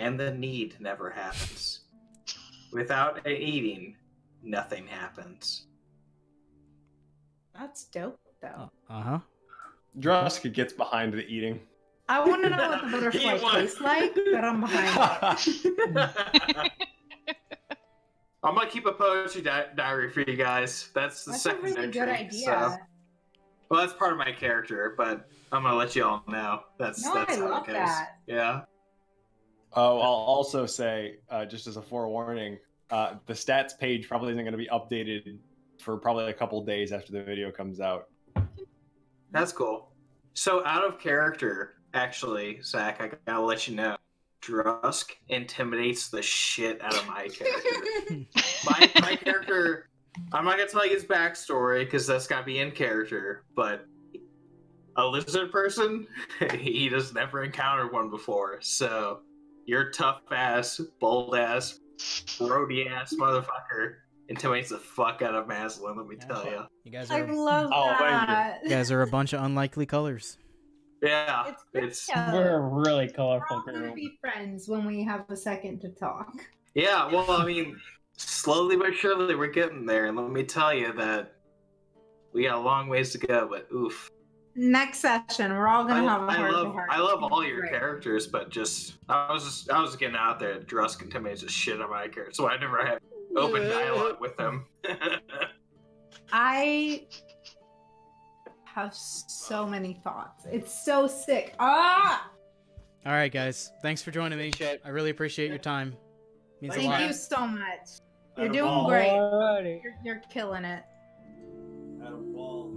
C: and the need never happens. Without eating, nothing happens.
E: That's dope, though.
A: Uh-huh.
B: Drusk gets behind the eating.
E: I want to know what the butterfly
C: Eat one.
E: tastes like, but I'm behind.
C: I'm gonna keep a poetry diary for you guys. That's the
E: That's a
C: second
E: really
C: entry.
E: good idea.
C: So, well, that's part of my character, but I'm gonna let you all know. That's
E: No,
C: that's
E: I
C: how
E: love
C: it goes.
E: that.
C: Yeah.
B: Oh, I'll also say, just as a forewarning, the stats page probably isn't going to be updated for probably a couple days after the video comes out.
C: That's cool. So out of character, actually, Zach, I gotta let you know, Drusk intimidates the shit out of my character. my character, I'm not gonna tell you his backstory because that's gotta be in character, but a lizard person, he just never encountered one before. So your tough ass, bold ass, roady ass motherfucker intimidates the fuck out of Maslin, let me tell you.
A: You guys
E: I
A: are
E: love
B: Oh, thank you.
E: that.
A: you guys are a bunch of unlikely colors.
C: Yeah,
E: It's good
C: it's
E: show.
H: We're a really
E: We're
H: colorful
E: all gonna
H: group.
E: be friends when we have a second to talk.
C: yeah. Well, I mean, slowly but surely we're getting there, and let me tell you that we got a long ways to go. But oof,
E: Next session, we're all gonna have a
C: I
E: heart to
C: love
E: heart.
C: I love all your
E: Great.
C: characters, but I was getting out there. Drusk intimidates the shit out of my character, so I never had open dialogue with them.
E: I have so many thoughts. It's so sick. Ah!
A: All right, guys. Thanks for joining me.
D: Appreciate it.
A: I really appreciate your time. Means a
E: Thank
A: lot.
E: you so much. You're
B: Atta
E: doing
B: ball.
E: great.
H: Alrighty.
E: You're killing it.
B: Atta ball.